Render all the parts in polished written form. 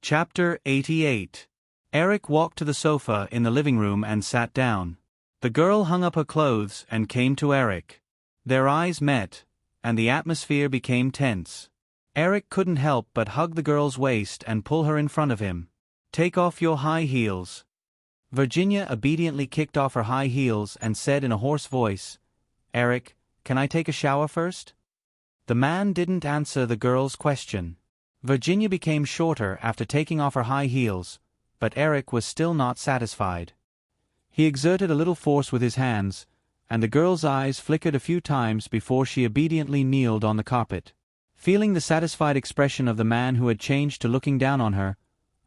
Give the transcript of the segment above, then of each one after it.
Chapter 88. Eric walked to the sofa in the living room and sat down. The girl hung up her clothes and came to Eric. Their eyes met, and the atmosphere became tense. Eric couldn't help but hug the girl's waist and pull her in front of him. "Take off your high heels." Virginia obediently kicked off her high heels and said in a hoarse voice, "Eric, can I take a shower first?" The man didn't answer the girl's question. Virginia became shorter after taking off her high heels, but Eric was still not satisfied. He exerted a little force with his hands, and the girl's eyes flickered a few times before she obediently kneeled on the carpet. Feeling the satisfied expression of the man who had changed to looking down on her,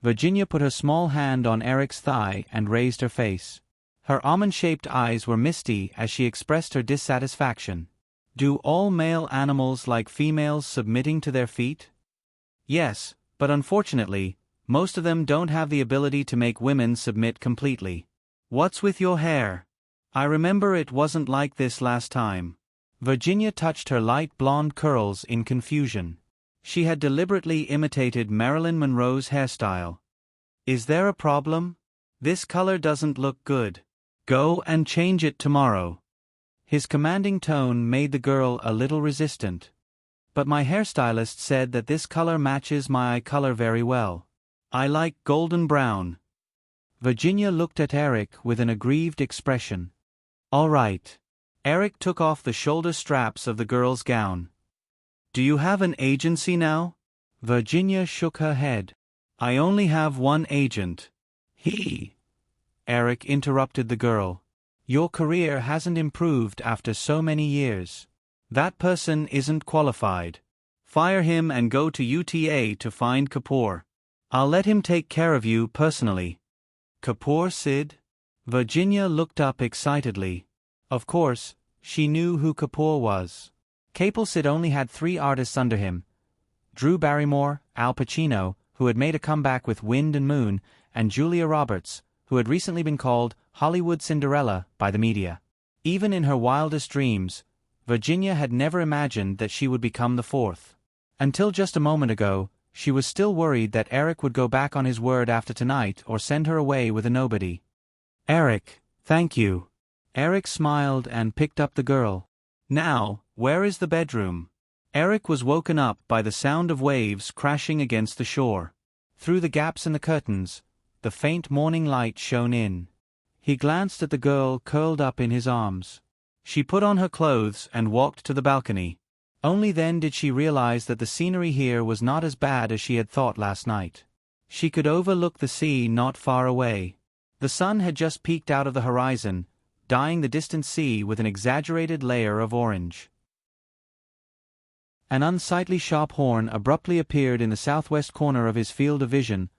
Virginia put her small hand on Eric's thigh and raised her face. Her almond-shaped eyes were misty as she expressed her dissatisfaction. "Do all male animals like females submitting to their feet?" "Yes, but unfortunately, most of them don't have the ability to make women submit completely." "What's with your hair? I remember it wasn't like this last time." Virginia touched her light blonde curls in confusion. She had deliberately imitated Marilyn Monroe's hairstyle. "Is there a problem? This color doesn't look good. Go and change it tomorrow." His commanding tone made the girl a little resistant. "But my hairstylist said that this color matches my eye color very well. I like golden brown." Virginia looked at Eric with an aggrieved expression. "All right." Eric took off the shoulder straps of the girl's gown. "Do you have an agency now?" Virginia shook her head. "I only have one agent." Eric interrupted the girl. "Your career hasn't improved after so many years. That person isn't qualified. Fire him and go to UTA to find Kapoor. I'll let him take care of you personally." "Kapoor Sid?" Virginia looked up excitedly. Of course, she knew who Kapoor was. Kapil Sid only had 3 artists under him: Drew Barrymore, Al Pacino, who had made a comeback with Wind and Moon, and Julia Roberts, who had recently been called Hollywood Cinderella by the media. Even in her wildest dreams, Virginia had never imagined that she would become the 4th. Until just a moment ago, she was still worried that Eric would go back on his word after tonight or send her away with a nobody. "Eric, thank you." Eric smiled and picked up the girl. "Now, where is the bedroom?" Eric was woken up by the sound of waves crashing against the shore. Through the gaps in the curtains, the faint morning light shone in. He glanced at the girl curled up in his arms. She put on her clothes and walked to the balcony. Only then did she realize that the scenery here was not as bad as she had thought last night. She could overlook the sea not far away. The sun had just peeked out of the horizon, dyeing the distant sea with an exaggerated layer of orange. An unsightly sharp horn abruptly appeared in the southwest corner of his field of vision,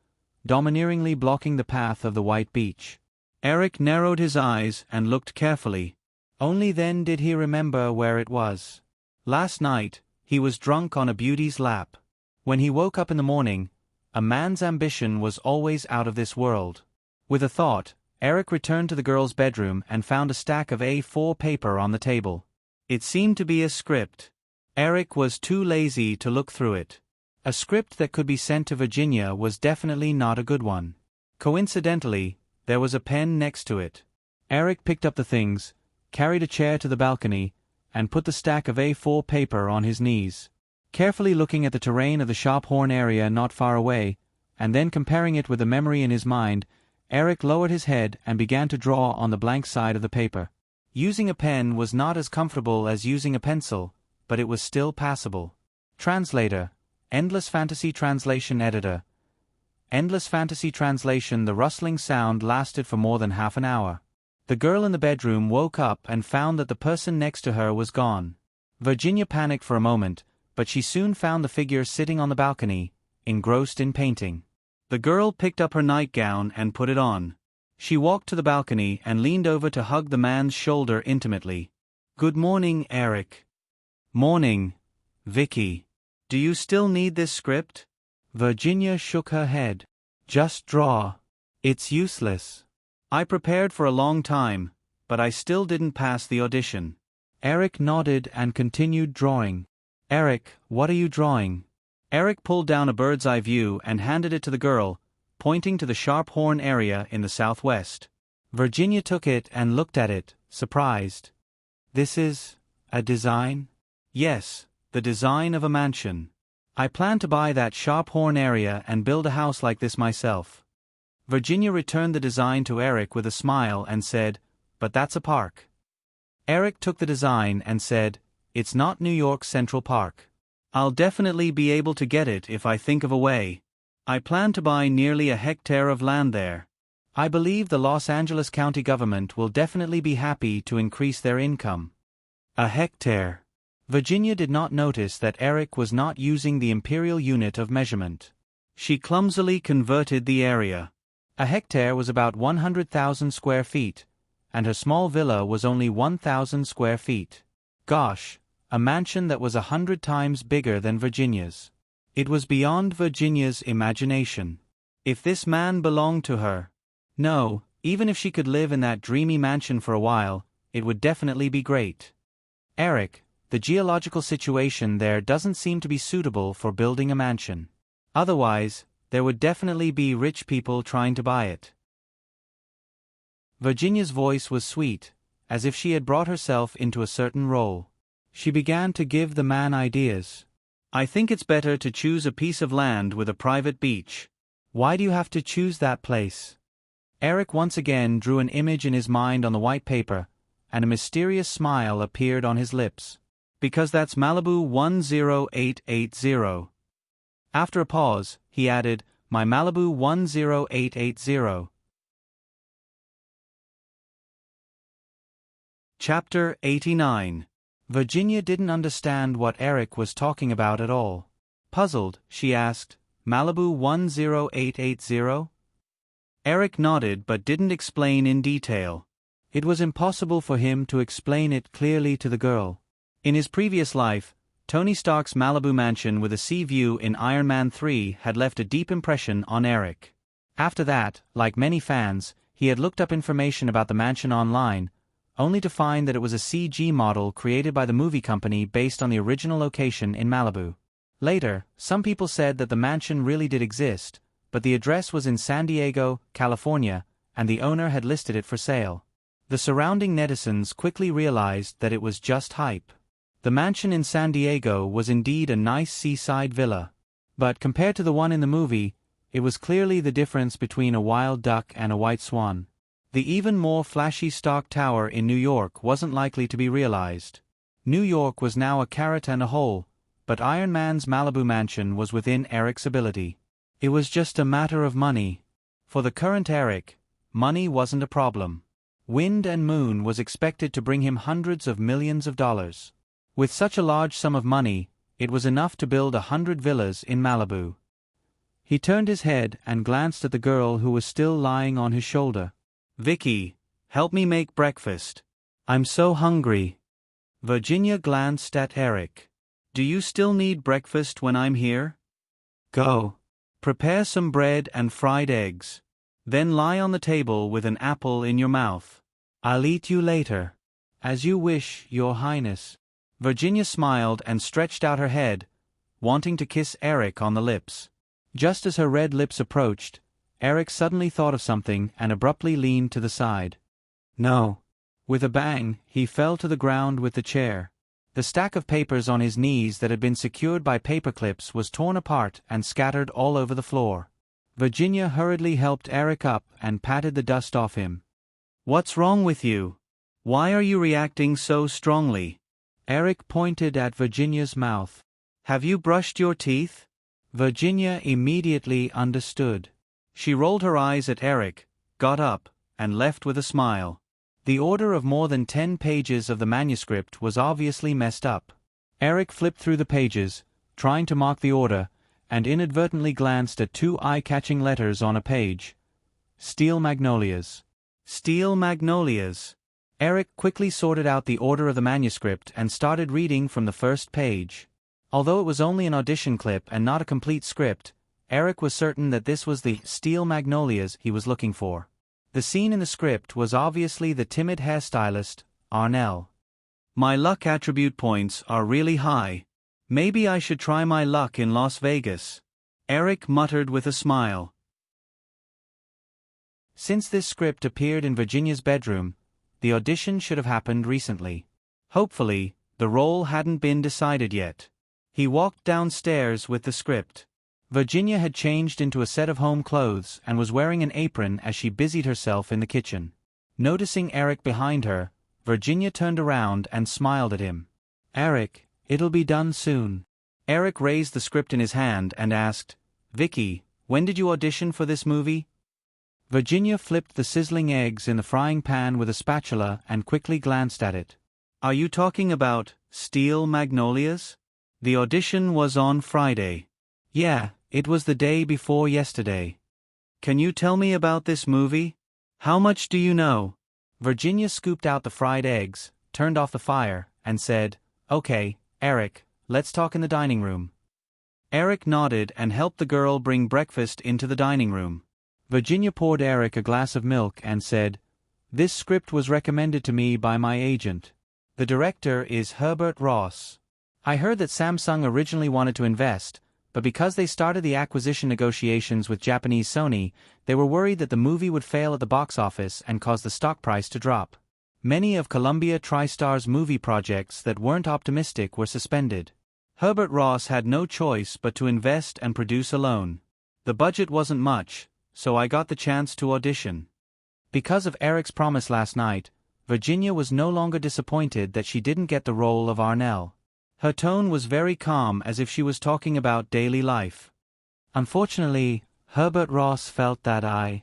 domineeringly blocking the path of the white beach. Eric narrowed his eyes and looked carefully. Only then did he remember where it was. Last night, he was drunk on a beauty's lap. When he woke up in the morning, a man's ambition was always out of this world. With a thought, Eric returned to the girl's bedroom and found a stack of A4 paper on the table. It seemed to be a script. Eric was too lazy to look through it. A script that could be sent to Virginia was definitely not a good one. Coincidentally, there was a pen next to it. Eric picked up the things, carried a chair to the balcony, and put the stack of A4 paper on his knees. Carefully looking at the terrain of the sharp horn area not far away, and then comparing it with the memory in his mind, Eric lowered his head and began to draw on the blank side of the paper. Using a pen was not as comfortable as using a pencil, but it was still passable. Translator, Endless Fantasy Translation Editor. Endless Fantasy Translation. The rustling sound lasted for more than half an hour. The girl in the bedroom woke up and found that the person next to her was gone. Virginia panicked for a moment, but she soon found the figure sitting on the balcony, engrossed in painting. The girl picked up her nightgown and put it on. She walked to the balcony and leaned over to hug the man's shoulder intimately. "Good morning, Eric." "Morning, Vicky. Do you still need this script?" Virginia shook her head. "Just draw. It's useless. I prepared for a long time, but I still didn't pass the audition." Eric nodded and continued drawing. "Eric, what are you drawing?" Eric pulled down a bird's eye view and handed it to the girl, pointing to the sharp horn area in the southwest. Virginia took it and looked at it, surprised. This is a design? Yes, the design of a mansion. I plan to buy that sharp horn area and build a house like this myself. Virginia returned the design to Eric with a smile and said, "But that's a park." Eric took the design and said, "It's not New York Central Park. I'll definitely be able to get it if I think of a way. I plan to buy nearly a hectare of land there. I believe the Los Angeles County government will definitely be happy to increase their income." A hectare. Virginia did not notice that Eric was not using the imperial unit of measurement. She clumsily converted the area. A hectare was about 100,000 square feet, and her small villa was only 1,000 square feet. Gosh, a mansion that was 100 times bigger than Virginia's. It was beyond Virginia's imagination. If this man belonged to her. No, even if she could live in that dreamy mansion for a while, it would definitely be great. Eric, the geological situation there doesn't seem to be suitable for building a mansion. Otherwise, there would definitely be rich people trying to buy it. Virginia's voice was sweet, as if she had brought herself into a certain role. She began to give the man ideas. "I think it's better to choose a piece of land with a private beach." "Why do you have to choose that place?" Eric once again drew an image in his mind on the white paper, and a mysterious smile appeared on his lips. "Because that's Malibu 10880. After a pause, he added, "My Malibu 10880. Chapter 89. Virginia didn't understand what Eric was talking about at all. Puzzled, she asked, "Malibu 10880? Eric nodded but didn't explain in detail. It was impossible for him to explain it clearly to the girl. In his previous life, Tony Stark's Malibu mansion with a sea view in Iron Man 3 had left a deep impression on Eric. After that, like many fans, he had looked up information about the mansion online, only to find that it was a CG model created by the movie company based on the original location in Malibu. Later, some people said that the mansion really did exist, but the address was in San Diego, California, and the owner had listed it for sale. The surrounding netizens quickly realized that it was just hype. The mansion in San Diego was indeed a nice seaside villa. But compared to the one in the movie, it was clearly the difference between a wild duck and a white swan. The even more flashy Stark Tower in New York wasn't likely to be realized. New York was now a carrot and a hole, but Iron Man's Malibu mansion was within Eric's ability. It was just a matter of money. For the current Eric, money wasn't a problem. Wind and Moon was expected to bring him hundreds of millions of dollars. With such a large sum of money, it was enough to build 100 villas in Malibu. He turned his head and glanced at the girl who was still lying on his shoulder. "Vicky, help me make breakfast. I'm so hungry." Virginia glanced at Eric. "Do you still need breakfast when I'm here?" "Go. Prepare some bread and fried eggs. Then lie on the table with an apple in your mouth. I'll eat you later." "As you wish, Your Highness." Virginia smiled and stretched out her head, wanting to kiss Eric on the lips. Just as her red lips approached, Eric suddenly thought of something and abruptly leaned to the side. "No." With a bang, he fell to the ground with the chair. The stack of papers on his knees that had been secured by paper clips was torn apart and scattered all over the floor. Virginia hurriedly helped Eric up and patted the dust off him. "What's wrong with you? Why are you reacting so strongly?" Eric pointed at Virginia's mouth. "Have you brushed your teeth?" Virginia immediately understood. She rolled her eyes at Eric, got up, and left with a smile. The order of more than 10 pages of the manuscript was obviously messed up. Eric flipped through the pages, trying to mark the order, and inadvertently glanced at 2 eye-catching letters on a page. Steel Magnolias. Steel Magnolias. Eric quickly sorted out the order of the manuscript and started reading from the first page. Although it was only an audition clip and not a complete script, Eric was certain that this was the Steel Magnolias he was looking for. The scene in the script was obviously the timid hairstylist, Arnell. "My luck attribute points are really high. Maybe I should try my luck in Las Vegas, Eric muttered with a smile. Since this script appeared in Virginia's bedroom, the audition should have happened recently. Hopefully, the role hadn't been decided yet. He walked downstairs with the script. Virginia had changed into a set of home clothes and was wearing an apron as she busied herself in the kitchen. Noticing Eric behind her, Virginia turned around and smiled at him. "Eric, it'll be done soon." Eric raised the script in his hand and asked, "Vicky, when did you audition for this movie?" Virginia flipped the sizzling eggs in the frying pan with a spatula and quickly glanced at it. "Are you talking about Steel Magnolias? The audition was on Friday." "Yeah, it was the day before yesterday." "Can you tell me about this movie? How much do you know?" Virginia scooped out the fried eggs, turned off the fire, and said, "Okay, Eric, let's talk in the dining room." Eric nodded and helped the girl bring breakfast into the dining room. Virginia poured Eric a glass of milk and said, "This script was recommended to me by my agent. The director is Herbert Ross. I heard that Samsung originally wanted to invest, but because they started the acquisition negotiations with Japanese Sony, they were worried that the movie would fail at the box office and cause the stock price to drop. Many of Columbia TriStar's movie projects that weren't optimistic were suspended. Herbert Ross had no choice but to invest and produce alone. The budget wasn't much, so I got the chance to audition." Because of Eric's promise last night, Virginia was no longer disappointed that she didn't get the role of Arnell. Her tone was very calm, as if she was talking about daily life. "Unfortunately, Herbert Ross felt that I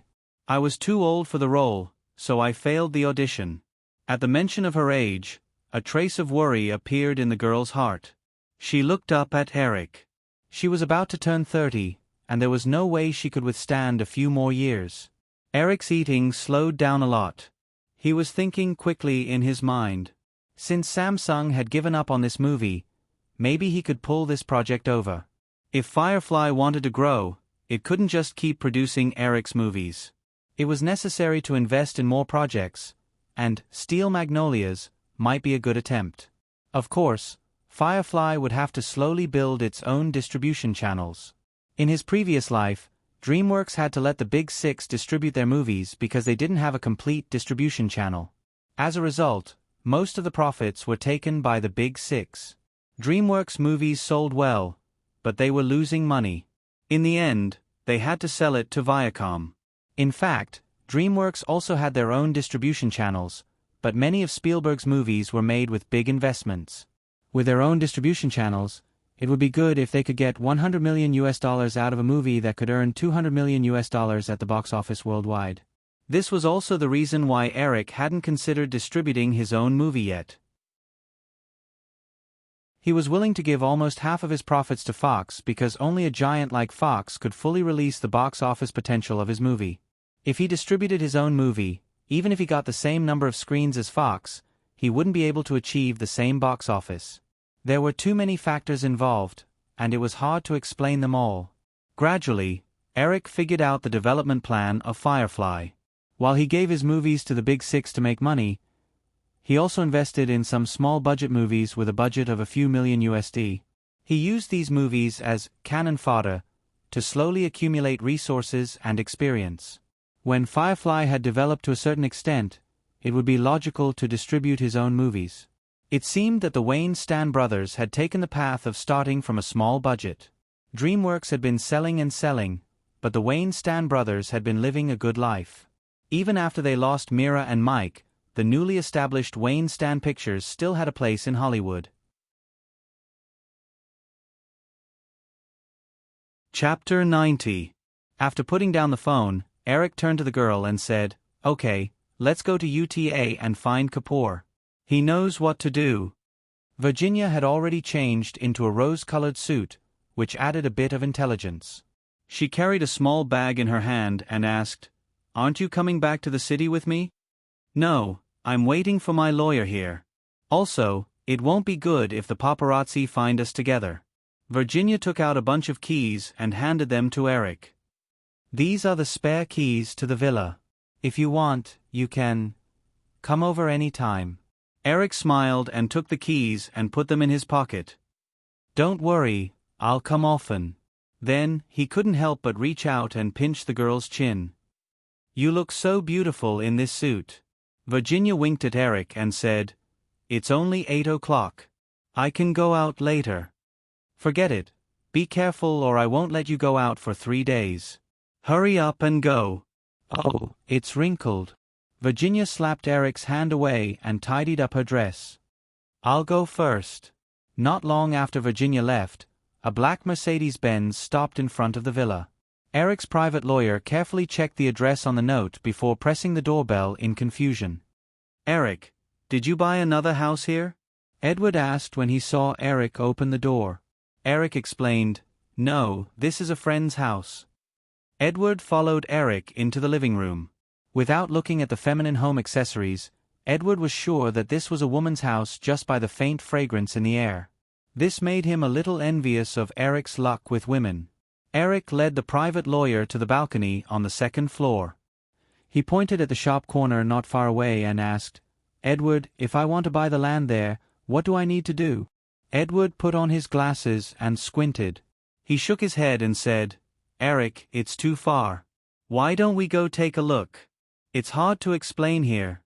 was too old for the role, so I failed the audition." At the mention of her age, a trace of worry appeared in the girl's heart. She looked up at Eric. She was about to turn 30, and there was no way she could withstand a few more years. Eric's eating slowed down a lot. He was thinking quickly in his mind. Since Samsung had given up on this movie, maybe he could pull this project over. If Firefly wanted to grow, it couldn't just keep producing Eric's movies. It was necessary to invest in more projects, and Steel Magnolias might be a good attempt. Of course, Firefly would have to slowly build its own distribution channels. In his previous life, DreamWorks had to let the Big Six distribute their movies because they didn't have a complete distribution channel. As a result, most of the profits were taken by the Big Six. DreamWorks movies sold well, but they were losing money. In the end, they had to sell it to Viacom. In fact, DreamWorks also had their own distribution channels, but many of Spielberg's movies were made with big investments. With their own distribution channels, it would be good if they could get $100 million out of a movie that could earn $200 million at the box office worldwide. This was also the reason why Eric hadn't considered distributing his own movie yet. He was willing to give almost half of his profits to Fox because only a giant like Fox could fully release the box office potential of his movie. If he distributed his own movie, even if he got the same number of screens as Fox, he wouldn't be able to achieve the same box office. There were too many factors involved, and it was hard to explain them all. Gradually, Eric figured out the development plan of Firefly. While he gave his movies to the Big Six to make money, he also invested in some small-budget movies with a budget of a few million USD. He used these movies as cannon fodder to slowly accumulate resources and experience. When Firefly had developed to a certain extent, it would be logical to distribute his own movies. It seemed that the Wayne-Stan brothers had taken the path of starting from a small budget. DreamWorks had been selling and selling, but the Wayne-Stan brothers had been living a good life. Even after they lost Mira and Mike, the newly established Wayne-Stan Pictures still had a place in Hollywood. Chapter 90. After putting down the phone, Eric turned to the girl and said, "Okay, let's go to UTA and find Kapoor. He knows what to do." Virginia had already changed into a rose-colored suit, which added a bit of intelligence. She carried a small bag in her hand and asked, "Aren't you coming back to the city with me?" "No, I'm waiting for my lawyer here. Also, it won't be good if the paparazzi find us together." Virginia took out a bunch of keys and handed them to Eric. "These are the spare keys to the villa. If you want, you can come over any time." Eric smiled and took the keys and put them in his pocket. Don't worry, I'll come often. Then, he couldn't help but reach out and pinch the girl's chin. You look so beautiful in this suit. Virginia winked at Eric and said, It's only 8 o'clock. I can go out later. Forget it. Be careful or I won't let you go out for 3 days. Hurry up and go. Oh, it's wrinkled. Virginia slapped Eric's hand away and tidied up her dress. I'll go first. Not long after Virginia left, a black Mercedes-Benz stopped in front of the villa. Eric's private lawyer carefully checked the address on the note before pressing the doorbell in confusion. Eric, did you buy another house here? Edward asked when he saw Eric open the door. Eric explained, No, this is a friend's house. Edward followed Eric into the living room. Without looking at the feminine home accessories, Edward was sure that this was a woman's house just by the faint fragrance in the air. This made him a little envious of Eric's luck with women. Eric led the private lawyer to the balcony on the second floor. He pointed at the shop corner not far away and asked, Edward, if I want to buy the land there, what do I need to do? Edward put on his glasses and squinted. He shook his head and said, Eric, it's too far. Why don't we go take a look? It's hard to explain here.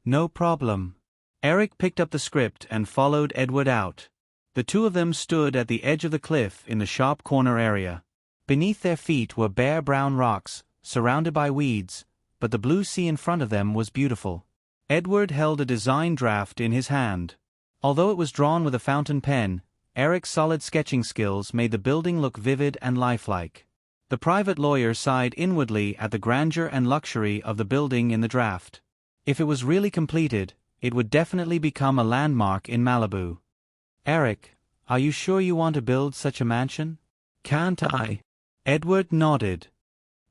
No problem. Eric picked up the script and followed Edward out. The two of them stood at the edge of the cliff in the sharp corner area. Beneath their feet were bare brown rocks, surrounded by weeds, but the blue sea in front of them was beautiful. Edward held a design draft in his hand. Although it was drawn with a fountain pen, Eric's solid sketching skills made the building look vivid and lifelike. The private lawyer sighed inwardly at the grandeur and luxury of the building in the draft. If it was really completed, it would definitely become a landmark in Malibu. Eric, are you sure you want to build such a mansion? Can't I? Edward nodded.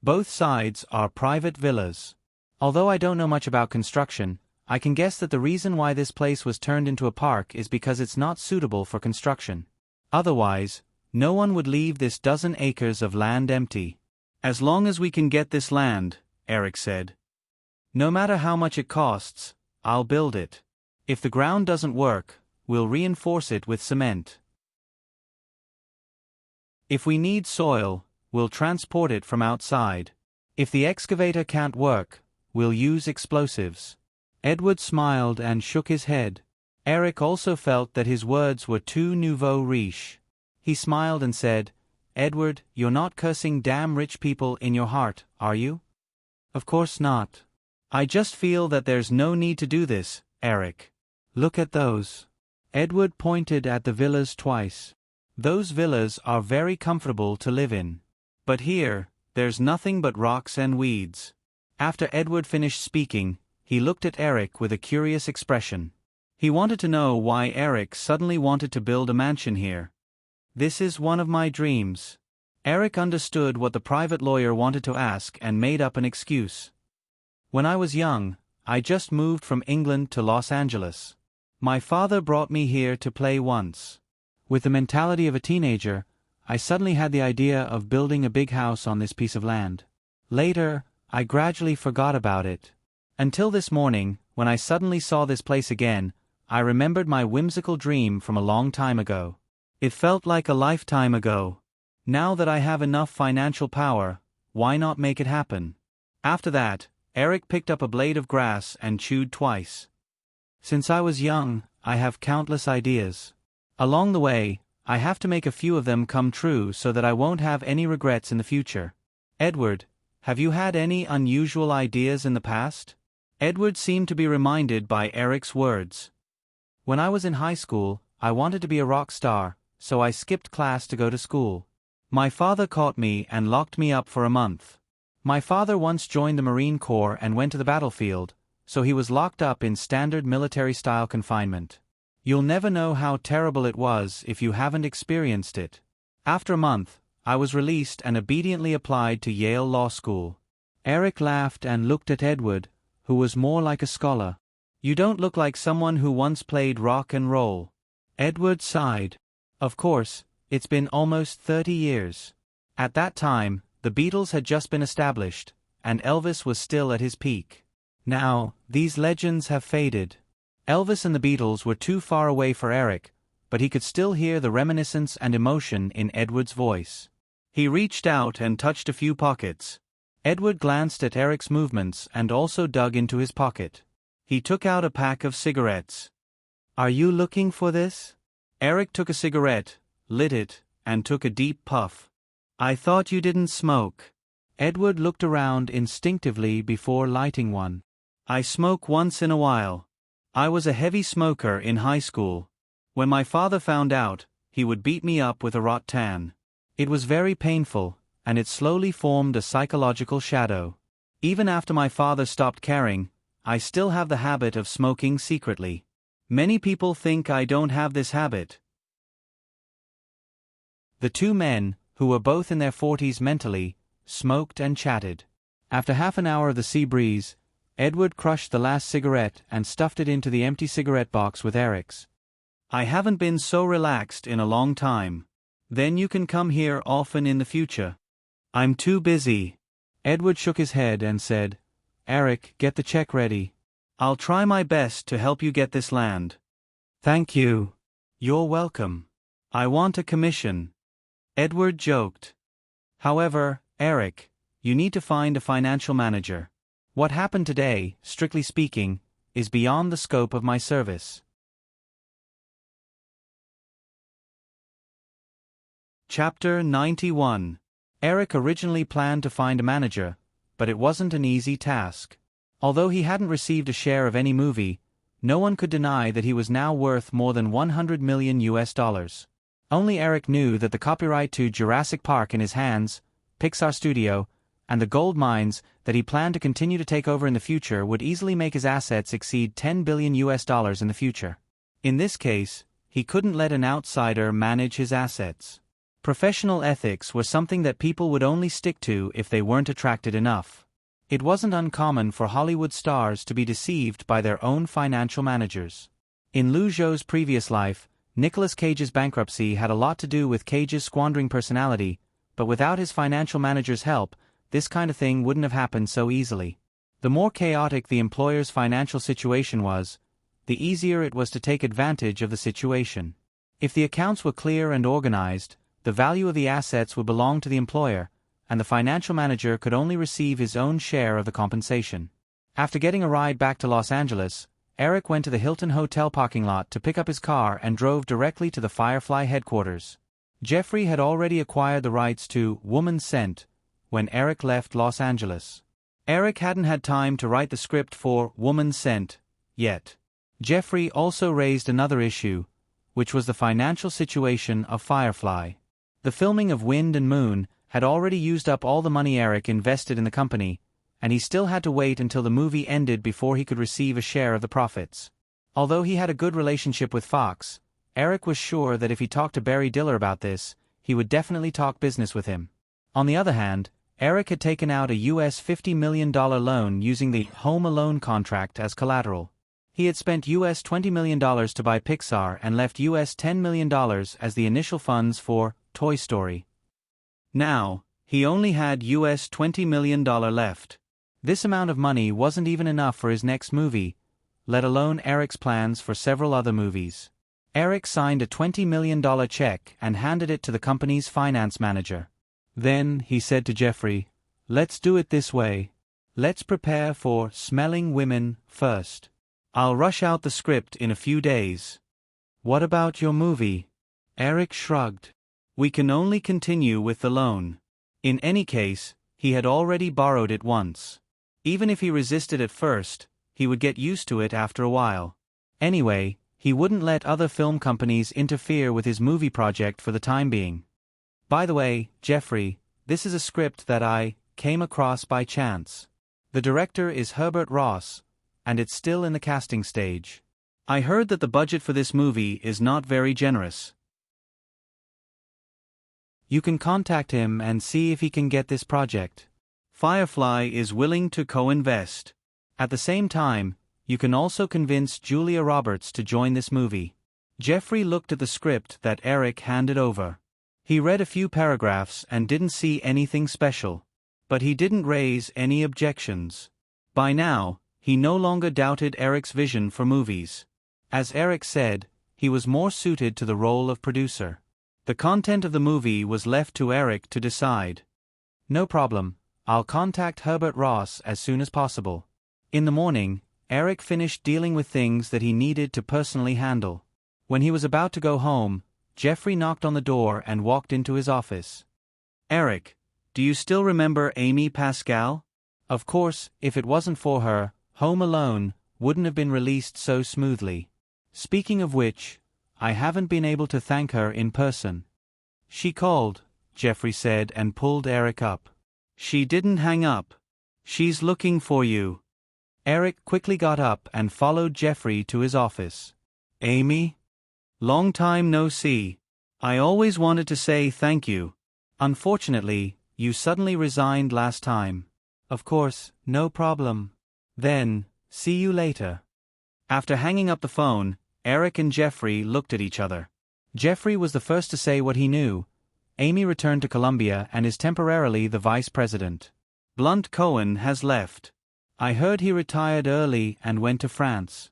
Both sides are private villas. Although I don't know much about construction, I can guess that the reason why this place was turned into a park is because it's not suitable for construction. Otherwise, no one would leave this dozen acres of land empty. As long as we can get this land, Eric said. No matter how much it costs, I'll build it. If the ground doesn't work, we'll reinforce it with cement. If we need soil, we'll transport it from outside. If the excavator can't work, we'll use explosives. Edward smiled and shook his head. Eric also felt that his words were too nouveau riche. He smiled and said, Edward, you're not cursing damn rich people in your heart, are you? Of course not. I just feel that there's no need to do this, Eric. Look at those. Edward pointed at the villas twice. Those villas are very comfortable to live in. But here, there's nothing but rocks and weeds. After Edward finished speaking, he looked at Eric with a curious expression. He wanted to know why Eric suddenly wanted to build a mansion here. This is one of my dreams. Eric understood what the private lawyer wanted to ask and made up an excuse. When I was young, I just moved from England to Los Angeles. My father brought me here to play once. With the mentality of a teenager, I suddenly had the idea of building a big house on this piece of land. Later, I gradually forgot about it. Until this morning, when I suddenly saw this place again, I remembered my whimsical dream from a long time ago. It felt like a lifetime ago. Now that I have enough financial power, why not make it happen? After that, Eric picked up a blade of grass and chewed twice. Since I was young, I have countless ideas. Along the way, I have to make a few of them come true so that I won't have any regrets in the future. Edward, have you had any unusual ideas in the past? Edward seemed to be reminded by Eric's words. When I was in high school, I wanted to be a rock star, so I skipped class to go to school. My father caught me and locked me up for a month. My father once joined the Marine Corps and went to the battlefield, so he was locked up in standard military-style confinement. You'll never know how terrible it was if you haven't experienced it. After a month, I was released and obediently applied to Yale Law School. Eric laughed and looked at Edward, who was more like a scholar. You don't look like someone who once played rock and roll. Edward sighed. Of course, it's been almost 30 years. At that time, the Beatles had just been established, and Elvis was still at his peak. Now, these legends have faded. Elvis and the Beatles were too far away for Eric, but he could still hear the reminiscence and emotion in Edward's voice. He reached out and touched a few pockets. Edward glanced at Eric's movements and also dug into his pocket. He took out a pack of cigarettes. "Are you looking for this?" Eric took a cigarette, lit it, and took a deep puff. "I thought you didn't smoke." Edward looked around instinctively before lighting one. "I smoke once in a while. I was a heavy smoker in high school. When my father found out, he would beat me up with a rattan. It was very painful, and it slowly formed a psychological shadow. Even after my father stopped caring, I still have the habit of smoking secretly. Many people think I don't have this habit." The two men, who were both in their 40s mentally, smoked and chatted. After half an hour of the sea breeze, Edward crushed the last cigarette and stuffed it into the empty cigarette box with Eric's. "I haven't been so relaxed in a long time. Then you can come here often in the future." "I'm too busy." Edward shook his head and said, "Eric, get the check ready. I'll try my best to help you get this land." "Thank you." "You're welcome. I want a commission." Edward joked. "However, Eric, you need to find a financial manager. What happened today, strictly speaking, is beyond the scope of my service." Chapter 91. Eric originally planned to find a manager, but it wasn't an easy task. Although he hadn't received a share of any movie, no one could deny that he was now worth more than $100 million. Only Eric knew that the copyright to Jurassic Park in his hands, Pixar Studio, and the gold mines that he planned to continue to take over in the future would easily make his assets exceed $10 billion in the future. In this case, he couldn't let an outsider manage his assets. Professional ethics were something that people would only stick to if they weren't attracted enough. It wasn't uncommon for Hollywood stars to be deceived by their own financial managers. In Lou Zhou's previous life, Nicolas Cage's bankruptcy had a lot to do with Cage's squandering personality, but without his financial manager's help, this kind of thing wouldn't have happened so easily. The more chaotic the employer's financial situation was, the easier it was to take advantage of the situation. If the accounts were clear and organized, the value of the assets would belong to the employer, and the financial manager could only receive his own share of the compensation. After getting a ride back to Los Angeles, Eric went to the Hilton Hotel parking lot to pick up his car and drove directly to the Firefly headquarters. Jeffrey had already acquired the rights to Woman Sent when Eric left Los Angeles. Eric hadn't had time to write the script for Woman Sent yet. Jeffrey also raised another issue, which was the financial situation of Firefly. The filming of Wind and Moon had already used up all the money Eric invested in the company, and he still had to wait until the movie ended before he could receive a share of the profits. Although he had a good relationship with Fox, Eric was sure that if he talked to Barry Diller about this, he would definitely talk business with him. On the other hand, Eric had taken out a US $50 million loan using the Home Alone contract as collateral. He had spent US $20 million to buy Pixar and left US $10 million as the initial funds for Toy Story. Now, he only had US $20 million left. This amount of money wasn't even enough for his next movie, let alone Eric's plans for several other movies. Eric signed a $20 million check and handed it to the company's finance manager. Then, he said to Jeffrey, "Let's do it this way. Let's prepare for Smelling Women first. I'll rush out the script in a few days." "What about your movie?" Eric shrugged. "We can only continue with the loan. In any case, he had already borrowed it once. Even if he resisted at first, he would get used to it after a while. Anyway, he wouldn't let other film companies interfere with his movie project for the time being. By the way, Jeffrey, this is a script that I came across by chance. The director is Herbert Ross, and it's still in the casting stage. I heard that the budget for this movie is not very generous. You can contact him and see if he can get this project. Firefly is willing to co-invest. At the same time, you can also convince Julia Roberts to join this movie." Jeffrey looked at the script that Eric handed over. He read a few paragraphs and didn't see anything special. But he didn't raise any objections. By now, he no longer doubted Eric's vision for movies. As Eric said, he was more suited to the role of producer. The content of the movie was left to Eric to decide. No problem, I'll contact Herbert Ross as soon as possible. In the morning, Eric finished dealing with things that he needed to personally handle. When he was about to go home, Jeffrey knocked on the door and walked into his office. Eric, do you still remember Amy Pascal? Of course, if it wasn't for her, Home Alone wouldn't have been released so smoothly. Speaking of which, I haven't been able to thank her in person. She called, Jeffrey said and pulled Eric up. She didn't hang up. She's looking for you. Eric quickly got up and followed Jeffrey to his office. Amy? Long time no see. I always wanted to say thank you. Unfortunately, you suddenly resigned last time. Of course, no problem. Then, see you later. After hanging up the phone, Eric and Jeffrey looked at each other. Jeffrey was the first to say what he knew. Amy returned to Columbia and is temporarily the vice president. Blunt Cohen has left. I heard he retired early and went to France.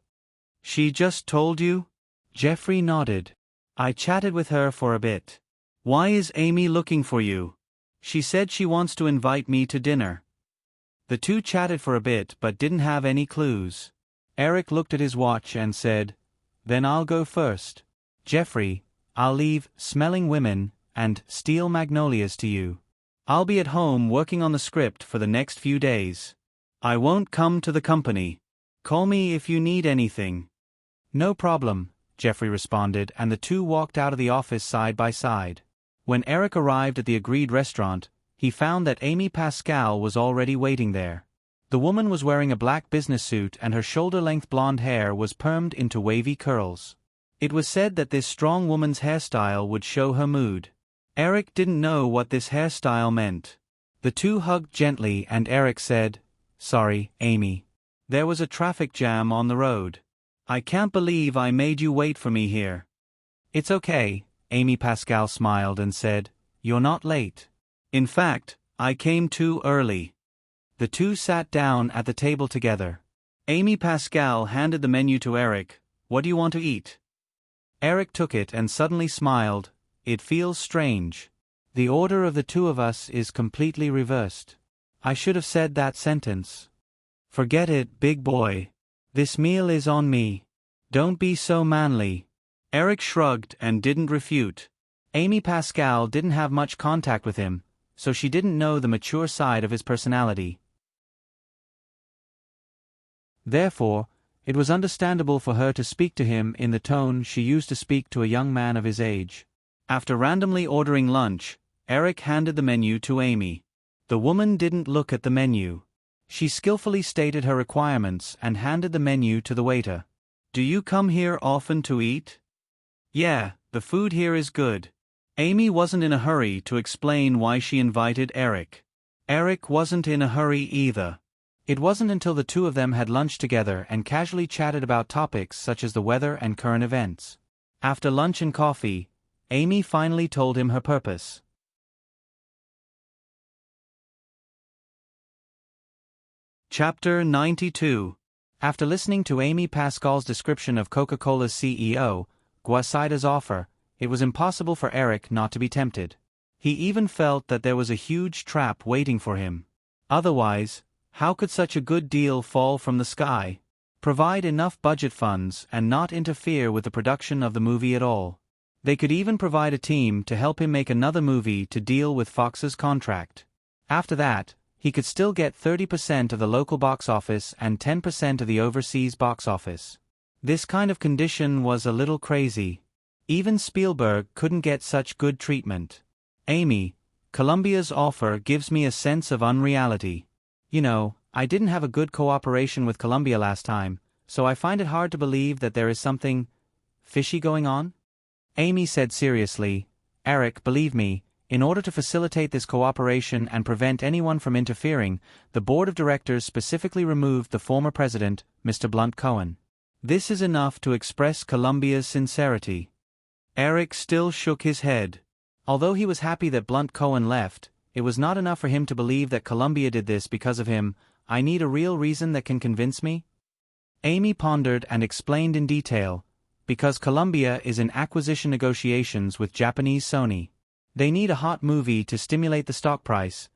She just told you? Jeffrey nodded. I chatted with her for a bit. Why is Amy looking for you? She said she wants to invite me to dinner. The two chatted for a bit but didn't have any clues. Eric looked at his watch and said, Then I'll go first. Jeffrey, I'll leave Smelling Women and Steel Magnolias to you. I'll be at home working on the script for the next few days. I won't come to the company. Call me if you need anything. No problem, Jeffrey responded, and the two walked out of the office side by side. When Eric arrived at the agreed restaurant, he found that Amy Pascal was already waiting there. The woman was wearing a black business suit and her shoulder-length blonde hair was permed into wavy curls. It was said that this strong woman's hairstyle would show her mood. Eric didn't know what this hairstyle meant. The two hugged gently and Eric said, Sorry, Amy. There was a traffic jam on the road. I can't believe I made you wait for me here. It's okay, Amy Pascal smiled and said, You're not late. In fact, I came too early. The two sat down at the table together. Amy Pascal handed the menu to Eric. What do you want to eat? Eric took it and suddenly smiled. It feels strange. The order of the two of us is completely reversed. I should have said that sentence. Forget it, big boy. This meal is on me. Don't be so manly. Eric shrugged and didn't refute. Amy Pascal didn't have much contact with him, so she didn't know the mature side of his personality. Therefore, it was understandable for her to speak to him in the tone she used to speak to a young man of his age. After randomly ordering lunch, Eric handed the menu to Amy. The woman didn't look at the menu. She skillfully stated her requirements and handed the menu to the waiter. Do you come here often to eat? Yeah, the food here is good. Amy wasn't in a hurry to explain why she invited Eric. Eric wasn't in a hurry either. It wasn't until the two of them had lunch together and casually chatted about topics such as the weather and current events. After lunch and coffee, Amy finally told him her purpose. Chapter 92. After listening to Amy Pascal's description of Coca-Cola's CEO, Guasida's offer, it was impossible for Eric not to be tempted. He even felt that there was a huge trap waiting for him. Otherwise, how could such a good deal fall from the sky? Provide enough budget funds and not interfere with the production of the movie at all. They could even provide a team to help him make another movie to deal with Fox's contract. After that, he could still get 30% of the local box office and 10% of the overseas box office. This kind of condition was a little crazy. Even Spielberg couldn't get such good treatment. Amy, Columbia's offer gives me a sense of unreality. You know, I didn't have a good cooperation with Columbia last time, so I find it hard to believe that there is something fishy going on. Amy said seriously, Eric, believe me, in order to facilitate this cooperation and prevent anyone from interfering, the board of directors specifically removed the former president, Mr. Blunt Cohen. This is enough to express Columbia's sincerity. Eric still shook his head. Although he was happy that Blunt Cohen left, it was not enough for him to believe that Columbia did this because of him. I need a real reason that can convince me. Amy pondered and explained in detail. because Columbia is in acquisition negotiations with Japanese Sony. They need a hot movie to stimulate the stock price,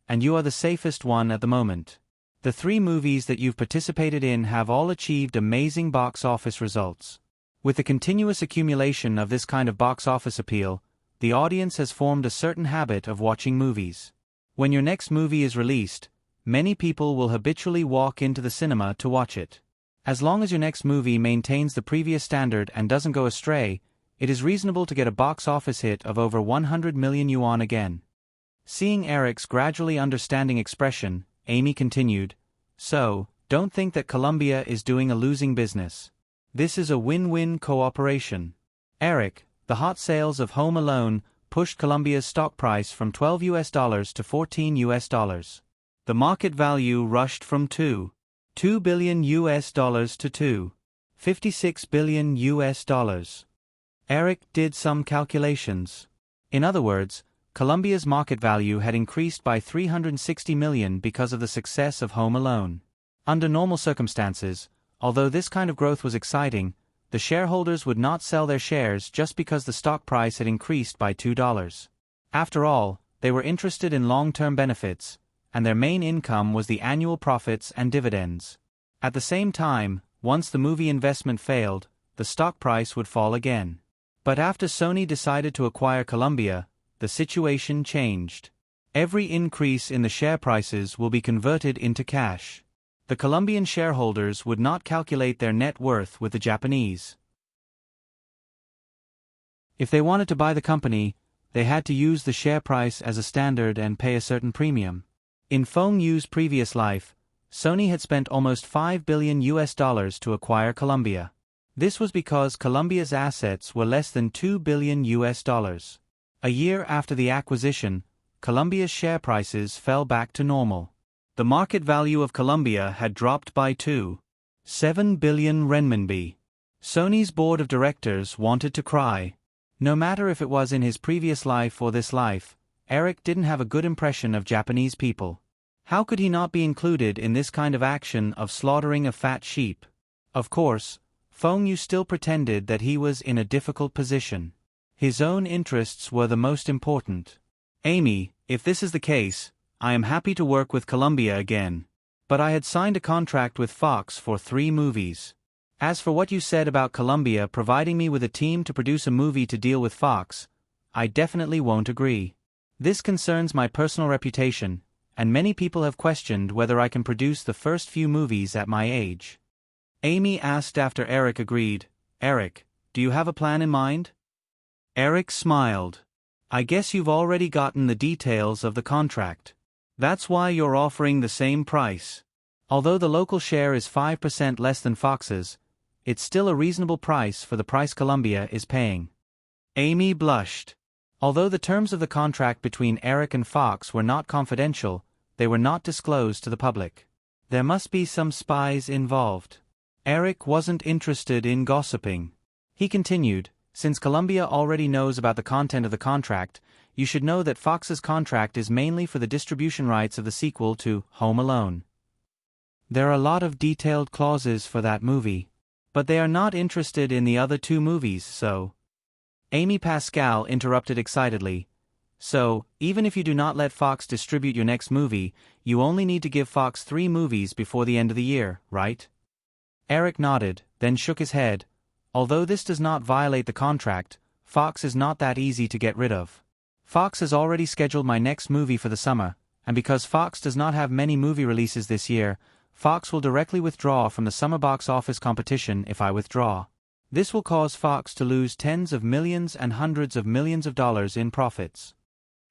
and you are the safest one at the moment. The 3 movies that you've participated in have all achieved amazing box office results. With the continuous accumulation of this kind of box office appeal, the audience has formed a certain habit of watching movies. When your next movie is released, many people will habitually walk into the cinema to watch it. As long as your next movie maintains the previous standard and doesn't go astray, it is reasonable to get a box office hit of over 100 million yuan again. Seeing Eric's gradually understanding expression, Amy continued, "So, don't think that Columbia is doing a losing business. This is a win-win cooperation." Eric, the hot sales of Home Alone pushed Columbia's stock price from $12 to $14. The market value rushed from $2 billion to $56 billion. Eric did some calculations. In other words, Columbia's market value had increased by $360 million because of the success of Home Alone. Under normal circumstances, although this kind of growth was exciting, the shareholders would not sell their shares just because the stock price had increased by $2. After all, they were interested in long-term benefits, and their main income was the annual profits and dividends. At the same time, once the movie investment failed, the stock price would fall again. But after Sony decided to acquire Columbia, the situation changed. Every increase in the share prices will be converted into cash. The Colombian shareholders would not calculate their net worth with the Japanese. If they wanted to buy the company, they had to use the share price as a standard and pay a certain premium. In Feng Yu's previous life, Sony had spent almost $5 billion to acquire Columbia. This was because Columbia's assets were less than $2 billion. A year after the acquisition, Columbia's share prices fell back to normal. The market value of Columbia had dropped by 7 billion renminbi. Sony's board of directors wanted to cry. No matter if it was in his previous life or this life, Eric didn't have a good impression of Japanese people. How could he not be included in this kind of action of slaughtering a fat sheep? Of course, Feng Yu still pretended that he was in a difficult position. His own interests were the most important. "Amy, if this is the case, I am happy to work with Columbia again. But I had signed a contract with Fox for 3 movies. As for what you said about Columbia providing me with a team to produce a movie to deal with Fox, I definitely won't agree. This concerns my personal reputation, and many people have questioned whether I can produce the first few movies at my age." Amy asked after Eric agreed, "Eric, do you have a plan in mind?" Eric smiled. "I guess you've already gotten the details of the contract. That's why you're offering the same price. Although the local share is 5% less than Fox's, it's still a reasonable price for the price Columbia is paying." Amy blushed. Although the terms of the contract between Eric and Fox were not confidential, they were not disclosed to the public. There must be some spies involved. Eric wasn't interested in gossiping. He continued, "Since Columbia already knows about the content of the contract, you should know that Fox's contract is mainly for the distribution rights of the sequel to Home Alone. There are a lot of detailed clauses for that movie. But they are not interested in the other 2 movies, so—" Amy Pascal interrupted excitedly, "So, even if you do not let Fox distribute your next movie, you only need to give Fox 3 movies before the end of the year, right?" Eric nodded, then shook his head. "Although this does not violate the contract, Fox is not that easy to get rid of. Fox has already scheduled my next movie for the summer, and because Fox does not have many movie releases this year, Fox will directly withdraw from the summer box office competition if I withdraw. This will cause Fox to lose tens of millions and hundreds of millions of dollars in profits."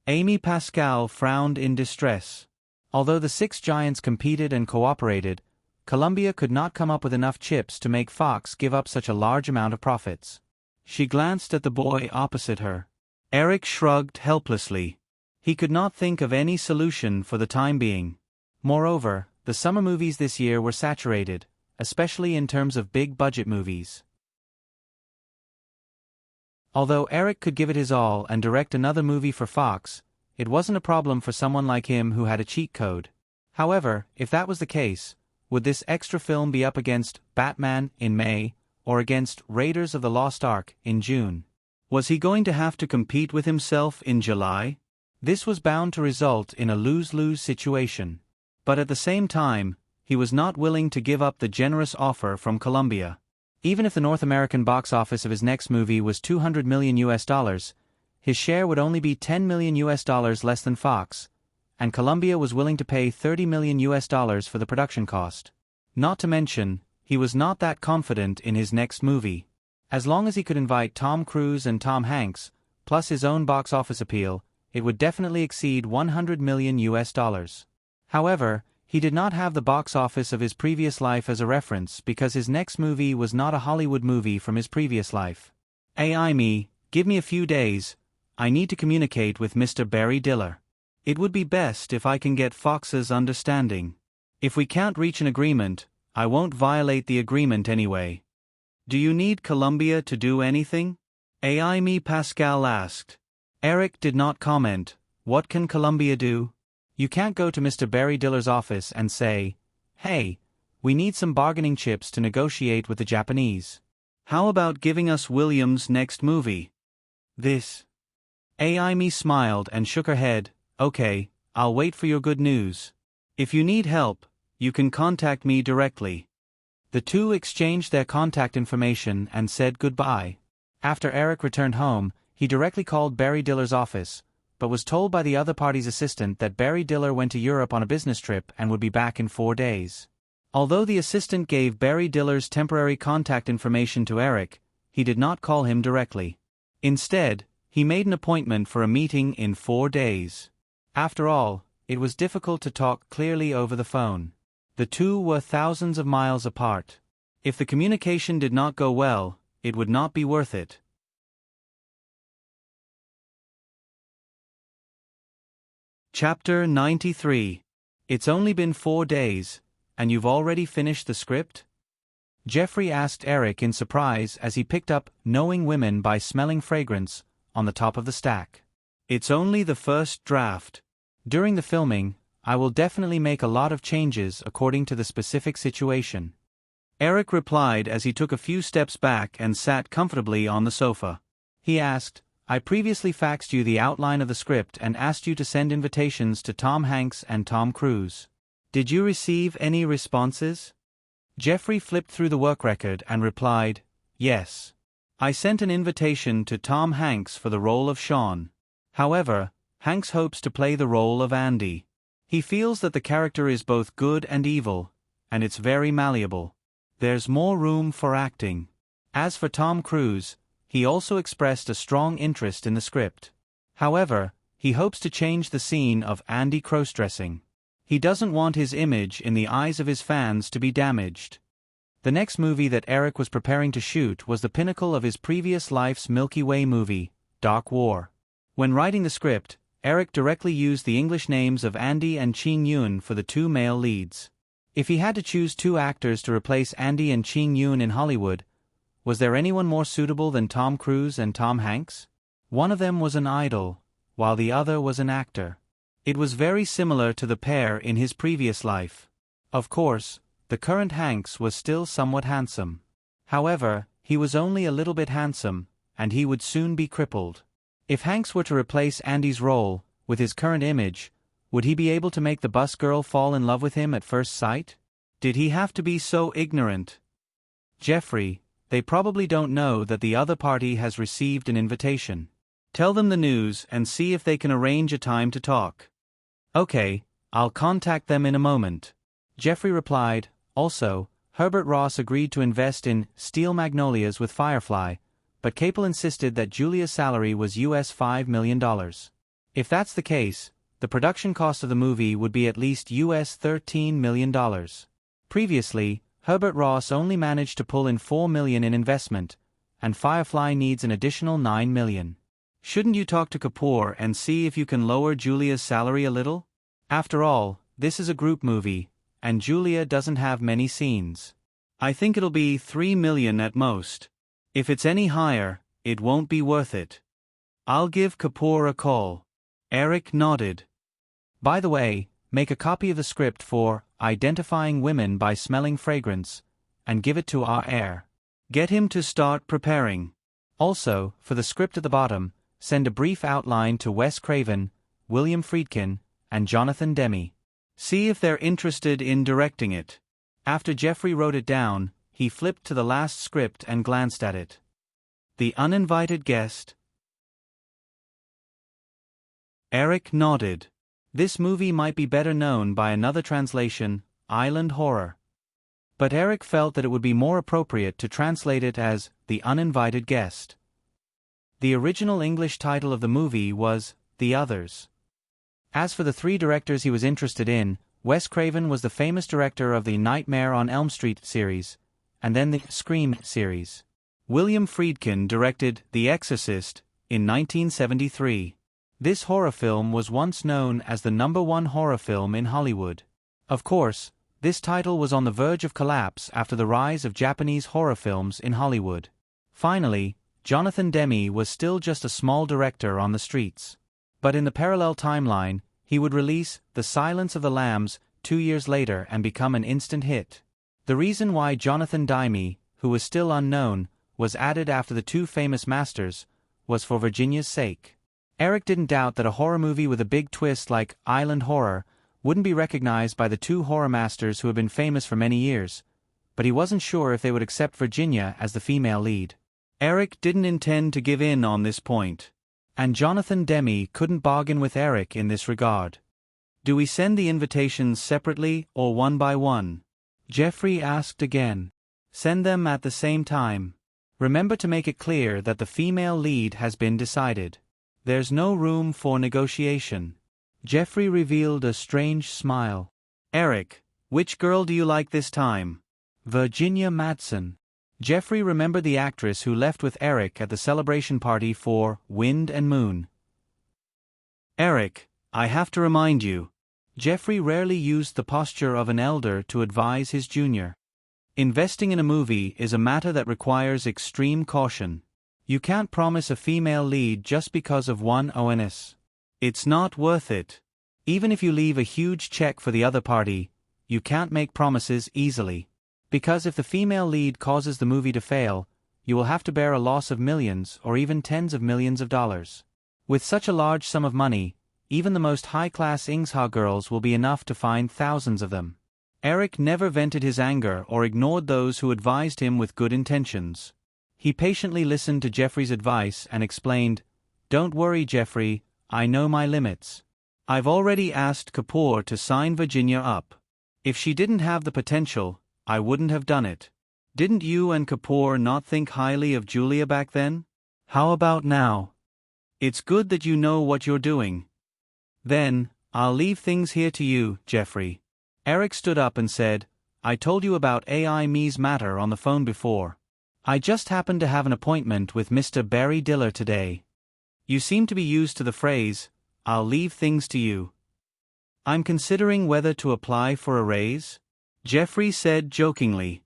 Amy Pascal frowned in distress. Although the 6 giants competed and cooperated, Columbia could not come up with enough chips to make Fox give up such a large amount of profits. She glanced at the boy opposite her. Eric shrugged helplessly. He could not think of any solution for the time being. Moreover, the summer movies this year were saturated, especially in terms of big-budget movies. Although Eric could give it his all and direct another movie for Fox, it wasn't a problem for someone like him who had a cheat code. However, if that was the case, would this extra film be up against Batman in May, or against Raiders of the Lost Ark in June? Was he going to have to compete with himself in July? This was bound to result in a lose-lose situation. But at the same time, he was not willing to give up the generous offer from Columbia. Even if the North American box office of his next movie was $200 million, his share would only be $10 million less than Fox, and Columbia was willing to pay $30 million for the production cost. Not to mention, he was not that confident in his next movie. As long as he could invite Tom Cruise and Tom Hanks, plus his own box office appeal, it would definitely exceed $100 million. However, he did not have the box office of his previous life as a reference because his next movie was not a Hollywood movie from his previous life. "AI me, give me a few days, I need to communicate with Mr. Barry Diller. It would be best if I can get Fox's understanding. If we can't reach an agreement, I won't violate the agreement anyway." "Do you need Columbia to do anything?" "AI me," Pascal asked. Eric did not comment. What can Columbia do? You can't go to Mr. Barry Diller's office and say, "Hey, we need some bargaining chips to negotiate with the Japanese. How about giving us Williams' next movie?" This. AI me smiled and shook her head. "Okay, I'll wait for your good news. If you need help, you can contact me directly." The two exchanged their contact information and said goodbye. After Eric returned home, he directly called Barry Diller's office, but was told by the other party's assistant that Barry Diller went to Europe on a business trip and would be back in 4 days. Although the assistant gave Barry Diller's temporary contact information to Eric, he did not call him directly. Instead, he made an appointment for a meeting in 4 days. After all, it was difficult to talk clearly over the phone. The two were thousands of miles apart. If the communication did not go well, it would not be worth it. Chapter 93. It's only been 4 days, and you've already finished the script? Jeffrey asked Eric in surprise as he picked up Knowing Women by Smelling Fragrance on the top of the stack. "It's only the first draft. During the filming, I will definitely make a lot of changes according to the specific situation," Eric replied as he took a few steps back and sat comfortably on the sofa. He asked, "I previously faxed you the outline of the script and asked you to send invitations to Tom Hanks and Tom Cruise. Did you receive any responses?" Jeffrey flipped through the work record and replied, "Yes. I sent an invitation to Tom Hanks for the role of Sean. However, Hanks hopes to play the role of Andy. He feels that the character is both good and evil, and it's very malleable. There's more room for acting." As for Tom Cruise, he also expressed a strong interest in the script. However, he hopes to change the scene of Andy cross-dressing. He doesn't want his image in the eyes of his fans to be damaged. The next movie that Eric was preparing to shoot was the pinnacle of his previous life's Milky Way movie, Dark War. When writing the script, Eric directly used the English names of Andy and Ching Yun for the two male leads. If he had to choose two actors to replace Andy and Ching Yun in Hollywood, was there anyone more suitable than Tom Cruise and Tom Hanks? One of them was an idol, while the other was an actor. It was very similar to the pair in his previous life. Of course, the current Hanks was still somewhat handsome. However, he was only a little bit handsome, and he would soon be crippled. If Hanks were to replace Andy's role, with his current image, would he be able to make the bus girl fall in love with him at first sight? Did he have to be so ignorant? "Jeffrey, they probably don't know that the other party has received an invitation. Tell them the news and see if they can arrange a time to talk." "Okay, I'll contact them in a moment," Jeffrey replied. Also, Herbert Ross agreed to invest in Steel Magnolias with Firefly, but Capel insisted that Julia's salary was $5 million. If that's the case, the production cost of the movie would be at least $13 million. Previously, Herbert Ross only managed to pull in $4 million in investment, and Firefly needs an additional $9 million. Shouldn't you talk to Kapoor and see if you can lower Julia's salary a little? After all, this is a group movie, and Julia doesn't have many scenes. I think it'll be $3 million at most. If it's any higher, it won't be worth it. I'll give Kapoor a call. Eric nodded. By the way, make a copy of the script for Identifying Women by Smelling Fragrance, and give it to our heir. Get him to start preparing. Also, for the script at the bottom, send a brief outline to Wes Craven, William Friedkin, and Jonathan Demme. See if they're interested in directing it. After Jeffrey wrote it down, he flipped to the last script and glanced at it. The uninvited guest. Eric nodded. This movie might be better known by another translation, Island Horror. But Eric felt that it would be more appropriate to translate it as The Uninvited Guest. The original English title of the movie was The Others. As for the three directors he was interested in, Wes Craven was the famous director of the Nightmare on Elm Street series, and then the Scream series. William Friedkin directed The Exorcist in 1973. This horror film was once known as the #1 horror film in Hollywood. Of course, this title was on the verge of collapse after the rise of Japanese horror films in Hollywood. Finally, Jonathan Demme was still just a small director on the streets. But in the parallel timeline, he would release The Silence of the Lambs 2 years later and become an instant hit. The reason why Jonathan Demme, who was still unknown, was added after the two famous masters was for Virginia's sake. Eric didn't doubt that a horror movie with a big twist like Island Horror wouldn't be recognized by the two horror masters who had been famous for many years, but he wasn't sure if they would accept Virginia as the female lead. Eric didn't intend to give in on this point, and Jonathan Demme couldn't bargain with Eric in this regard. Do we send the invitations separately or one by one? Jeffrey asked again. Send them at the same time. Remember to make it clear that the female lead has been decided. There's no room for negotiation. Jeffrey revealed a strange smile. Eric, which girl do you like this time? Virginia Madsen. Jeffrey remembered the actress who left with Eric at the celebration party for Wind and Moon. Eric, I have to remind you. Jeffrey rarely used the posture of an elder to advise his junior. Investing in a movie is a matter that requires extreme caution. You can't promise a female lead just because of one ONS. It's not worth it. Even if you leave a huge check for the other party, you can't make promises easily. Because if the female lead causes the movie to fail, you will have to bear a loss of millions or even tens of millions of dollars. With such a large sum of money, even the most high-class Ingshar girls will be enough to find thousands of them. Eric never vented his anger or ignored those who advised him with good intentions. He patiently listened to Jeffrey's advice and explained, "Don't worry, Jeffrey, I know my limits. I've already asked Kapoor to sign Virginia up. If she didn't have the potential, I wouldn't have done it. Didn't you and Kapoor not think highly of Julia back then? How about now? It's good that you know what you're doing. Then, I'll leave things here to you, Jeffrey." Eric stood up and said, "I told you about AI Me's matter on the phone before. I just happened to have an appointment with Mr. Barry Diller today. You seem to be used to the phrase, 'I'll leave things to you.' I'm considering whether to apply for a raise," Jeffrey said jokingly.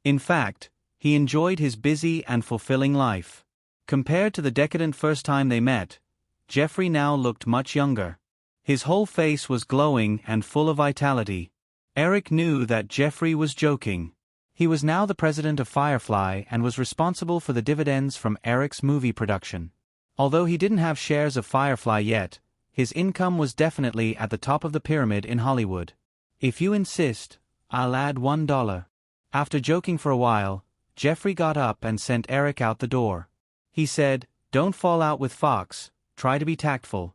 In fact, he enjoyed his busy and fulfilling life. Compared to the decadent first time they met, Jeffrey now looked much younger. His whole face was glowing and full of vitality. Eric knew that Jeffrey was joking. He was now the president of Firefly and was responsible for the dividends from Eric's movie production. Although he didn't have shares of Firefly yet, his income was definitely at the top of the pyramid in Hollywood. "If you insist, I'll add $1. After joking for a while, Jeffrey got up and sent Eric out the door. He said, "Don't fall out with Fox, try to be tactful."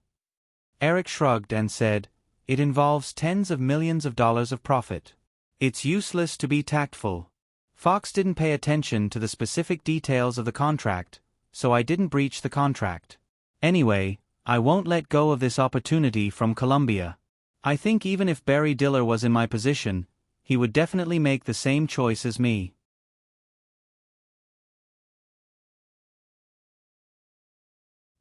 Eric shrugged and said, "It involves tens of millions of dollars of profit. It's useless to be tactful. Fox didn't pay attention to the specific details of the contract, so I didn't breach the contract. Anyway, I won't let go of this opportunity from Columbia. I think even if Barry Diller was in my position, he would definitely make the same choice as me."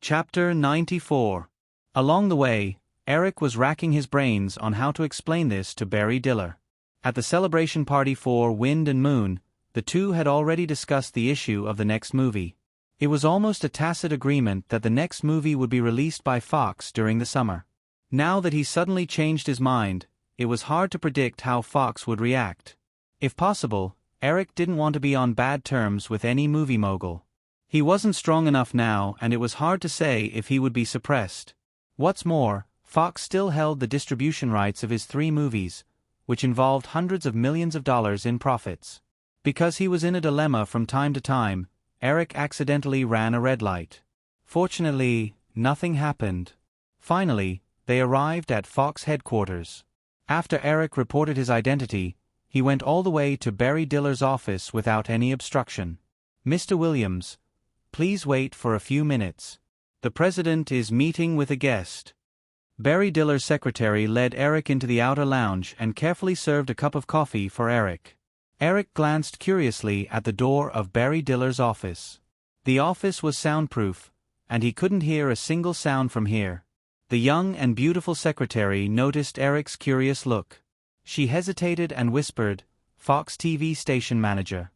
Chapter 94. Along the way, Eric was racking his brains on how to explain this to Barry Diller. At the celebration party for Wind and Moon, the two had already discussed the issue of the next movie. It was almost a tacit agreement that the next movie would be released by Fox during the summer. Now that he suddenly changed his mind, it was hard to predict how Fox would react. If possible, Eric didn't want to be on bad terms with any movie mogul. He wasn't strong enough now, and it was hard to say if he would be suppressed. What's more, Fox still held the distribution rights of his 3 movies, which involved hundreds of millions of dollars in profits. Because he was in a dilemma from time to time, Eric accidentally ran a red light. Fortunately, nothing happened. Finally, they arrived at Fox headquarters. After Eric reported his identity, he went all the way to Barry Diller's office without any obstruction. "Mr. Williams, please wait for a few minutes. The president is meeting with a guest." Barry Diller's secretary led Eric into the outer lounge and carefully served a cup of coffee for Eric. Eric glanced curiously at the door of Barry Diller's office. The office was soundproof, and he couldn't hear a single sound from here. The young and beautiful secretary noticed Eric's curious look. She hesitated and whispered, "Fox TV station manager."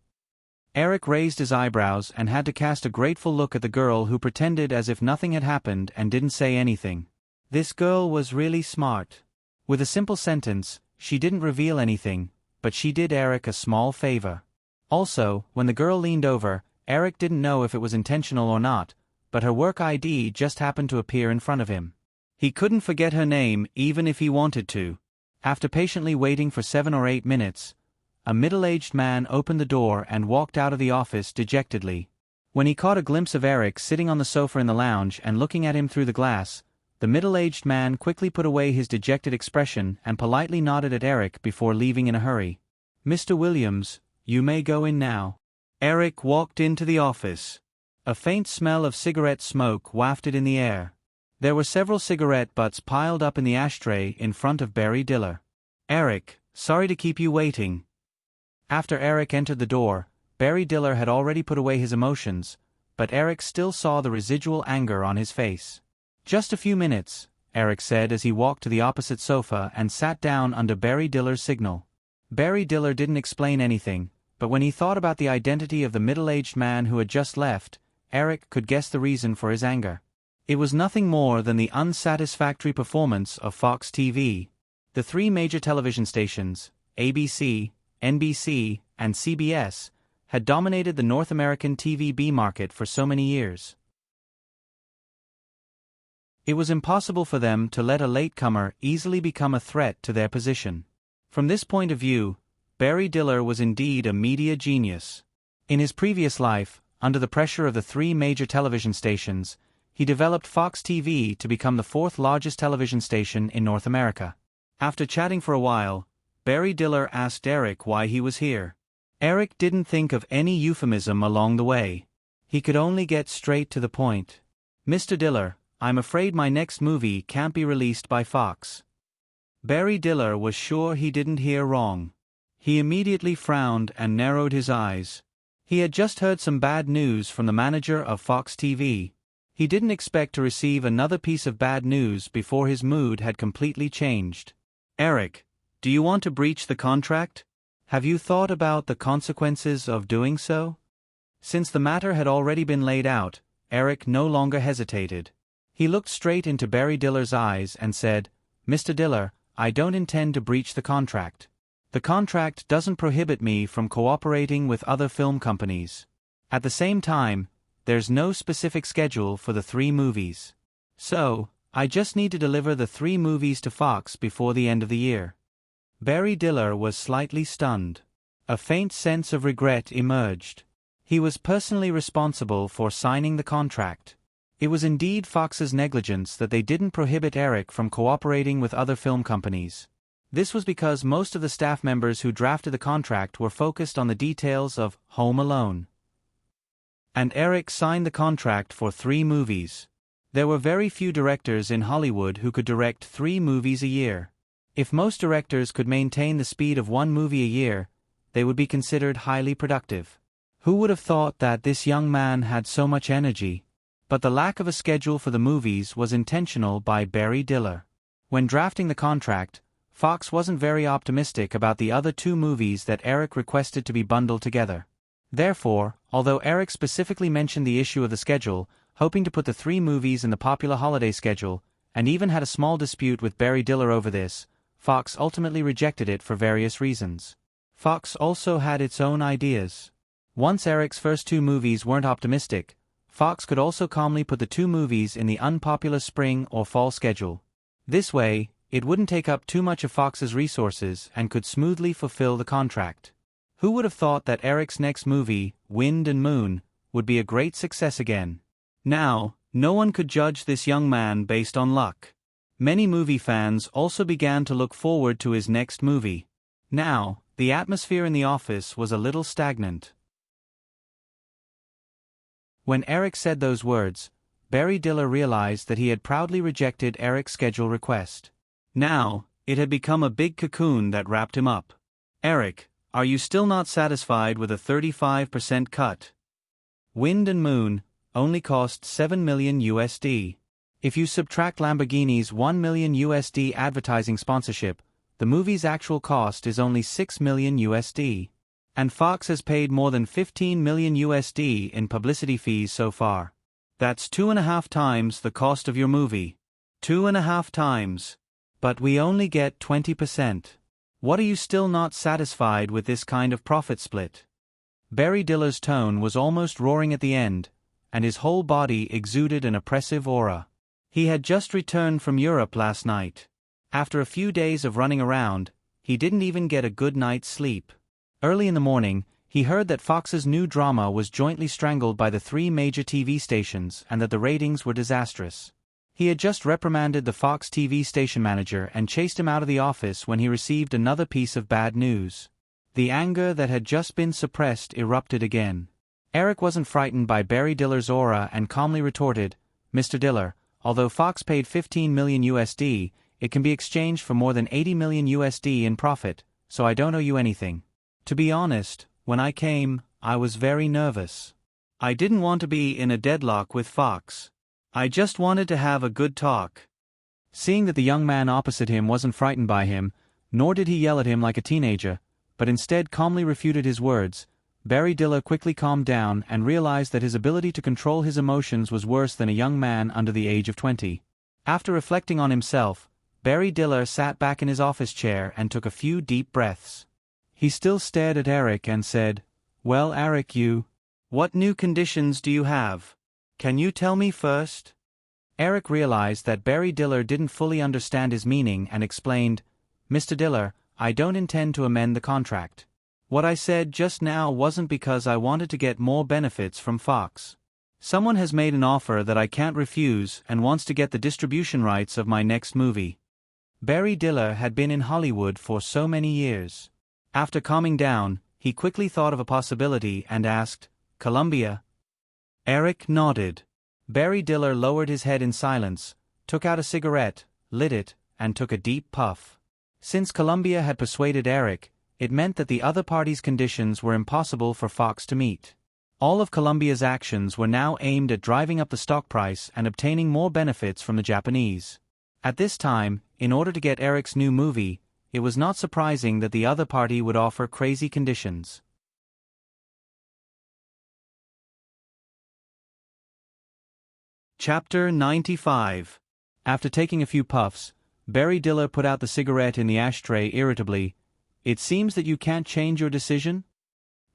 Eric raised his eyebrows and had to cast a grateful look at the girl who pretended as if nothing had happened and didn't say anything. This girl was really smart. With a simple sentence, she didn't reveal anything, but she did Eric a small favor. Also, when the girl leaned over, Eric didn't know if it was intentional or not, but her work ID just happened to appear in front of him. He couldn't forget her name even if he wanted to. After patiently waiting for 7 or 8 minutes, a middle-aged man opened the door and walked out of the office dejectedly. When he caught a glimpse of Eric sitting on the sofa in the lounge and looking at him through the glass, the middle-aged man quickly put away his dejected expression and politely nodded at Eric before leaving in a hurry. "Mr. Williams, you may go in now." Eric walked into the office. A faint smell of cigarette smoke wafted in the air. There were several cigarette butts piled up in the ashtray in front of Barry Diller. "Eric, sorry to keep you waiting." After Eric entered the door, Barry Diller had already put away his emotions, but Eric still saw the residual anger on his face. "Just a few minutes," Eric said as he walked to the opposite sofa and sat down under Barry Diller's signal. Barry Diller didn't explain anything, but when he thought about the identity of the middle-aged man who had just left, Eric could guess the reason for his anger. It was nothing more than the unsatisfactory performance of Fox TV. The 3 major television stations, ABC, NBC, and CBS, had dominated the North American TVB market for so many years. It was impossible for them to let a latecomer easily become a threat to their position. From this point of view, Barry Diller was indeed a media genius. In his previous life, under the pressure of the 3 major television stations, he developed Fox TV to become the 4th largest television station in North America. After chatting for a while, Barry Diller asked Eric why he was here. Eric didn't think of any euphemism along the way. He could only get straight to the point. "Mr. Diller, I'm afraid my next movie can't be released by Fox." Barry Diller was sure he didn't hear wrong. He immediately frowned and narrowed his eyes. He had just heard some bad news from the manager of Fox TV. He didn't expect to receive another piece of bad news before his mood had completely changed. "Eric, do you want to breach the contract? Have you thought about the consequences of doing so?" Since the matter had already been laid out, Eric no longer hesitated. He looked straight into Barry Diller's eyes and said, "Mr. Diller, I don't intend to breach the contract. The contract doesn't prohibit me from cooperating with other film companies. At the same time, there's no specific schedule for the 3 movies. So, I just need to deliver the 3 movies to Fox before the end of the year." Barry Diller was slightly stunned. A faint sense of regret emerged. He was personally responsible for signing the contract. It was indeed Fox's negligence that they didn't prohibit Eric from cooperating with other film companies. This was because most of the staff members who drafted the contract were focused on the details of Home Alone. And Eric signed the contract for 3 movies. There were very few directors in Hollywood who could direct 3 movies a year. If most directors could maintain the speed of 1 movie a year, they would be considered highly productive. Who would have thought that this young man had so much energy? But the lack of a schedule for the movies was intentional by Barry Diller. When drafting the contract, Fox wasn't very optimistic about the other 2 movies that Eric requested to be bundled together. Therefore, although Eric specifically mentioned the issue of the schedule, hoping to put the 3 movies in the popular holiday schedule, and even had a small dispute with Barry Diller over this, Fox ultimately rejected it for various reasons. Fox also had its own ideas. Once Eric's first two movies weren't optimistic, Fox could also calmly put the two movies in the unpopular spring or fall schedule. This way, it wouldn't take up too much of Fox's resources and could smoothly fulfill the contract. Who would have thought that Eric's next movie, Wind and Moon, would be a great success again? Now, no one could judge this young man based on luck. Many movie fans also began to look forward to his next movie. Now, the atmosphere in the office was a little stagnant. When Eric said those words, Barry Diller realized that he had proudly rejected Eric's schedule request. Now, it had become a big cocoon that wrapped him up. Eric, are you still not satisfied with a 35% cut? Wind and Moon only cost $7 million USD. If you subtract Lamborghini's $1 million USD advertising sponsorship, the movie's actual cost is only $6 million USD. And Fox has paid more than $15 million USD in publicity fees so far. That's 2.5 times the cost of your movie. 2.5 times. But we only get 20%. What are you still not satisfied with this kind of profit split? Barry Diller's tone was almost roaring at the end, and his whole body exuded an oppressive aura. He had just returned from Europe last night. After a few days of running around, he didn't even get a good night's sleep. Early in the morning, he heard that Fox's new drama was jointly strangled by the 3 major TV stations and that the ratings were disastrous. He had just reprimanded the Fox TV station manager and chased him out of the office when he received another piece of bad news. The anger that had just been suppressed erupted again. Eric wasn't frightened by Barry Diller's aura and calmly retorted, "Mr. Diller, although Fox paid $15 million USD, it can be exchanged for more than $80 million USD in profit, so I don't owe you anything. To be honest, when I came, I was very nervous. I didn't want to be in a deadlock with Fox. I just wanted to have a good talk." Seeing that the young man opposite him wasn't frightened by him, nor did he yell at him like a teenager, but instead calmly refuted his words, Barry Diller quickly calmed down and realized that his ability to control his emotions was worse than a young man under the age of 20. After reflecting on himself, Barry Diller sat back in his office chair and took a few deep breaths. He still stared at Eric and said, "Well, Eric, what new conditions do you have? Can you tell me first?" Eric realized that Barry Diller didn't fully understand his meaning and explained, "Mr. Diller, I don't intend to amend the contract. What I said just now wasn't because I wanted to get more benefits from Fox. Someone has made an offer that I can't refuse and wants to get the distribution rights of my next movie." Barry Diller had been in Hollywood for so many years. After calming down, he quickly thought of a possibility and asked, "Columbia?" Eric nodded. Barry Diller lowered his head in silence, took out a cigarette, lit it, and took a deep puff. Since Columbia had persuaded Eric, it meant that the other party's conditions were impossible for Fox to meet. All of Columbia's actions were now aimed at driving up the stock price and obtaining more benefits from the Japanese. At this time, in order to get Eric's new movie, it was not surprising that the other party would offer crazy conditions. Chapter 95. After taking a few puffs, Barry Diller put out the cigarette in the ashtray irritably. "It seems that you can't change your decision?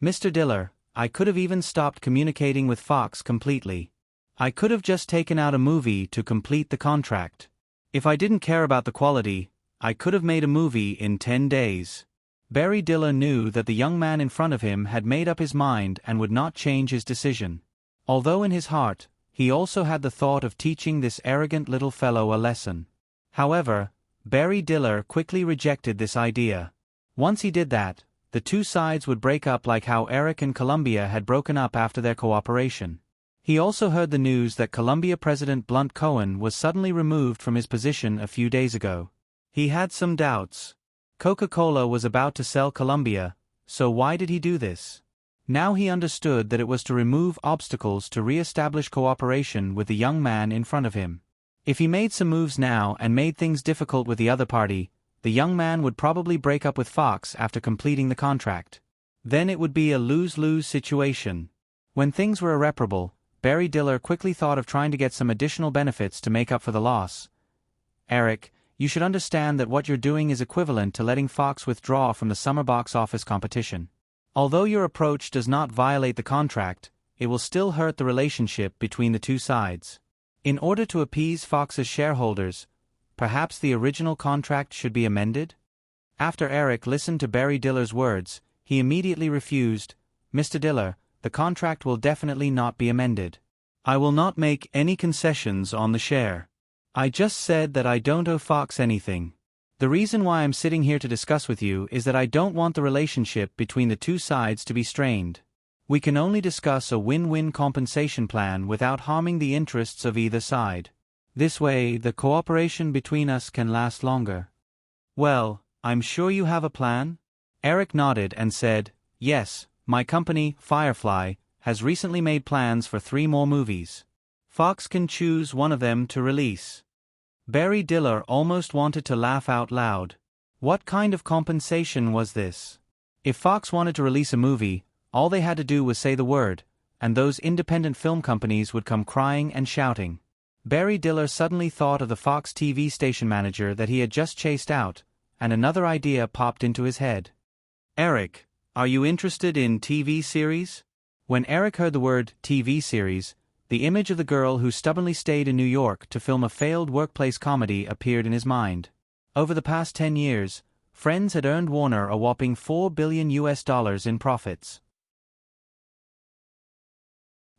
Mr. Diller, I could have even stopped communicating with Fox completely. I could have just taken out a movie to complete the contract. If I didn't care about the quality, I could have made a movie in 10 days. Barry Diller knew that the young man in front of him had made up his mind and would not change his decision. Although in his heart, he also had the thought of teaching this arrogant little fellow a lesson. However, Barry Diller quickly rejected this idea. Once he did that, the two sides would break up like how Eric and Columbia had broken up after their cooperation. He also heard the news that Columbia President Blunt Cohen was suddenly removed from his position a few days ago. He had some doubts. Coca-Cola was about to sell Columbia, so why did he do this? Now he understood that it was to remove obstacles to re-establish cooperation with the young man in front of him. If he made some moves now and made things difficult with the other party, the young man would probably break up with Fox after completing the contract. Then it would be a lose-lose situation. When things were irreparable, Barry Diller quickly thought of trying to get some additional benefits to make up for the loss. "Eric, you should understand that what you're doing is equivalent to letting Fox withdraw from the summer box office competition. Although your approach does not violate the contract, it will still hurt the relationship between the two sides. In order to appease Fox's shareholders, perhaps the original contract should be amended? After Eric listened to Barry Diller's words, he immediately refused. Mr. Diller, the contract will definitely not be amended. I will not make any concessions on the share. I just said that I don't owe Fox anything. The reason why I'm sitting here to discuss with you is that I don't want the relationship between the two sides to be strained. We can only discuss a win-win compensation plan without harming the interests of either side. This way, the cooperation between us can last longer. Well, I'm sure you have a plan? Eric nodded and said, yes, my company, Firefly, has recently made plans for 3 more movies. Fox can choose one of them to release. Barry Diller almost wanted to laugh out loud. What kind of compensation was this? If Fox wanted to release a movie, all they had to do was say the word, and those independent film companies would come crying and shouting. Barry Diller suddenly thought of the Fox TV station manager that he had just chased out, and another idea popped into his head. Eric, are you interested in TV series? When Eric heard the word TV series, the image of the girl who stubbornly stayed in New York to film a failed workplace comedy appeared in his mind. Over the past 10 years, Friends had earned Warner a whopping $4 billion in profits.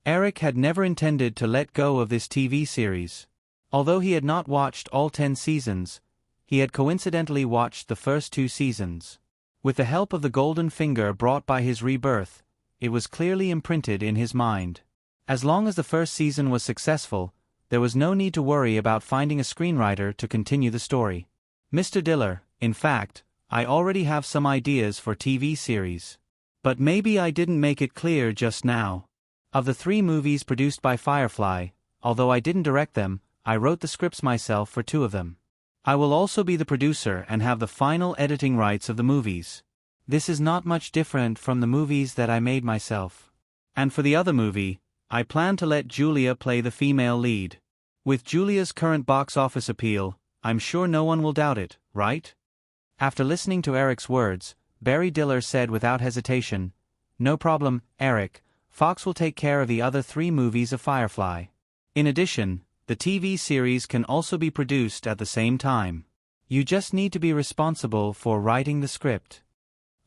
Eric had never intended to let go of this TV series. Although he had not watched all 10 seasons, he had coincidentally watched the first 2 seasons. With the help of the golden finger brought by his rebirth, it was clearly imprinted in his mind. As long as the first season was successful, there was no need to worry about finding a screenwriter to continue the story. Mr. Diller, in fact, I already have some ideas for TV series. But maybe I didn't make it clear just now. Of the 3 movies produced by Firefly, although I didn't direct them, I wrote the scripts myself for 2 of them. I will also be the producer and have the final editing rights of the movies. This is not much different from the movies that I made myself. And for the other movie, I plan to let Julia play the female lead. With Julia's current box office appeal, I'm sure no one will doubt it, right? After listening to Eric's words, Barry Diller said without hesitation, no problem, Eric, Fox will take care of the other 3 movies of Firefly. In addition, the TV series can also be produced at the same time. You just need to be responsible for writing the script.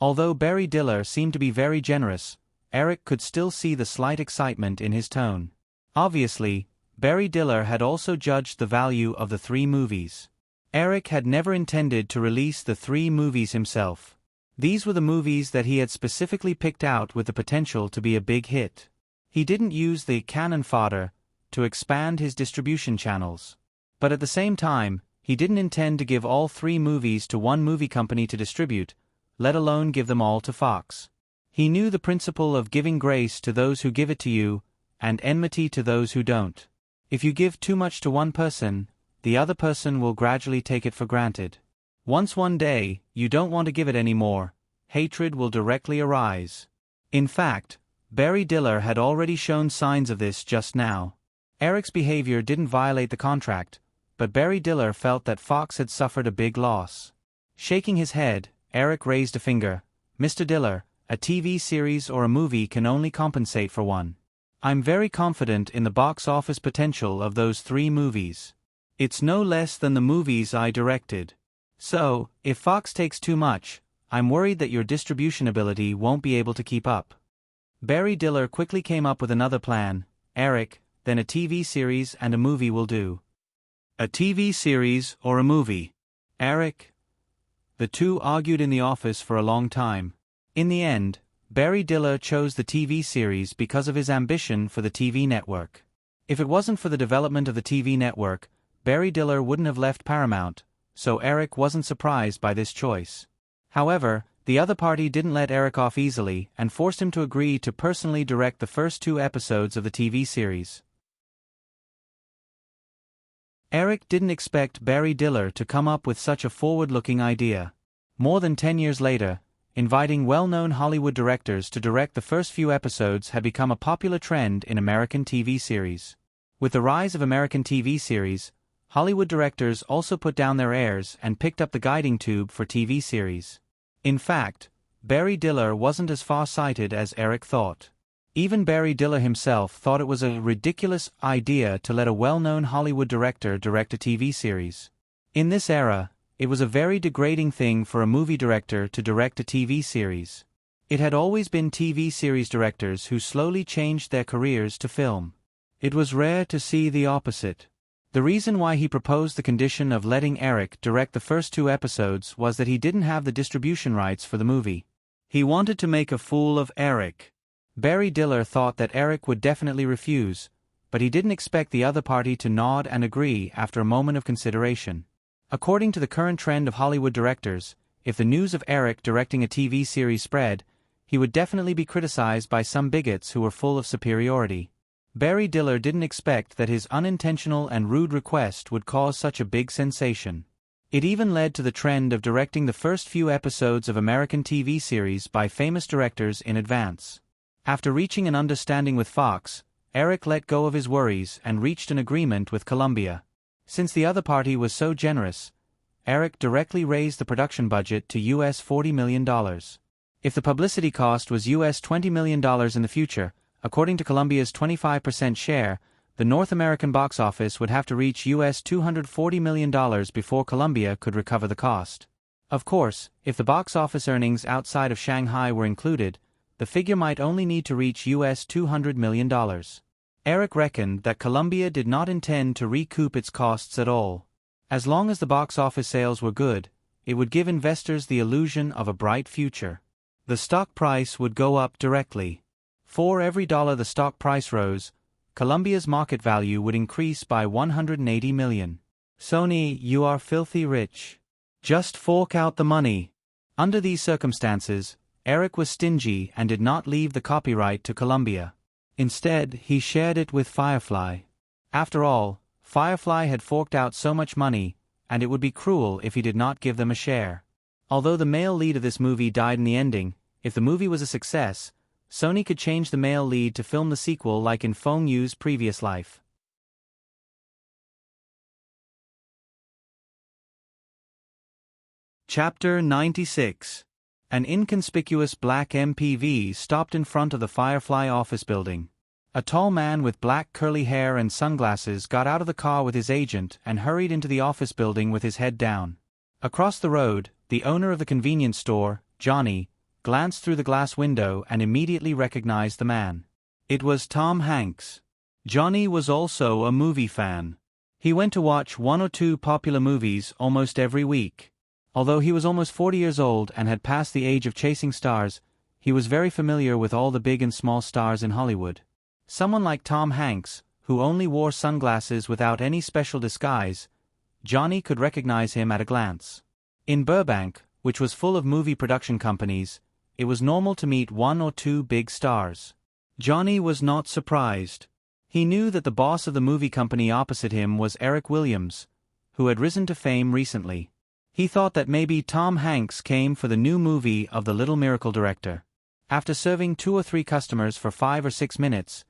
Although Barry Diller seemed to be very generous, Eric could still see the slight excitement in his tone. Obviously, Barry Diller had also judged the value of the 3 movies. Eric had never intended to release the 3 movies himself. These were the movies that he had specifically picked out with the potential to be a big hit. He didn't use the cannon fodder to expand his distribution channels. But at the same time, he didn't intend to give all 3 movies to one movie company to distribute, let alone give them all to Fox. He knew the principle of giving grace to those who give it to you, and enmity to those who don't. If you give too much to one person, the other person will gradually take it for granted. Once one day, you don't want to give it anymore, hatred will directly arise. In fact, Barry Diller had already shown signs of this just now. Eric's behavior didn't violate the contract, but Barry Diller felt that Fox had suffered a big loss. Shaking his head, Eric raised a finger. Mr. Diller, a TV series or a movie can only compensate for one. I'm very confident in the box office potential of those 3 movies. It's no less than the movies I directed. So, if Fox takes too much, I'm worried that your distribution ability won't be able to keep up. Barry Diller quickly came up with another plan. Eric, then a TV series and a movie will do. A TV series or a movie? Eric? The 2 argued in the office for a long time. In the end, Barry Diller chose the TV series because of his ambition for the TV network. If it wasn't for the development of the TV network, Barry Diller wouldn't have left Paramount, so Eric wasn't surprised by this choice. However, the other party didn't let Eric off easily and forced him to agree to personally direct the first 2 episodes of the TV series. Eric didn't expect Barry Diller to come up with such a forward-looking idea. More than 10 years later, inviting well-known Hollywood directors to direct the first few episodes had become a popular trend in American TV series. With the rise of American TV series, Hollywood directors also put down their airs and picked up the guiding tube for TV series. In fact, Barry Diller wasn't as far-sighted as Eric thought. Even Barry Diller himself thought it was a ridiculous idea to let a well-known Hollywood director direct a TV series. In this era, it was a very degrading thing for a movie director to direct a TV series. It had always been TV series directors who slowly changed their careers to film. It was rare to see the opposite. The reason why he proposed the condition of letting Eric direct the first 2 episodes was that he didn't have the distribution rights for the movie. He wanted to make a fool of Eric. Barry Diller thought that Eric would definitely refuse, but he didn't expect the other party to nod and agree after a moment of consideration. According to the current trend of Hollywood directors, if the news of Eric directing a TV series spread, he would definitely be criticized by some bigots who were full of superiority. Barry Diller didn't expect that his unintentional and rude request would cause such a big sensation. It even led to the trend of directing the first few episodes of American TV series by famous directors in advance. After reaching an understanding with Fox, Eric let go of his worries and reached an agreement with Columbia. Since the other party was so generous, Eric directly raised the production budget to US $40 million. If the publicity cost was US $20 million in the future, according to Columbia's 25% share, the North American box office would have to reach US $240 million before Columbia could recover the cost. Of course, if the box office earnings outside of Shanghai were included, the figure might only need to reach US $200 million. Eric reckoned that Columbia did not intend to recoup its costs at all. As long as the box office sales were good, it would give investors the illusion of a bright future. The stock price would go up directly. For every dollar the stock price rose, Columbia's market value would increase by $180 million. Sony, you are filthy rich. Just fork out the money. Under these circumstances, Eric was stingy and did not leave the copyright to Columbia. Instead, he shared it with Firefly. After all, Firefly had forked out so much money, and it would be cruel if he did not give them a share. Although the male lead of this movie died in the ending, if the movie was a success, Sony could change the male lead to film the sequel like in Feng Yu's previous life. Chapter 96. An inconspicuous black MPV stopped in front of the Firefly office building. A tall man with black curly hair and sunglasses got out of the car with his agent and hurried into the office building with his head down. Across the road, the owner of the convenience store, Johnny, glanced through the glass window and immediately recognized the man. It was Tom Hanks. Johnny was also a movie fan. He went to watch 1 or 2 popular movies almost every week. Although he was almost 40 years old and had passed the age of chasing stars, he was very familiar with all the big and small stars in Hollywood. Someone like Tom Hanks, who only wore sunglasses without any special disguise, Johnny could recognize him at a glance. In Burbank, which was full of movie production companies, it was normal to meet 1 or 2 big stars. Johnny was not surprised. He knew that the boss of the movie company opposite him was Eric Williams, who had risen to fame recently. He thought that maybe Tom Hanks came for the new movie of the Little Miracle director. After serving 2 or 3 customers for 5 or 6 minutes,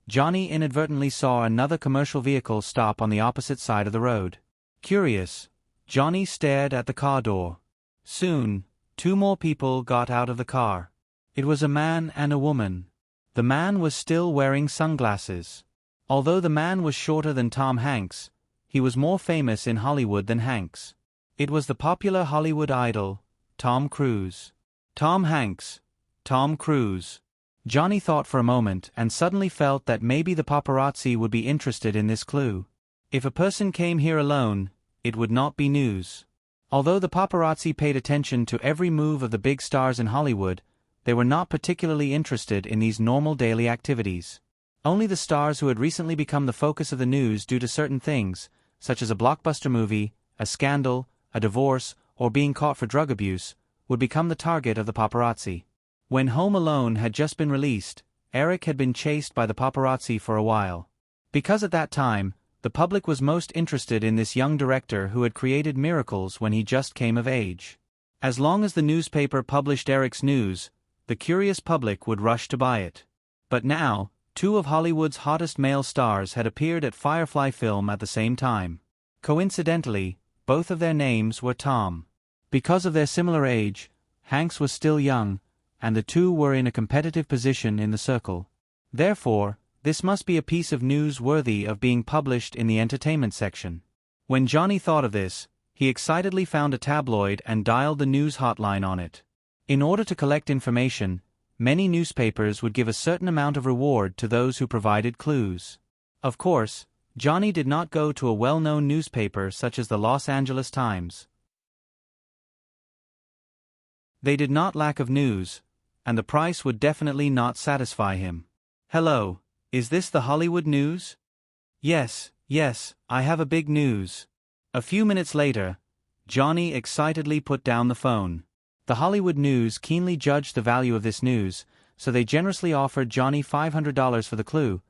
Johnny inadvertently saw another commercial vehicle stop on the opposite side of the road. Curious, Johnny stared at the car door. Soon, 2 more people got out of the car. It was a man and a woman. The man was still wearing sunglasses. Although the man was shorter than Tom Hanks, he was more famous in Hollywood than Hanks. It was the popular Hollywood idol, Tom Cruise. Tom Hanks, Tom Cruise. Johnny thought for a moment and suddenly felt that maybe the paparazzi would be interested in this clue. If a person came here alone, it would not be news. Although the paparazzi paid attention to every move of the big stars in Hollywood, they were not particularly interested in these normal daily activities. Only the stars who had recently become the focus of the news due to certain things, such as a blockbuster movie, a scandal, a divorce, or being caught for drug abuse, would become the target of the paparazzi. When Home Alone had just been released, Eric had been chased by the paparazzi for a while. Because at that time, the public was most interested in this young director who had created miracles when he just came of age. As long as the newspaper published Eric's news, the curious public would rush to buy it. But now, 2 of Hollywood's hottest male stars had appeared at Firefly Film at the same time. Coincidentally, both of their names were Tom. Because of their similar age, Hanks was still young, and the two were in a competitive position in the circle. Therefore, this must be a piece of news worthy of being published in the entertainment section. When Johnny thought of this, he excitedly found a tabloid and dialed the news hotline on it. In order to collect information, many newspapers would give a certain amount of reward to those who provided clues. Of course, Johnny did not go to a well-known newspaper such as the Los Angeles Times. They did not lack of news, and the price would definitely not satisfy him. "Hello, is this the Hollywood News?" Yes, I have a big news." A few minutes later, Johnny excitedly put down the phone. The Hollywood News keenly judged the value of this news, so they generously offered Johnny $500 for the clue,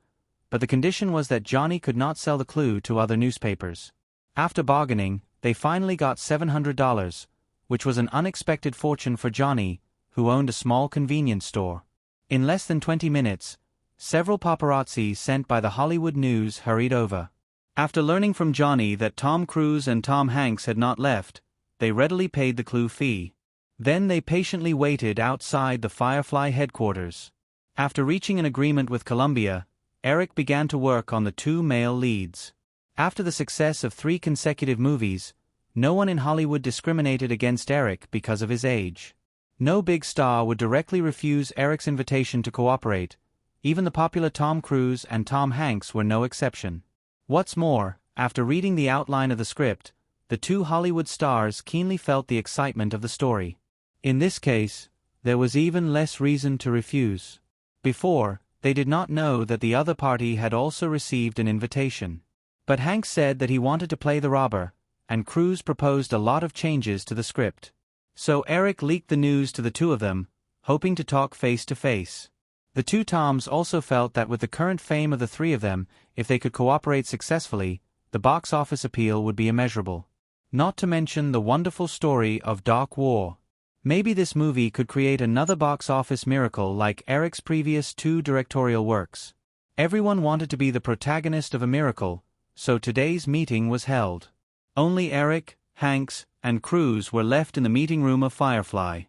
but the condition was that Johnny could not sell the clue to other newspapers. After bargaining, they finally got $700, which was an unexpected fortune for Johnny, who owned a small convenience store. In less than 20 minutes, several paparazzi sent by the Hollywood News hurried over. After learning from Johnny that Tom Cruise and Tom Hanks had not left, they readily paid the clue fee. Then they patiently waited outside the Firefly headquarters. After reaching an agreement with Columbia, Eric began to work on the two male leads. After the success of 3 consecutive movies, no one in Hollywood discriminated against Eric because of his age. No big star would directly refuse Eric's invitation to cooperate. Even the popular Tom Cruise and Tom Hanks were no exception. What's more, after reading the outline of the script, the two Hollywood stars keenly felt the excitement of the story. In this case, there was even less reason to refuse. Before, they did not know that the other party had also received an invitation. But Hanks said that he wanted to play the robber, and Cruise proposed a lot of changes to the script. So Eric leaked the news to the two of them, hoping to talk face to face. The two Toms also felt that with the current fame of the three of them, if they could cooperate successfully, the box office appeal would be immeasurable. Not to mention the wonderful story of Dark War. Maybe this movie could create another box office miracle like Eric's previous 2 directorial works. Everyone wanted to be the protagonist of a miracle, so today's meeting was held. Only Eric, Hanks, and Cruise were left in the meeting room of Firefly.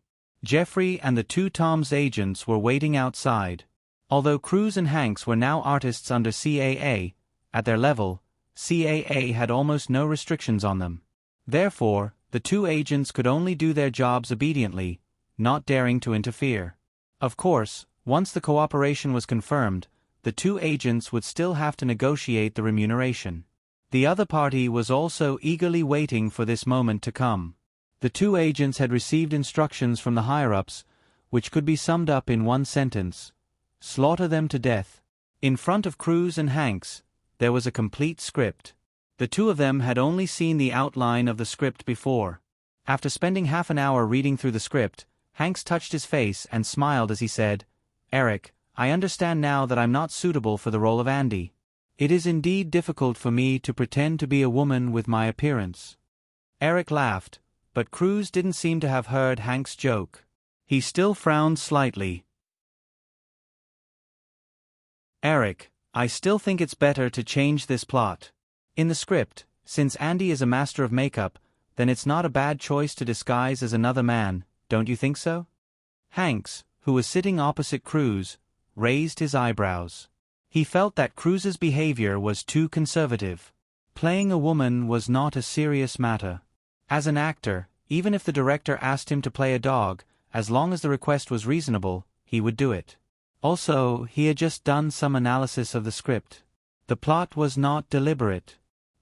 Jeffrey and the two Toms' agents were waiting outside. Although Cruise and Hanks were now artists under CAA, at their level, CAA had almost no restrictions on them. Therefore, the two agents could only do their jobs obediently, not daring to interfere. Of course, once the cooperation was confirmed, the two agents would still have to negotiate the remuneration. The other party was also eagerly waiting for this moment to come. The two agents had received instructions from the higher-ups, which could be summed up in one sentence: slaughter them to death. In front of Cruise and Hanks, there was a complete script. The two of them had only seen the outline of the script before. After spending half an hour reading through the script, Hanks touched his face and smiled as he said, "Eric, I understand now that I'm not suitable for the role of Andy. It is indeed difficult for me to pretend to be a woman with my appearance." Eric laughed, but Cruise didn't seem to have heard Hank's joke. He still frowned slightly. "Eric, I still think it's better to change this plot. In the script, since Andy is a master of makeup, then it's not a bad choice to disguise as another man, don't you think so?" Hanks, who was sitting opposite Cruise, raised his eyebrows. He felt that Cruise's behavior was too conservative. Playing a woman was not a serious matter. As an actor, even if the director asked him to play a dog, as long as the request was reasonable, he would do it. Also, he had just done some analysis of the script. The plot was not deliberate.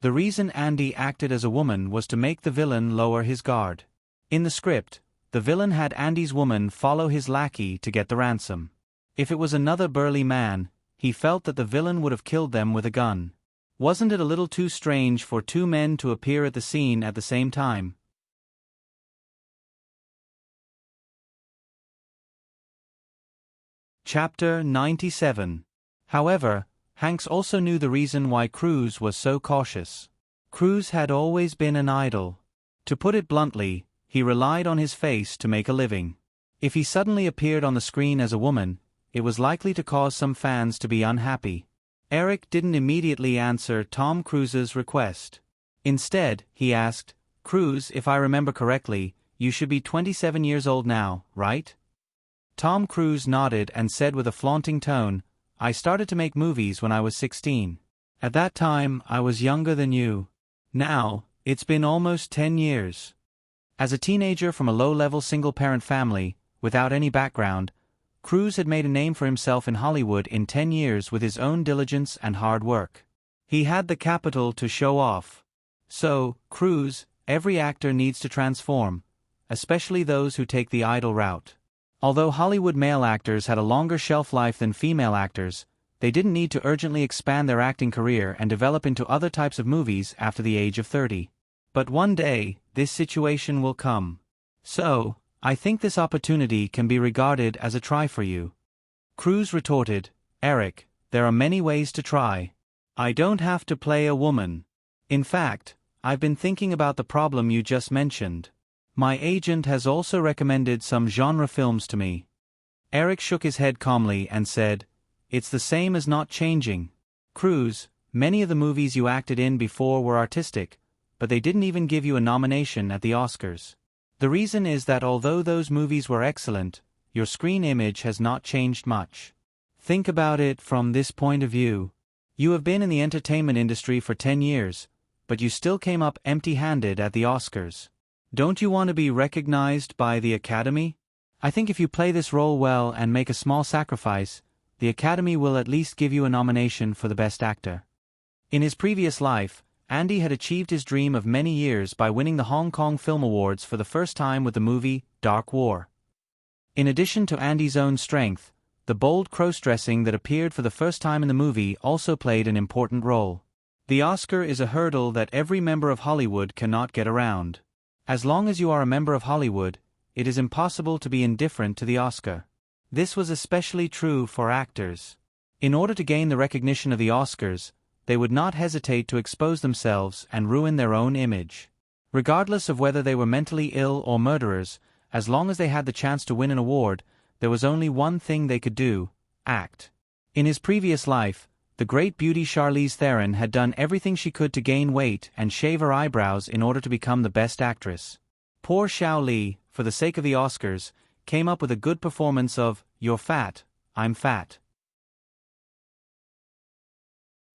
The reason Andy acted as a woman was to make the villain lower his guard. In the script, the villain had Andy's woman follow his lackey to get the ransom. If it was another burly man, he felt that the villain would have killed them with a gun. Wasn't it a little too strange for two men to appear at the scene at the same time? Chapter 97. However, Hanks also knew the reason why Cruise was so cautious. Cruise had always been an idol. To put it bluntly, he relied on his face to make a living. If he suddenly appeared on the screen as a woman, it was likely to cause some fans to be unhappy. Eric didn't immediately answer Tom Cruise's request. Instead, he asked, "Cruise, if I remember correctly, you should be 27 years old now, right?" Tom Cruise nodded and said with a flaunting tone, "I started to make movies when I was 16. At that time, I was younger than you. Now, it's been almost 10 years." As a teenager from a low-level single-parent family, without any background, Cruise had made a name for himself in Hollywood in 10 years with his own diligence and hard work. He had the capital to show off. So, Cruise, every actor needs to transform, especially those who take the idol route. Although Hollywood male actors had a longer shelf life than female actors, they didn't need to urgently expand their acting career and develop into other types of movies after the age of 30. But one day, this situation will come. So, I think this opportunity can be regarded as a try for you. Cruise retorted, "Eric, there are many ways to try. I don't have to play a woman. In fact, I've been thinking about the problem you just mentioned. My agent has also recommended some genre films to me." Eric shook his head calmly and said, "It's the same as not changing. Cruise, many of the movies you acted in before were artistic, but they didn't even give you a nomination at the Oscars. The reason is that although those movies were excellent, your screen image has not changed much. Think about it from this point of view. You have been in the entertainment industry for 10 years, but you still came up empty-handed at the Oscars. Don't you want to be recognized by the Academy? I think if you play this role well and make a small sacrifice, the Academy will at least give you a nomination for the Best Actor." In his previous life, Andy had achieved his dream of many years by winning the Hong Kong Film Awards for the first time with the movie Dark War. In addition to Andy's own strength, the bold cross-dressing that appeared for the first time in the movie also played an important role. The Oscar is a hurdle that every member of Hollywood cannot get around. As long as you are a member of Hollywood, it is impossible to be indifferent to the Oscar. This was especially true for actors. In order to gain the recognition of the Oscars, they would not hesitate to expose themselves and ruin their own image. Regardless of whether they were mentally ill or murderers, as long as they had the chance to win an award, there was only one thing they could do: act. In his previous life, the great beauty Charlize Theron had done everything she could to gain weight and shave her eyebrows in order to become the best actress. Poor Xiao Li, for the sake of the Oscars, came up with a good performance of "You're fat, I'm fat,"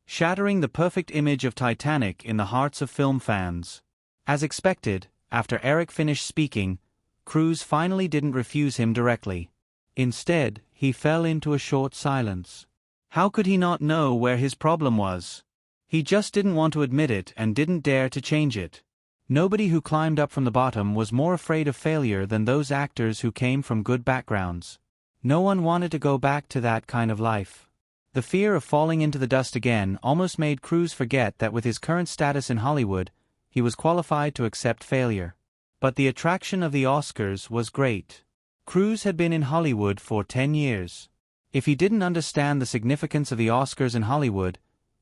shattering the perfect image of Titanic in the hearts of film fans. As expected, after Eric finished speaking, Cruise finally didn't refuse him directly. Instead, he fell into a short silence. How could he not know where his problem was? He just didn't want to admit it and didn't dare to change it. Nobody who climbed up from the bottom was more afraid of failure than those actors who came from good backgrounds. No one wanted to go back to that kind of life. The fear of falling into the dust again almost made Cruise forget that with his current status in Hollywood, he was qualified to accept failure. But the attraction of the Oscars was great. Cruise had been in Hollywood for 10 years. If he didn't understand the significance of the Oscars in Hollywood,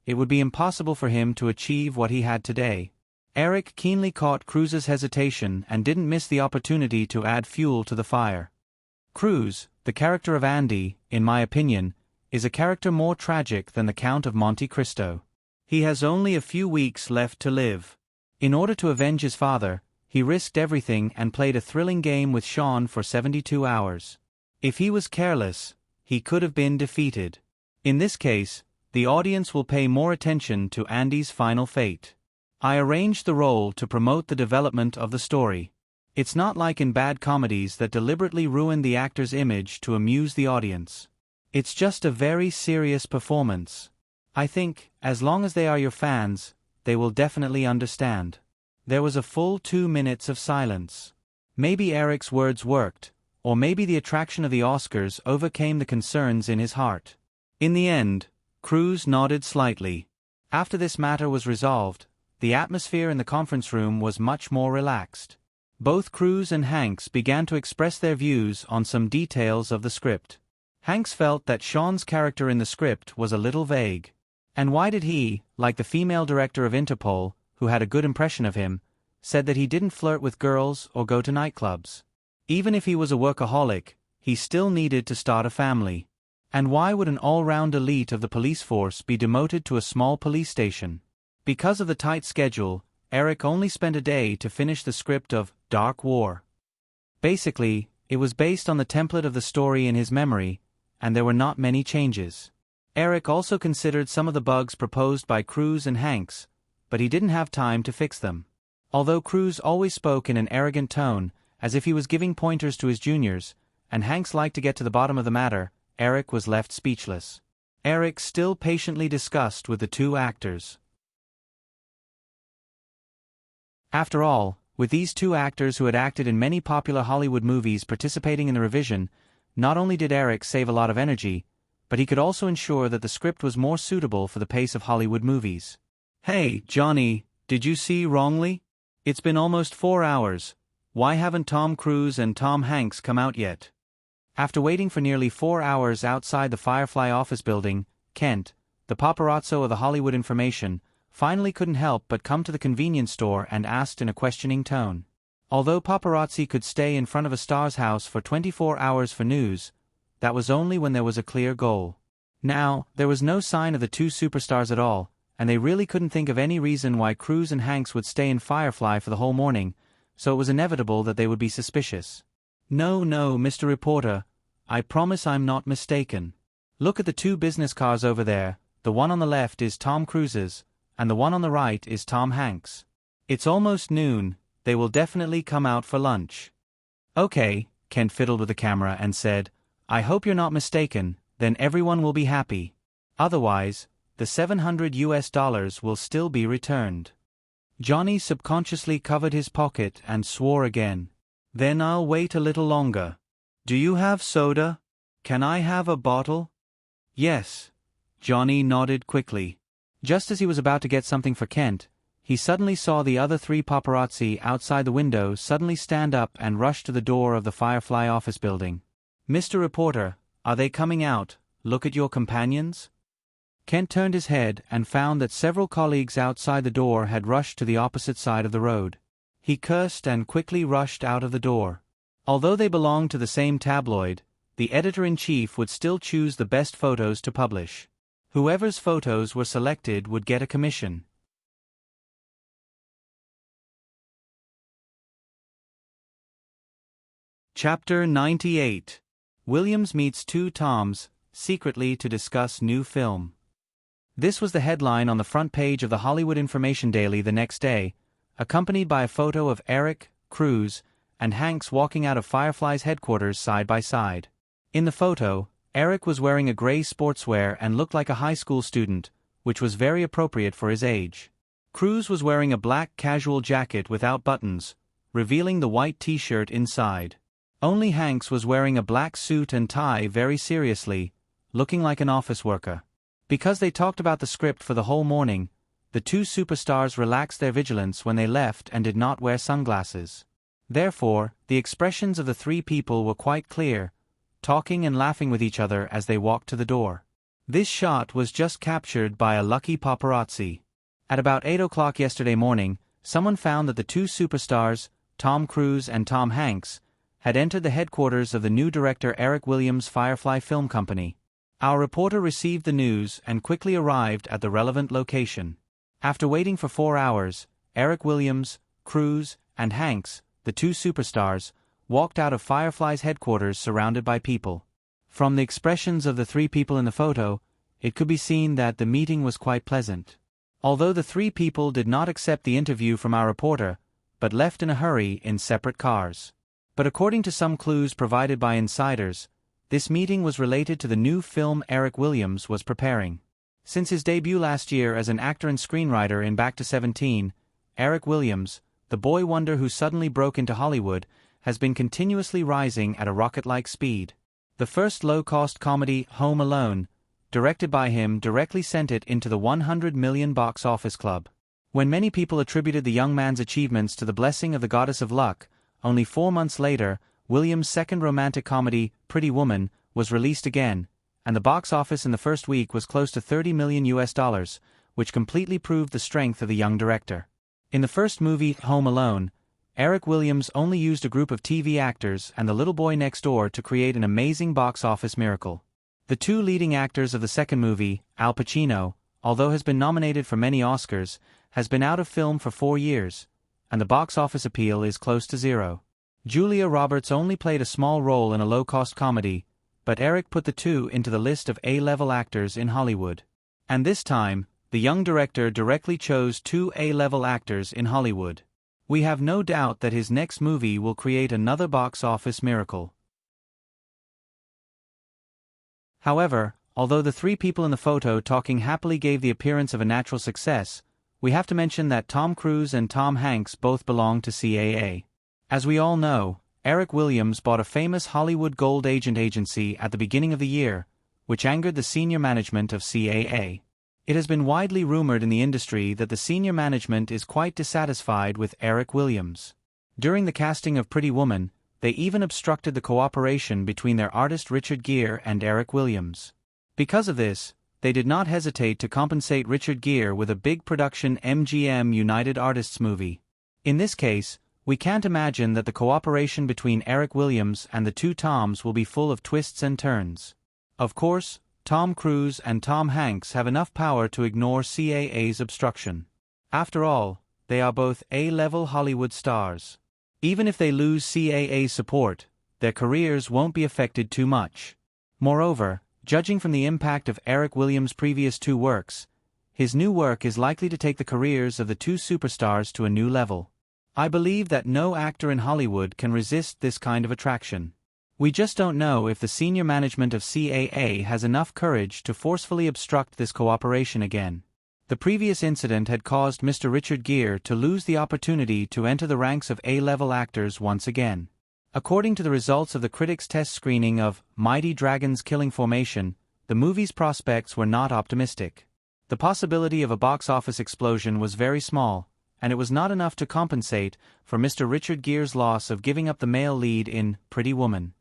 it would be impossible for him to achieve what he had today. Eric keenly caught Cruise's hesitation and didn't miss the opportunity to add fuel to the fire. Cruise, the character of Andy, in my opinion, is a character more tragic than the Count of Monte Cristo. He has only a few weeks left to live. In order to avenge his father, he risked everything and played a thrilling game with Sean for 72 hours. If he was careless, he could have been defeated. In this case, the audience will pay more attention to Andy's final fate. I arranged the role to promote the development of the story. It's not like in bad comedies that deliberately ruin the actor's image to amuse the audience. It's just a very serious performance. I think, as long as they are your fans, they will definitely understand. There was a full 2 minutes of silence. Maybe Eric's words worked, or maybe the attraction of the Oscars overcame the concerns in his heart. In the end, Cruise nodded slightly. After this matter was resolved, the atmosphere in the conference room was much more relaxed. Both Cruise and Hanks began to express their views on some details of the script. Hanks felt that Sean's character in the script was a little vague. And why did he, like the female director of Interpol, who had a good impression of him, said that he didn't flirt with girls or go to nightclubs? Even if he was a workaholic, he still needed to start a family. And why would an all-round elite of the police force be demoted to a small police station? Because of the tight schedule, Eric only spent a day to finish the script of Dark War. Basically, it was based on the template of the story in his memory, and there were not many changes. Eric also considered some of the bugs proposed by Cruise and Hanks, but he didn't have time to fix them. Although Cruise always spoke in an arrogant tone, as if he was giving pointers to his juniors, and Hanks liked to get to the bottom of the matter, Eric was left speechless. Eric still patiently discussed with the two actors. After all, with these two actors who had acted in many popular Hollywood movies participating in the revision, not only did Eric save a lot of energy, but he could also ensure that the script was more suitable for the pace of Hollywood movies. "Hey, Johnny, did you see wrongly? It's been almost 4 hours. Why haven't Tom Cruise and Tom Hanks come out yet?" After waiting for nearly 4 hours outside the Firefly office building, Kent, the paparazzo of the Hollywood Information, finally couldn't help but come to the convenience store and asked in a questioning tone. Although paparazzi could stay in front of a star's house for 24 hours for news, that was only when there was a clear goal. Now, there was no sign of the two superstars at all, and they really couldn't think of any reason why Cruise and Hanks would stay in Firefly for the whole morning, so it was inevitable that they would be suspicious. "No, Mr. Reporter, I promise I'm not mistaken. Look at the two business cars over there, the one on the left is Tom Cruise's, and the one on the right is Tom Hanks. It's almost noon, they will definitely come out for lunch." "Okay," Kent fiddled with the camera and said, "I hope you're not mistaken, then everyone will be happy. Otherwise, the $700 will still be returned." Johnny subconsciously covered his pocket and swore again. "Then I'll wait a little longer. Do you have soda? Can I have a bottle?" "Yes." Johnny nodded quickly. Just as he was about to get something for Kent, he suddenly saw the other three paparazzi outside the window suddenly stand up and rush to the door of the Firefly office building. "Mr. Reporter, are they coming out? Look at your companions." Kent turned his head and found that several colleagues outside the door had rushed to the opposite side of the road. He cursed and quickly rushed out of the door. Although they belonged to the same tabloid, the editor-in-chief would still choose the best photos to publish. Whoever's photos were selected would get a commission. Chapter 98. Williams meets two Toms, secretly to discuss new film. This was the headline on the front page of the Hollywood Information Daily the next day, accompanied by a photo of Eric, Cruise, and Hanks walking out of Firefly's headquarters side by side. In the photo, Eric was wearing a gray sportswear and looked like a high school student, which was very appropriate for his age. Cruise was wearing a black casual jacket without buttons, revealing the white t-shirt inside. Only Hanks was wearing a black suit and tie very seriously, looking like an office worker. Because they talked about the script for the whole morning, the two superstars relaxed their vigilance when they left and did not wear sunglasses. Therefore, the expressions of the three people were quite clear, talking and laughing with each other as they walked to the door. This shot was just captured by a lucky paparazzi. At about 8 o'clock yesterday morning, someone found that the two superstars, Tom Cruise and Tom Hanks, had entered the headquarters of the new director Eric Williams' Firefly Film Company. Our reporter received the news and quickly arrived at the relevant location. After waiting for 4 hours, Eric Williams, Cruise, and Hanks, the two superstars, walked out of Firefly's headquarters surrounded by people. From the expressions of the three people in the photo, it could be seen that the meeting was quite pleasant. Although the three people did not accept the interview from our reporter, but left in a hurry in separate cars. But according to some clues provided by insiders, this meeting was related to the new film Eric Williams was preparing. Since his debut last year as an actor and screenwriter in Back to 17, Eric Williams, the boy wonder who suddenly broke into Hollywood, has been continuously rising at a rocket-like speed. The first low-cost comedy, Home Alone, directed by him, directly sent it into the 100 million box office club. When many people attributed the young man's achievements to the blessing of the goddess of luck, only 4 months later, Williams' second romantic comedy, Pretty Woman, was released again, and the box office in the first week was close to $30 million, which completely proved the strength of the young director. In the first movie, Home Alone, Eric Williams only used a group of TV actors and the little boy next door to create an amazing box office miracle. The two leading actors of the second movie, Al Pacino, although has been nominated for many Oscars, has been out of film for 4 years, and the box office appeal is close to zero. Julia Roberts only played a small role in a low-cost comedy, but Eric put the two into the list of A-level actors in Hollywood. And this time, the young director directly chose 2 A-level actors in Hollywood. We have no doubt that his next movie will create another box office miracle. However, although the 3 people in the photo talking happily gave the appearance of a natural success, we have to mention that Tom Cruise and Tom Hanks both belong to CAA. As we all know, Eric Williams bought a famous Hollywood gold agent agency at the beginning of the year, which angered the senior management of CAA. It has been widely rumored in the industry that the senior management is quite dissatisfied with Eric Williams. During the casting of Pretty Woman, they even obstructed the cooperation between their artist Richard Gere and Eric Williams. Because of this, they did not hesitate to compensate Richard Gere with a big production MGM United Artists movie. In this case, we can't imagine that the cooperation between Eric Williams and the 2 Toms will be full of twists and turns. Of course, Tom Cruise and Tom Hanks have enough power to ignore CAA's obstruction. After all, they are both A-level Hollywood stars. Even if they lose CAA's support, their careers won't be affected too much. Moreover, judging from the impact of Eric Williams' previous 2 works, his new work is likely to take the careers of the 2 superstars to a new level. I believe that no actor in Hollywood can resist this kind of attraction. We just don't know if the senior management of CAA has enough courage to forcefully obstruct this cooperation again. The previous incident had caused Mr. Richard Gere to lose the opportunity to enter the ranks of A-level actors once again. According to the results of the critics' test screening of Mighty Dragons Killing Formation, the movie's prospects were not optimistic. The possibility of a box office explosion was very small, and it was not enough to compensate for Mr. Richard Gere's loss of giving up the male lead in Pretty Woman.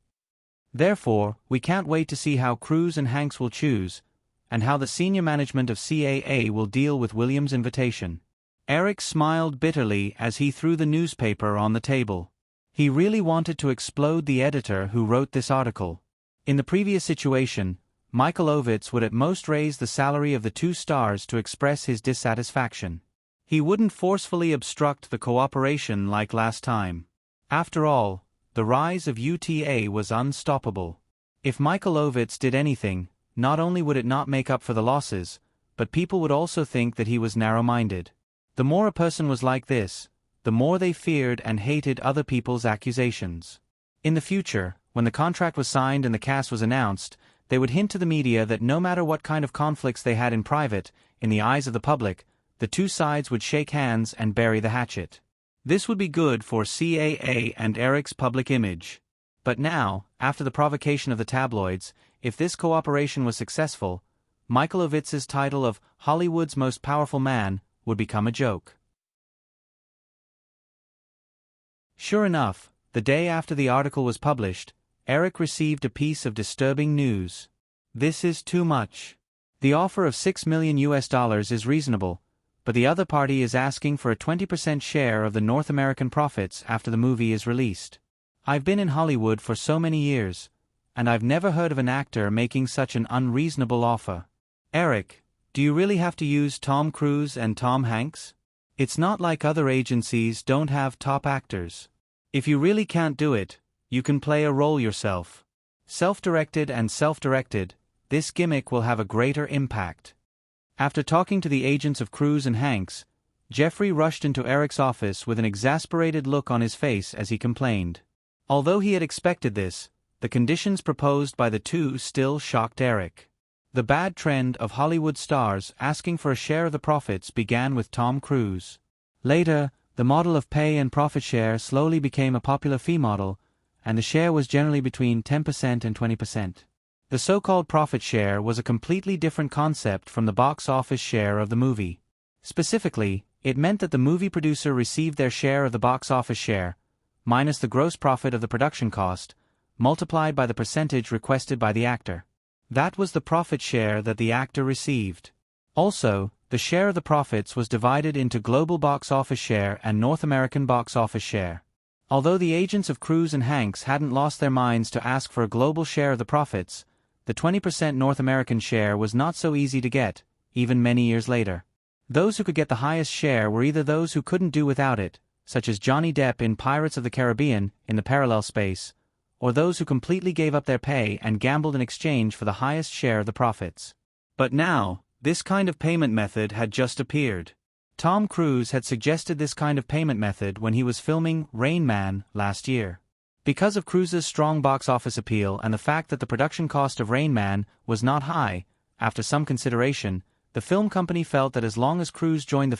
Therefore, we can't wait to see how Cruise and Hanks will choose, and how the senior management of CAA will deal with Williams' invitation. Eric smiled bitterly as he threw the newspaper on the table. He really wanted to explode the editor who wrote this article. In the previous situation, Michael Ovitz would at most raise the salary of the 2 stars to express his dissatisfaction. He wouldn't forcefully obstruct the cooperation like last time. After all, the rise of UTA was unstoppable. If Michael Ovitz did anything, not only would it not make up for the losses, but people would also think that he was narrow-minded. The more a person was like this, the more they feared and hated other people's accusations. In the future, when the contract was signed and the cast was announced, they would hint to the media that no matter what kind of conflicts they had in private, in the eyes of the public, the 2 sides would shake hands and bury the hatchet. This would be good for CAA and Eric's public image. But now, after the provocation of the tabloids, if this cooperation was successful, Michael Ovitz's title of Hollywood's most powerful man would become a joke. Sure enough, the day after the article was published, Eric received a piece of disturbing news. This is too much. The offer of $6 million is reasonable, but the other party is asking for a 20% share of the North American profits after the movie is released. I've been in Hollywood for so many years, and I've never heard of an actor making such an unreasonable offer. Eric, do you really have to use Tom Cruise and Tom Hanks? It's not like other agencies don't have top actors. If you really can't do it, you can play a role yourself. Self-directed and self-directed, this gimmick will have a greater impact. After talking to the agents of Cruise and Hanks, Jeffrey rushed into Eric's office with an exasperated look on his face as he complained. Although he had expected this, the conditions proposed by the two still shocked Eric. The bad trend of Hollywood stars asking for a share of the profits began with Tom Cruise. Later, the model of pay and profit share slowly became a popular fee model, and the share was generally between 10% and 20%. The so-called profit share was a completely different concept from the box office share of the movie. Specifically, it meant that the movie producer received their share of the box office share, minus the gross profit of the production cost, multiplied by the percentage requested by the actor. That was the profit share that the actor received. Also, the share of the profits was divided into global box office share and North American box office share. Although the agents of Cruise and Hanks hadn't lost their minds to ask for a global share of the profits, the 20% North American share was not so easy to get, even many years later. Those who could get the highest share were either those who couldn't do without it, such as Johnny Depp in Pirates of the Caribbean in the parallel space, or those who completely gave up their pay and gambled in exchange for the highest share of the profits. But now, this kind of payment method had just appeared. Tom Cruise had suggested this kind of payment method when he was filming Rain Man last year. Because of Cruise's strong box office appeal and the fact that the production cost of Rain Man was not high, after some consideration, the film company felt that as long as Cruise joined the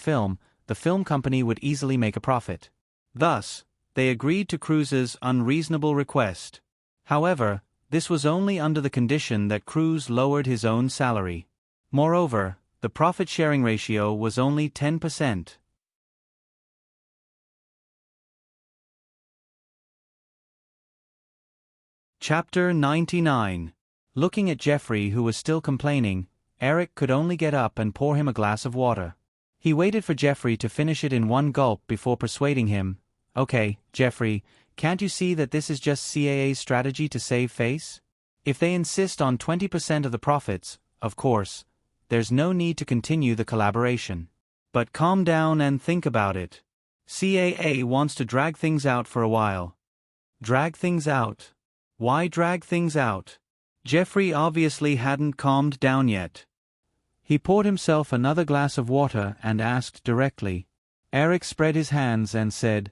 film company would easily make a profit. Thus, they agreed to Cruise's unreasonable request. However, this was only under the condition that Cruise lowered his own salary. Moreover, the profit-sharing ratio was only 10%. Chapter 99. Looking at Jeffrey, who was still complaining, Eric could only get up and pour him a glass of water. He waited for Jeffrey to finish it in one gulp before persuading him. Okay, Jeffrey, can't you see that this is just CAA's strategy to save face? If they insist on 20% of the profits, of course, there's no need to continue the collaboration. But calm down and think about it. CAA wants to drag things out for a while. Drag things out? Why drag things out? Jeffrey obviously hadn't calmed down yet. He poured himself another glass of water and asked directly. Eric spread his hands and said,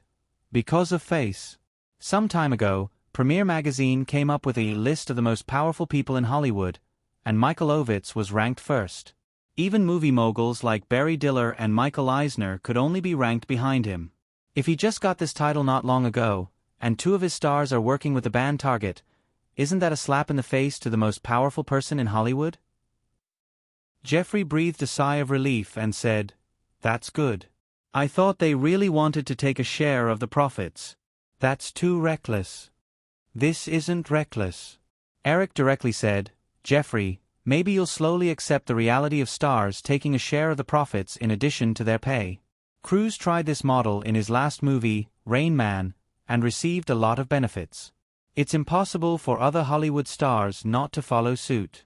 "Because of face." Some time ago, Premiere Magazine came up with a list of the most powerful people in Hollywood, and Michael Ovitz was ranked first. Even movie moguls like Barry Diller and Michael Eisner could only be ranked behind him. If he just got this title not long ago, and two of his stars are working with the band Target, isn't that a slap in the face to the most powerful person in Hollywood? Jeffrey breathed a sigh of relief and said, "That's good. I thought they really wanted to take a share of the profits. That's too reckless." "This isn't reckless," Eric directly said. "Jeffrey, maybe you'll slowly accept the reality of stars taking a share of the profits in addition to their pay." Cruise tried this model in his last movie, Rain Man, and received a lot of benefits. It's impossible for other Hollywood stars not to follow suit.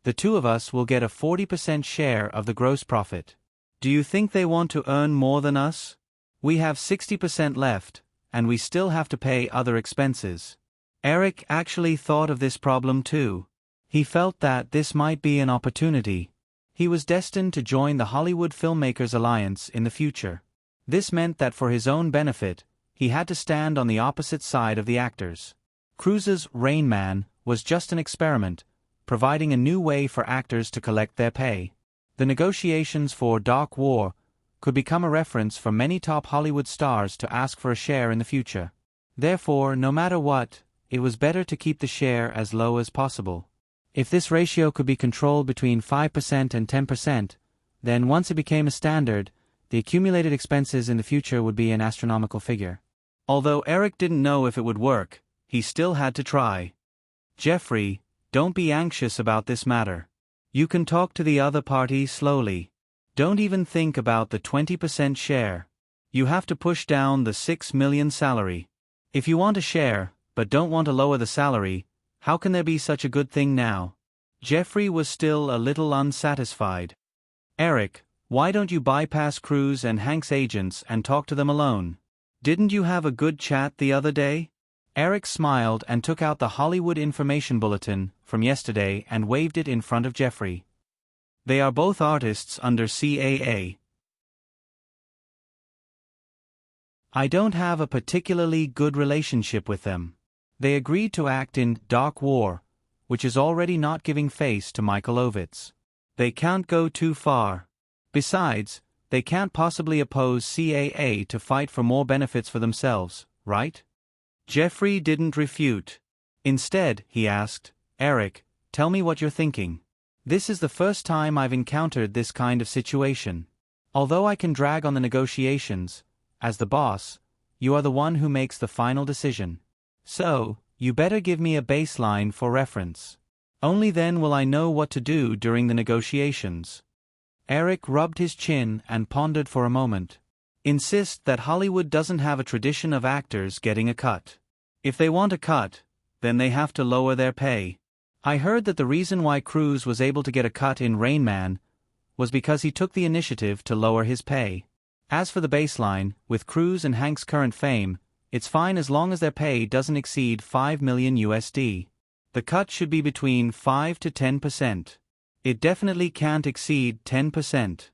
The two of us will get a 40% share of the gross profit. Do you think they want to earn more than us? We have 60% left, and we still have to pay other expenses. Eric actually thought of this problem too. He felt that this might be an opportunity. He was destined to join the Hollywood Filmmakers Alliance in the future. This meant that for his own benefit, he had to stand on the opposite side of the actors. Cruise's Rain Man was just an experiment, providing a new way for actors to collect their pay. The negotiations for Dark War could become a reference for many top Hollywood stars to ask for a share in the future. Therefore, no matter what, it was better to keep the share as low as possible. If this ratio could be controlled between 5% and 10%, then once it became a standard, the accumulated expenses in the future would be an astronomical figure. Although Eric didn't know if it would work, he still had to try. "Jeffrey, don't be anxious about this matter. You can talk to the other party slowly. Don't even think about the 20% share. You have to push down the $6 million salary. If you want a share, but don't want to lower the salary, how can there be such a good thing now?" Jeffrey was still a little unsatisfied. "Eric, why don't you bypass Cruise and Hank's agents and talk to them alone? Didn't you have a good chat the other day?" Eric smiled and took out the Hollywood Information Bulletin from yesterday and waved it in front of Jeffrey. "They are both artists under CAA. I don't have a particularly good relationship with them. They agreed to act in Dark War, which is already not giving face to Michael Ovitz. They can't go too far. Besides, they can't possibly oppose CAA to fight for more benefits for themselves, right?" Jeffrey didn't refute. Instead, he asked, "Eric, tell me what you're thinking. This is the first time I've encountered this kind of situation. Although I can drag on the negotiations, as the boss, you are the one who makes the final decision. So, you better give me a baseline for reference. Only then will I know what to do during the negotiations." Eric rubbed his chin and pondered for a moment. "Insist that Hollywood doesn't have a tradition of actors getting a cut. If they want a cut, then they have to lower their pay. I heard that the reason why Cruise was able to get a cut in Rain Man was because he took the initiative to lower his pay. As for the baseline, with Cruise and Hank's current fame, it's fine as long as their pay doesn't exceed $5 million USD. The cut should be between 5 to 10%. It definitely can't exceed 10%.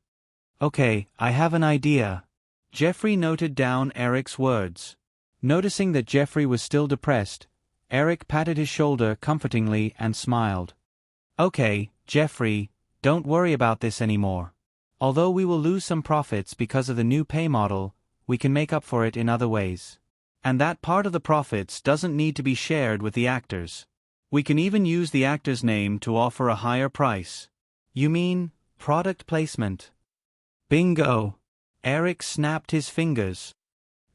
Okay, I have an idea. Jeffrey noted down Eric's words. Noticing that Jeffrey was still depressed, Eric patted his shoulder comfortingly and smiled. Okay, Jeffrey, don't worry about this anymore. Although we will lose some profits because of the new pay model, we can make up for it in other ways. And that part of the profits doesn't need to be shared with the actors. We can even use the actor's name to offer a higher price. You mean, product placement? Bingo! Eric snapped his fingers.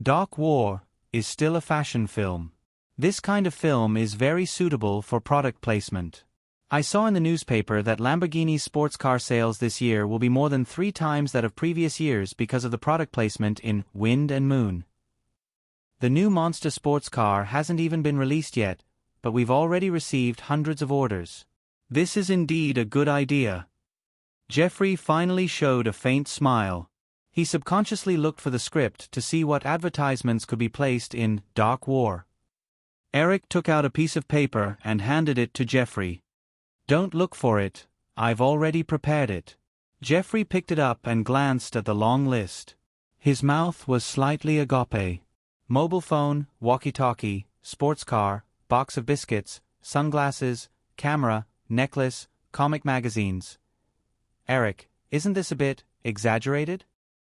Dark War is still a fashion film. This kind of film is very suitable for product placement. I saw in the newspaper that Lamborghini's sports car sales this year will be more than 3 times that of previous years because of the product placement in Wind and Moon. The new monster sports car hasn't even been released yet, but we've already received hundreds of orders. This is indeed a good idea. Jeffrey finally showed a faint smile. He subconsciously looked for the script to see what advertisements could be placed in Dark War. Eric took out a piece of paper and handed it to Jeffrey. Don't look for it, I've already prepared it. Jeffrey picked it up and glanced at the long list. His mouth was slightly agape. Mobile phone, walkie-talkie, sports car, box of biscuits, sunglasses, camera, necklace, comic magazines. Eric, isn't this a bit exaggerated?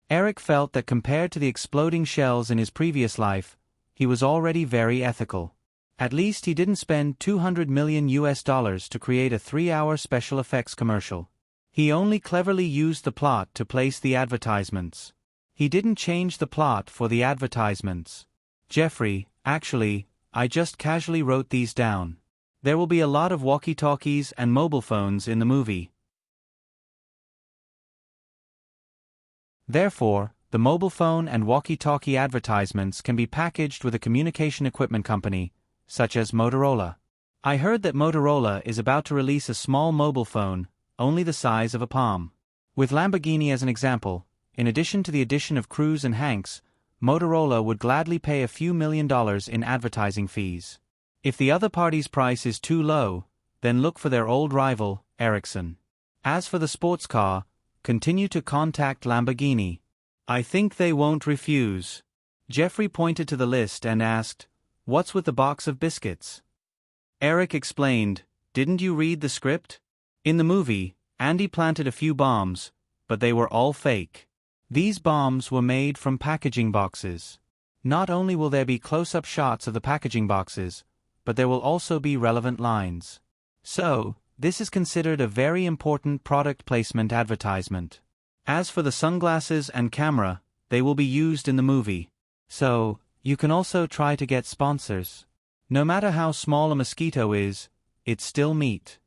Eric felt that compared to the exploding shells in his previous life, he was already very ethical. At least he didn't spend $200 million to create a 3-hour special effects commercial. He only cleverly used the plot to place the advertisements. He didn't change the plot for the advertisements. Jeffrey, actually, I just casually wrote these down. There will be a lot of walkie-talkies and mobile phones in the movie. Therefore, the mobile phone and walkie-talkie advertisements can be packaged with a communication equipment company, such as Motorola. I heard that Motorola is about to release a small mobile phone, only the size of a palm. With Lamborghini as an example, in addition to the addition of Cruise and Hanks, Motorola would gladly pay a few $1,000,000 in advertising fees. If the other party's price is too low, then look for their old rival, Ericsson. As for the sports car, continue to contact Lamborghini. I think they won't refuse. Jeffrey pointed to the list and asked, "What's with the box of biscuits?" Eric explained, "Didn't you read the script? In the movie, Andy planted a few bombs, but they were all fake. These bombs were made from packaging boxes. Not only will there be close-up shots of the packaging boxes, but there will also be relevant lines. So, this is considered a very important product placement advertisement. As for the sunglasses and camera, they will be used in the movie. So, you can also try to get sponsors. No matter how small a mosquito is, it's still meat."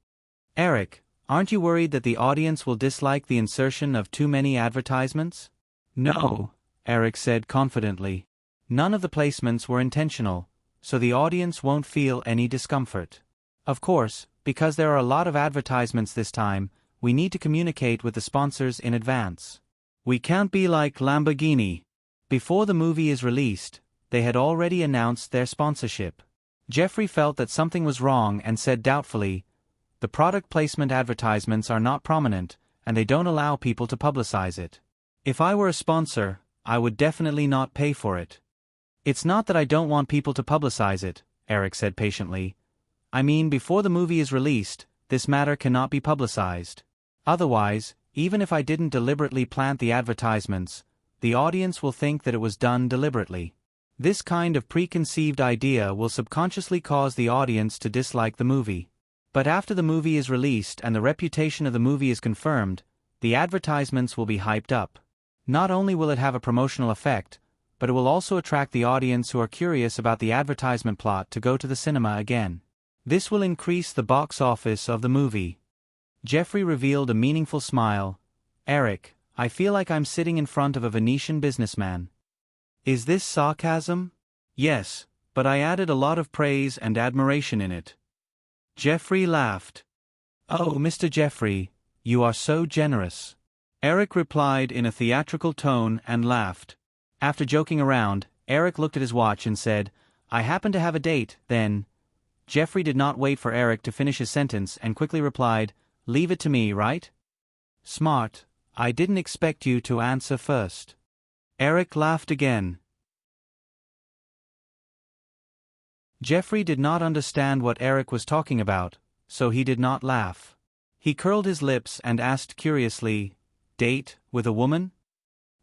Eric, aren't you worried that the audience will dislike the insertion of too many advertisements? No, Eric said confidently. None of the placements were intentional, so the audience won't feel any discomfort. Of course, because there are a lot of advertisements this time, we need to communicate with the sponsors in advance. We can't be like Lamborghini. Before the movie is released, they had already announced their sponsorship. Jeffrey felt that something was wrong and said doubtfully, "The product placement advertisements are not prominent, and they don't allow people to publicize it. If I were a sponsor, I would definitely not pay for it." "It's not that I don't want people to publicize it," Eric said patiently. "I mean, before the movie is released, this matter cannot be publicized. Otherwise, even if I didn't deliberately plant the advertisements, the audience will think that it was done deliberately. This kind of preconceived idea will subconsciously cause the audience to dislike the movie. But after the movie is released and the reputation of the movie is confirmed, the advertisements will be hyped up. Not only will it have a promotional effect, but it will also attract the audience who are curious about the advertisement plot to go to the cinema again. This will increase the box office of the movie." Jeffrey revealed a meaningful smile. "Eric, I feel like I'm sitting in front of a Venetian businessman." "Is this sarcasm?" "Yes, but I added a lot of praise and admiration in it." Jeffrey laughed. "Oh, Mr. Jeffrey, you are so generous. Eric replied in a theatrical tone and laughed. After joking around, Eric looked at his watch and said, "I happen to have a date, then." Jeffrey did not wait for Eric to finish his sentence and quickly replied, "Leave it to me, right?" "Smart. I didn't expect you to answer first." Eric laughed again. Jeffrey did not understand what Eric was talking about, so he did not laugh. He curled his lips and asked curiously, "Date with a woman?"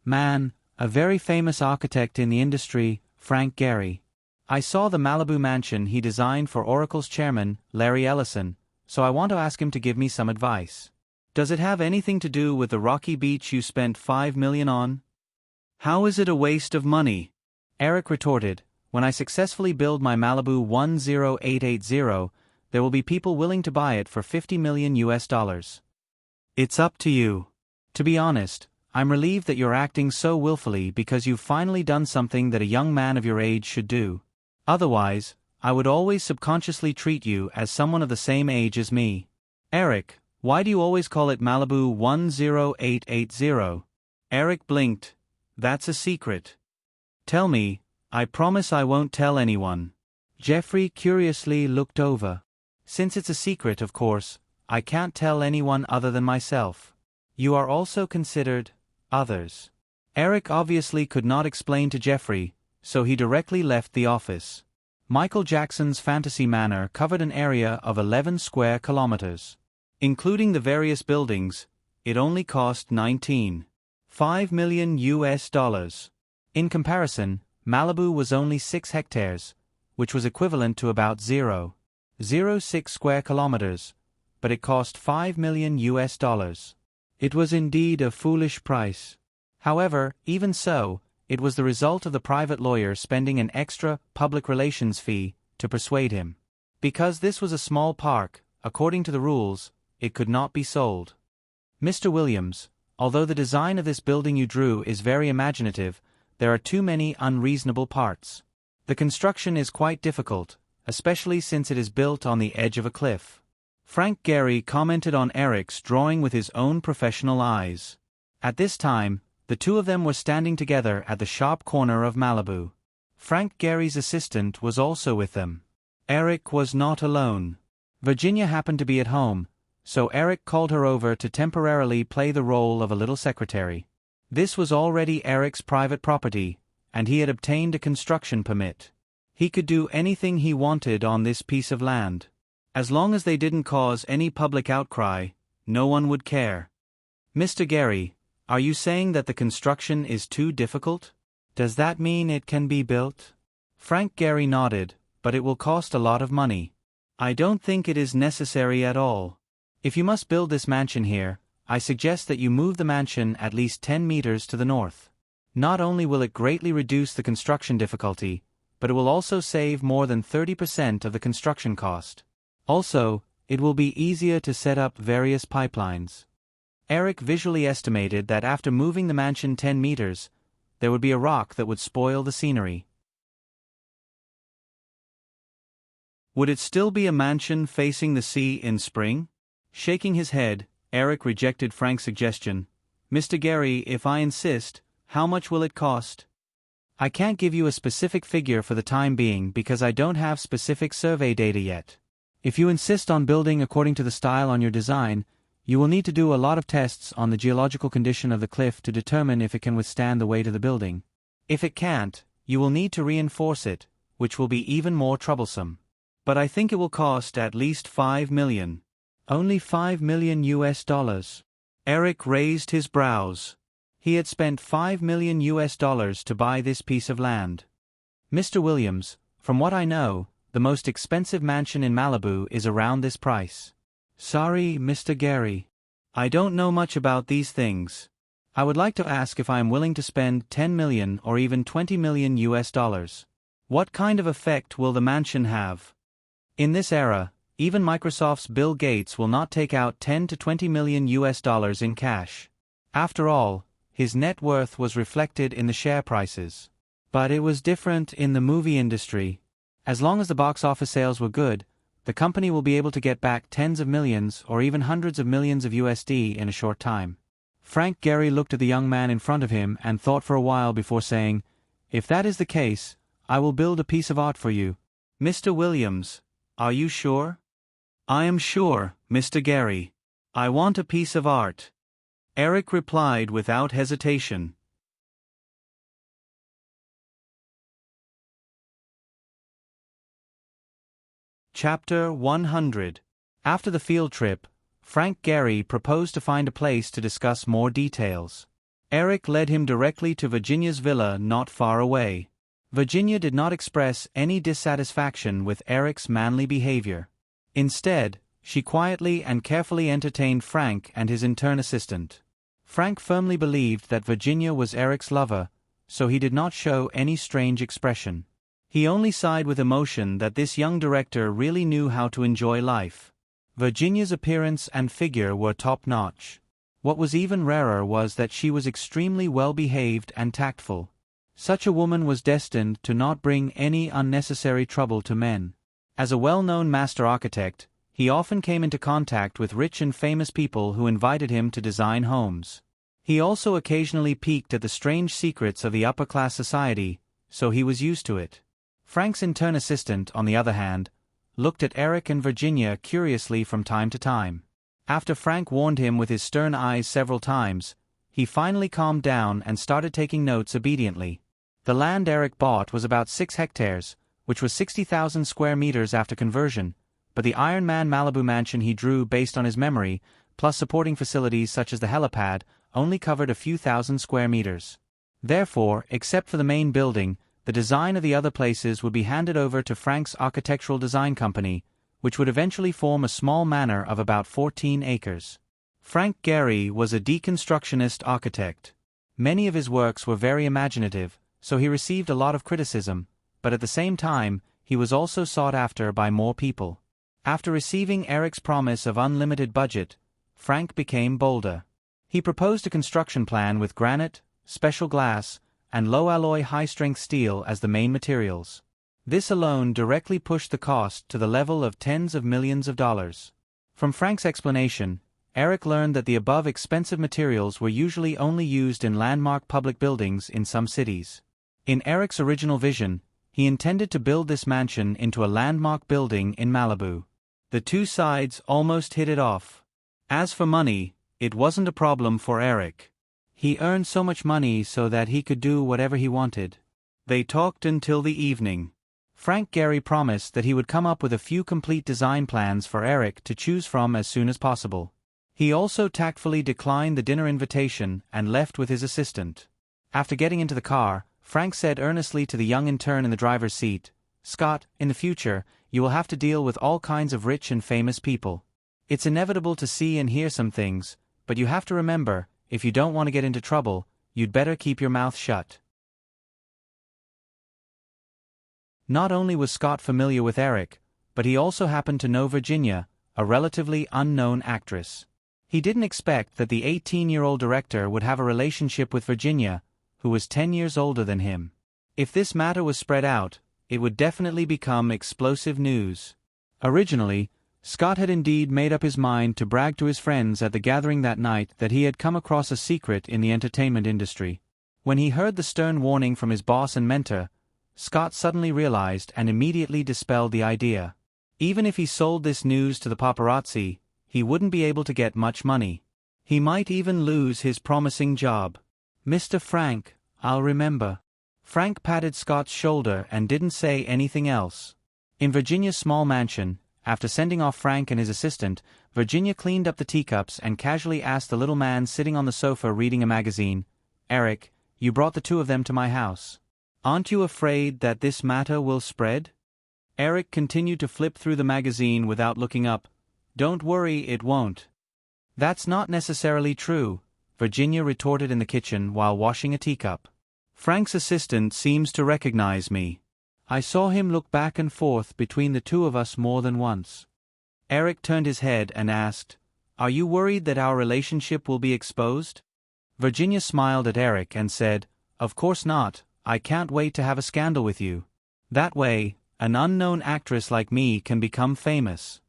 "Man, a very famous architect in the industry, Frank Gehry. I saw the Malibu mansion he designed for Oracle's chairman, Larry Ellison, so I want to ask him to give me some advice. Does it have anything to do with the rocky beach you spent $5 million on?" "How is it a waste of money?" Eric retorted, "When I successfully build my Malibu 10880, there will be people willing to buy it for $50 million US. It's up to you. To be honest, I'm relieved that you're acting so willfully because you've finally done something that a young man of your age should do. Otherwise, I would always subconsciously treat you as someone of the same age as me." "Eric, why do you always call it Malibu 10880? Eric blinked. "That's a secret." "Tell me, I promise I won't tell anyone." Jeffrey curiously looked over. "Since it's a secret, of course, I can't tell anyone other than myself. You are also considered others." Eric obviously could not explain to Jeffrey, so he directly left the office. Michael Jackson's Fantasy Manor covered an area of 11 square kilometers. Including the various buildings, it only cost $19.5 million US. In comparison, Malibu was only 6 hectares, which was equivalent to about 0.06 square kilometers, but it cost $5 million US. It was indeed a foolish price. However, even so, it was the result of the private lawyer spending an extra public relations fee to persuade him. Because this was a small park, according to the rules, it could not be sold. "Mr. Williams, although the design of this building you drew is very imaginative, there are too many unreasonable parts. The construction is quite difficult, especially since it is built on the edge of a cliff." Frank Gehry commented on Eric's drawing with his own professional eyes. At this time, the two of them were standing together at the sharp corner of Malibu. Frank Gehry's assistant was also with them. Eric was not alone. Virginia happened to be at home, so Eric called her over to temporarily play the role of a little secretary. This was already Eric's private property, and he had obtained a construction permit. He could do anything he wanted on this piece of land. As long as they didn't cause any public outcry, no one would care. "Mr. Gehry, are you saying that the construction is too difficult? Does that mean it can be built?" Frank Gehry nodded, "But it will cost a lot of money." "I don't think it is necessary at all. If you must build this mansion here, I suggest that you move the mansion at least 10 meters to the north. Not only will it greatly reduce the construction difficulty, but it will also save more than 30% of the construction cost. Also, it will be easier to set up various pipelines." Eric visually estimated that after moving the mansion 10 meters, there would be a rock that would spoil the scenery. Would it still be a mansion facing the sea in spring? Shaking his head, Eric rejected Frank's suggestion. "Mr. Gehry, if I insist, how much will it cost?" "I can't give you a specific figure for the time being because I don't have specific survey data yet. If you insist on building according to the style on your design, you will need to do a lot of tests on the geological condition of the cliff to determine if it can withstand the weight of the building. If it can't, you will need to reinforce it, which will be even more troublesome. But I think it will cost at least $5 million. Only $5 million US. Eric raised his brows. He had spent $5 million US to buy this piece of land. "Mr. Williams, from what I know, the most expensive mansion in Malibu is around this price." "Sorry, Mr. Gehry. I don't know much about these things. I would like to ask if I am willing to spend $10 million or even $20 million US. What kind of effect will the mansion have? In this era, even Microsoft's Bill Gates will not take out $10 to $20 million US in cash. After all, his net worth was reflected in the share prices. But it was different in the movie industry. As long as the box office sales were good, the company will be able to get back tens of millions or even hundreds of millions of USD in a short time. Frank Gehry looked at the young man in front of him and thought for a while before saying, "If that is the case, I will build a piece of art for you." "Mr. Williams, are you sure?" "I am sure, Mr. Gehry. I want a piece of art," Eric replied without hesitation. Chapter 100. After the field trip, Frank Gehry proposed to find a place to discuss more details. Eric led him directly to Virginia's villa not far away. Virginia did not express any dissatisfaction with Eric's manly behavior. Instead, she quietly and carefully entertained Frank and his intern assistant. Frank firmly believed that Virginia was Eric's lover, so he did not show any strange expression. He only sighed with emotion that this young director really knew how to enjoy life. Virginia's appearance and figure were top-notch. What was even rarer was that she was extremely well-behaved and tactful. Such a woman was destined to not bring any unnecessary trouble to men. As a well-known master architect, he often came into contact with rich and famous people who invited him to design homes. He also occasionally peeked at the strange secrets of the upper-class society, so he was used to it. Frank's intern assistant, on the other hand, looked at Eric and Virginia curiously from time to time. After Frank warned him with his stern eyes several times, he finally calmed down and started taking notes obediently. The land Eric bought was about 6 hectares, which was 60,000 square meters after conversion, but the Iron Man Malibu mansion he drew based on his memory, plus supporting facilities such as the helipad, only covered a few thousand square meters. Therefore, except for the main building, the design of the other places would be handed over to Frank's architectural design company, which would eventually form a small manor of about 14 acres. Frank Gehry was a deconstructionist architect. Many of his works were very imaginative, so he received a lot of criticism, but at the same time, he was also sought after by more people. After receiving Eric's promise of unlimited budget, Frank became bolder. He proposed a construction plan with granite, special glass, and low-alloy high-strength steel as the main materials. This alone directly pushed the cost to the level of tens of millions of dollars. From Frank's explanation, Eric learned that the above expensive materials were usually only used in landmark public buildings in some cities. In Eric's original vision, he intended to build this mansion into a landmark building in Malibu. The two sides almost hit it off. As for money, it wasn't a problem for Eric. He earned so much money so that he could do whatever he wanted. They talked until the evening. Frank Gehry promised that he would come up with a few complete design plans for Eric to choose from as soon as possible. He also tactfully declined the dinner invitation and left with his assistant. After getting into the car, Frank said earnestly to the young intern in the driver's seat, "Scott, in the future, you will have to deal with all kinds of rich and famous people. It's inevitable to see and hear some things, but you have to remember, if you don't want to get into trouble, you'd better keep your mouth shut." Not only was Scott familiar with Eric, but he also happened to know Virginia, a relatively unknown actress. He didn't expect that the 18-year-old director would have a relationship with Virginia, who was 10 years older than him. If this matter was spread out, it would definitely become explosive news. Originally, Scott had indeed made up his mind to brag to his friends at the gathering that night that he had come across a secret in the entertainment industry. When he heard the stern warning from his boss and mentor, Scott suddenly realized and immediately dispelled the idea. Even if he sold this news to the paparazzi, he wouldn't be able to get much money. He might even lose his promising job. "Mr. Frank, I'll remember." Frank patted Scott's shoulder and didn't say anything else. In Virginia's small mansion, after sending off Frank and his assistant, Virginia cleaned up the teacups and casually asked the little man sitting on the sofa reading a magazine, "Eric, you brought the two of them to my house. Aren't you afraid that this matter will spread?" Eric continued to flip through the magazine without looking up. "Don't worry, it won't." "That's not necessarily true," Virginia retorted in the kitchen while washing a teacup. "Frank's assistant seems to recognize me. I saw him look back and forth between the two of us more than once." Eric turned his head and asked, "Are you worried that our relationship will be exposed?" Virginia smiled at Eric and said, "Of course not, I can't wait to have a scandal with you. That way, an unknown actress like me can become famous."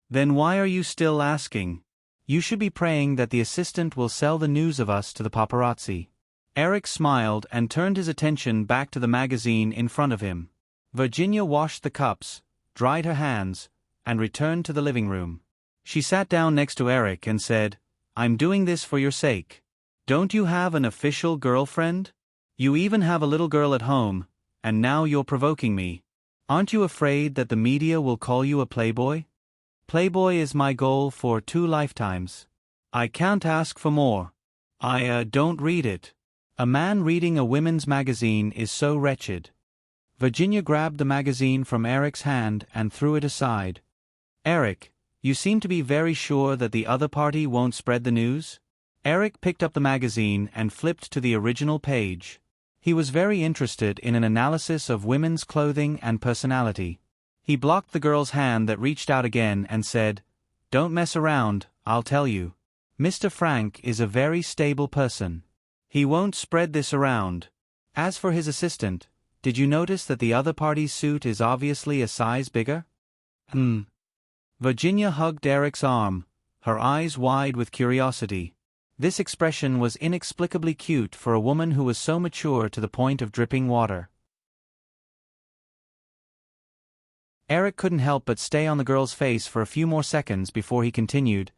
"Then why are you still asking? You should be praying that the assistant will sell the news of us to the paparazzi. Eric smiled and turned his attention back to the magazine in front of him. Virginia washed the cups, dried her hands, and returned to the living room. She sat down next to Eric and said, "I'm doing this for your sake. Don't you have an official girlfriend? You even have a little girl at home, and now you're provoking me. Aren't you afraid that the media will call you a playboy? Playboy is my goal for 2 lifetimes. I can't ask for more. I don't read it. A man reading a women's magazine is so wretched." Virginia grabbed the magazine from Eric's hand and threw it aside. "Eric, you seem to be very sure that the other party won't spread the news?" Eric picked up the magazine and flipped to the original page. He was very interested in an analysis of women's clothing and personality. He blocked the girl's hand that reached out again and said, "Don't mess around, I'll tell you. Mr. Frank is a very stable person. He won't spread this around. As for his assistant, did you notice that the other party's suit is obviously a size bigger?" Virginia hugged Eric's arm, her eyes wide with curiosity. This expression was inexplicably cute for a woman who was so mature to the point of dripping water. Eric couldn't help but stay on the girl's face for a few more seconds before he continued,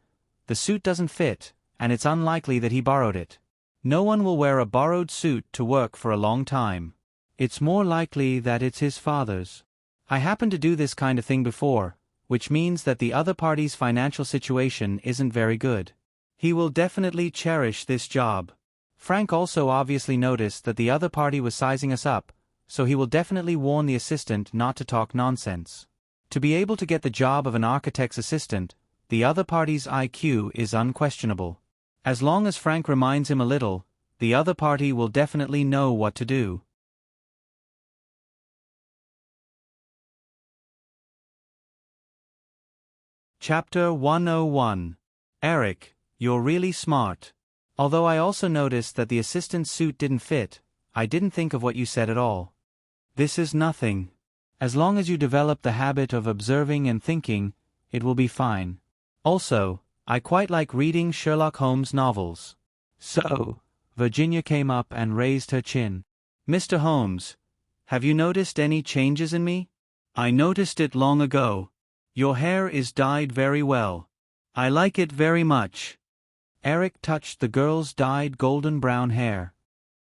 "The suit doesn't fit, and it's unlikely that he borrowed it. No one will wear a borrowed suit to work for a long time. It's more likely that it's his father's. I happened to do this kind of thing before, which means that the other party's financial situation isn't very good. He will definitely cherish this job. Frank also obviously noticed that the other party was sizing us up, so he will definitely warn the assistant not to talk nonsense. To be able to get the job of an architect's assistant, the other party's IQ is unquestionable. As long as Frank reminds him a little, the other party will definitely know what to do." Chapter 101. Eric, you're really smart. Although I also noticed that the assistant's suit didn't fit, I didn't think of what you said at all. This is nothing. As long as you develop the habit of observing and thinking, it will be fine. Also, I quite like reading Sherlock Holmes novels. So, Virginia came up and raised her chin. "Mr. Holmes, have you noticed any changes in me?" "I noticed it long ago. Your hair is dyed very well. I like it very much." Eric touched the girl's dyed golden brown hair.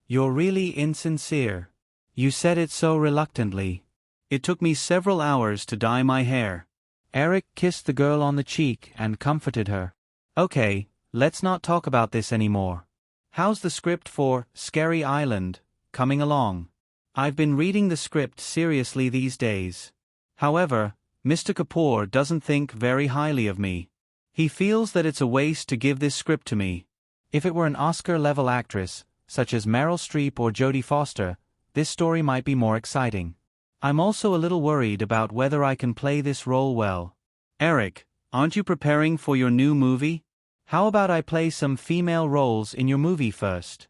"You're really insincere. You said it so reluctantly. It took me several hours to dye my hair." Eric kissed the girl on the cheek and comforted her. "Okay, let's not talk about this anymore. How's the script for Scary Island coming along?" "I've been reading the script seriously these days. However, Mr. Kapoor doesn't think very highly of me. He feels that it's a waste to give this script to me. If it were an Oscar-level actress, such as Meryl Streep or Jodie Foster, this story might be more exciting. I'm also a little worried about whether I can play this role well." "Eric, aren't you preparing for your new movie? How about I play some female roles in your movie first?"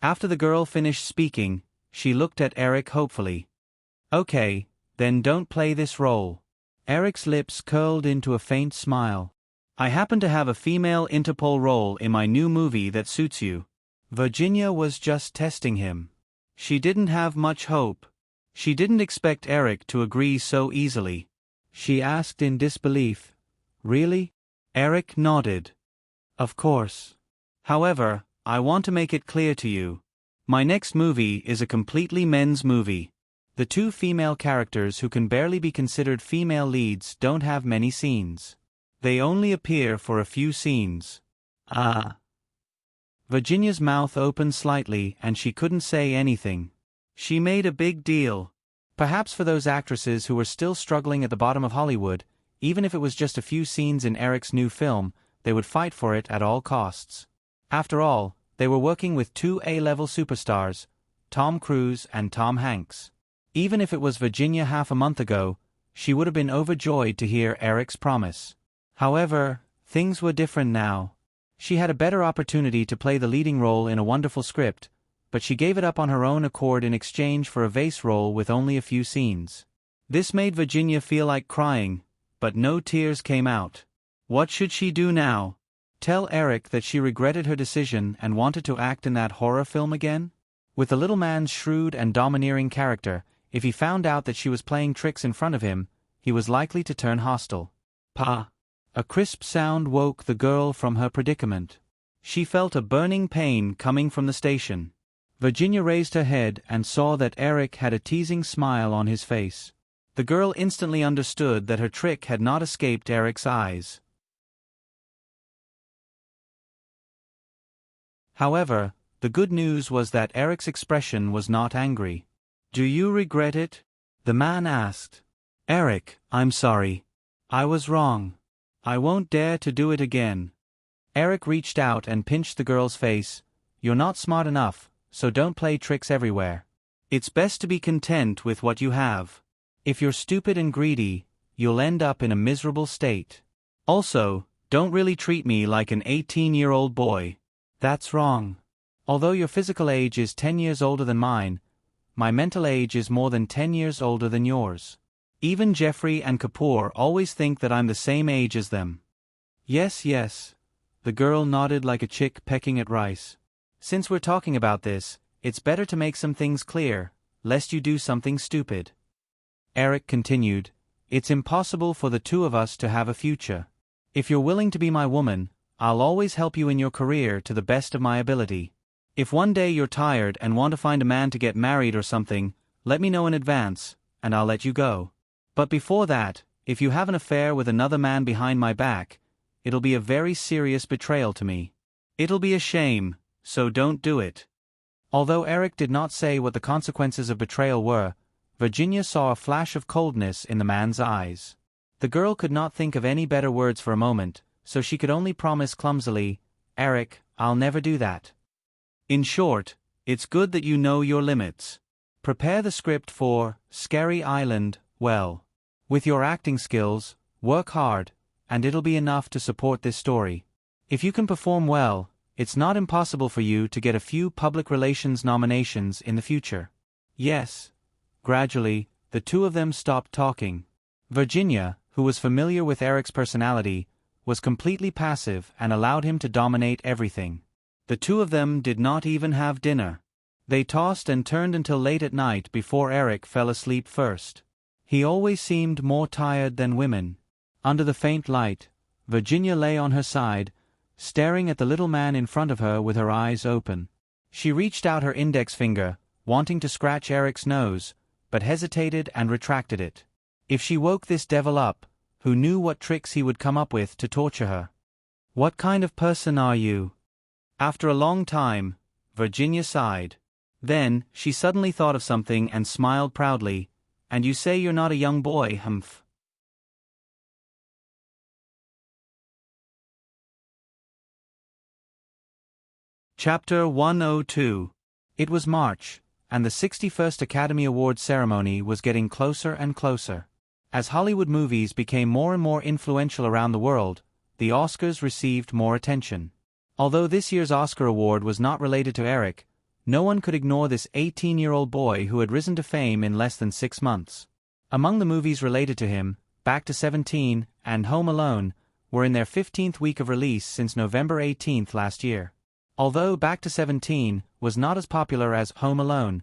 After the girl finished speaking, she looked at Eric hopefully. "Okay, then don't play this role." Eric's lips curled into a faint smile. "I happen to have a female Interpol role in my new movie that suits you." Virginia was just testing him. She didn't have much hope. She didn't expect Eric to agree so easily. She asked in disbelief, "Really?" Eric nodded. "Of course. However, I want to make it clear to you. My next movie is a completely men's movie. The 2 female characters who can barely be considered female leads don't have many scenes. They only appear for a few scenes." "Ah." Virginia's mouth opened slightly and she couldn't say anything. She made a big deal. Perhaps for those actresses who were still struggling at the bottom of Hollywood, even if it was just a few scenes in Eric's new film, they would fight for it at all costs. After all, they were working with 2 A-level superstars, Tom Cruise and Tom Hanks. Even if it was Virginia half a month ago, she would have been overjoyed to hear Eric's promise. However, things were different now. She had a better opportunity to play the leading role in a wonderful script, but she gave it up on her own accord in exchange for a vase role with only a few scenes. This made Virginia feel like crying, but no tears came out. What should she do now? tell Eric that she regretted her decision and wanted to act in that horror film again? With the little man's shrewd and domineering character, if he found out that she was playing tricks in front of him, he was likely to turn hostile. Pa! A crisp sound woke the girl from her predicament. She felt a burning pain coming from the station. Virginia raised her head and saw that Eric had a teasing smile on his face. The girl instantly understood that her trick had not escaped Eric's eyes. However, the good news was that Eric's expression was not angry. "Do you regret it?" the man asked. "Eric, I'm sorry. I was wrong. I won't dare to do it again." Eric reached out and pinched the girl's face. "You're not smart enough, so don't play tricks everywhere. It's best to be content with what you have. If you're stupid and greedy, you'll end up in a miserable state. Also, don't really treat me like an 18-year-old boy. That's wrong. Although your physical age is 10 years older than mine, my mental age is more than 10 years older than yours. Even Jeffrey and Kapoor always think that I'm the same age as them." "Yes, yes." The girl nodded like a chick pecking at rice. "Since we're talking about this, it's better to make some things clear, lest you do something stupid." Eric continued, "It's impossible for the two of us to have a future. If you're willing to be my woman, I'll always help you in your career to the best of my ability. If one day you're tired and want to find a man to get married or something, let me know in advance, and I'll let you go. But before that, if you have an affair with another man behind my back, it'll be a very serious betrayal to me. It'll be a shame, so don't do it." Although Eric did not say what the consequences of betrayal were, Virginia saw a flash of coldness in the man's eyes. The girl could not think of any better words for a moment, so she could only promise clumsily, "Eric, I'll never do that." In short, it's good that you know your limits. Prepare the script for Scary Island well. With your acting skills, work hard, and it'll be enough to support this story. If you can perform well, it's not impossible for you to get a few public relations nominations in the future. Yes. Gradually, the two of them stopped talking. Virginia, who was familiar with Eric's personality, was completely passive and allowed him to dominate everything. The two of them did not even have dinner. They tossed and turned until late at night before Eric fell asleep first. He always seemed more tired than women. Under the faint light, Virginia lay on her side, staring at the little man in front of her with her eyes open. She reached out her index finger, wanting to scratch Eric's nose, but hesitated and retracted it. If she woke this devil up, who knew what tricks he would come up with to torture her? "What kind of person are you?" After a long time, Virginia sighed. Then, she suddenly thought of something and smiled proudly. "And you say you're not a young boy, humph." Chapter 102. It was March, and the 61st Academy Awards ceremony was getting closer and closer. As Hollywood movies became more and more influential around the world, the Oscars received more attention. Although this year's Oscar award was not related to Eric, no one could ignore this 18-year-old boy who had risen to fame in less than 6 months. Among the movies related to him, Back to 17 and Home Alone were in their 15th week of release since November 18th last year. Although Back to 17 was not as popular as Home Alone,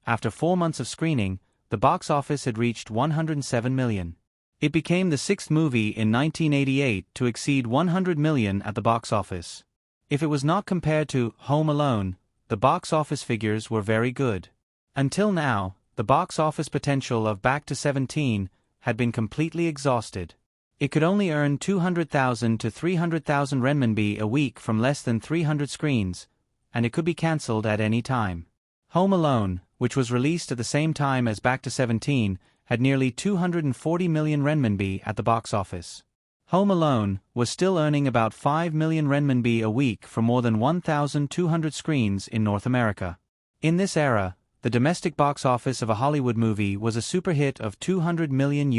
after 4 months of screening, the box office had reached $107 million. It became the 6th movie in 1988 to exceed $100 million at the box office. If it was not compared to Home Alone, the box office figures were very good. Until now, the box office potential of Back to 17 had been completely exhausted. It could only earn 200,000 to 300,000 renminbi a week from less than 300 screens, and it could be cancelled at any time. Home Alone, which was released at the same time as Back to 17, had nearly 240 million renminbi at the box office. Home Alone was still earning about 5 million renminbi a week for more than 1,200 screens in North America. In this era, the domestic box office of a Hollywood movie was a super hit of $200 million.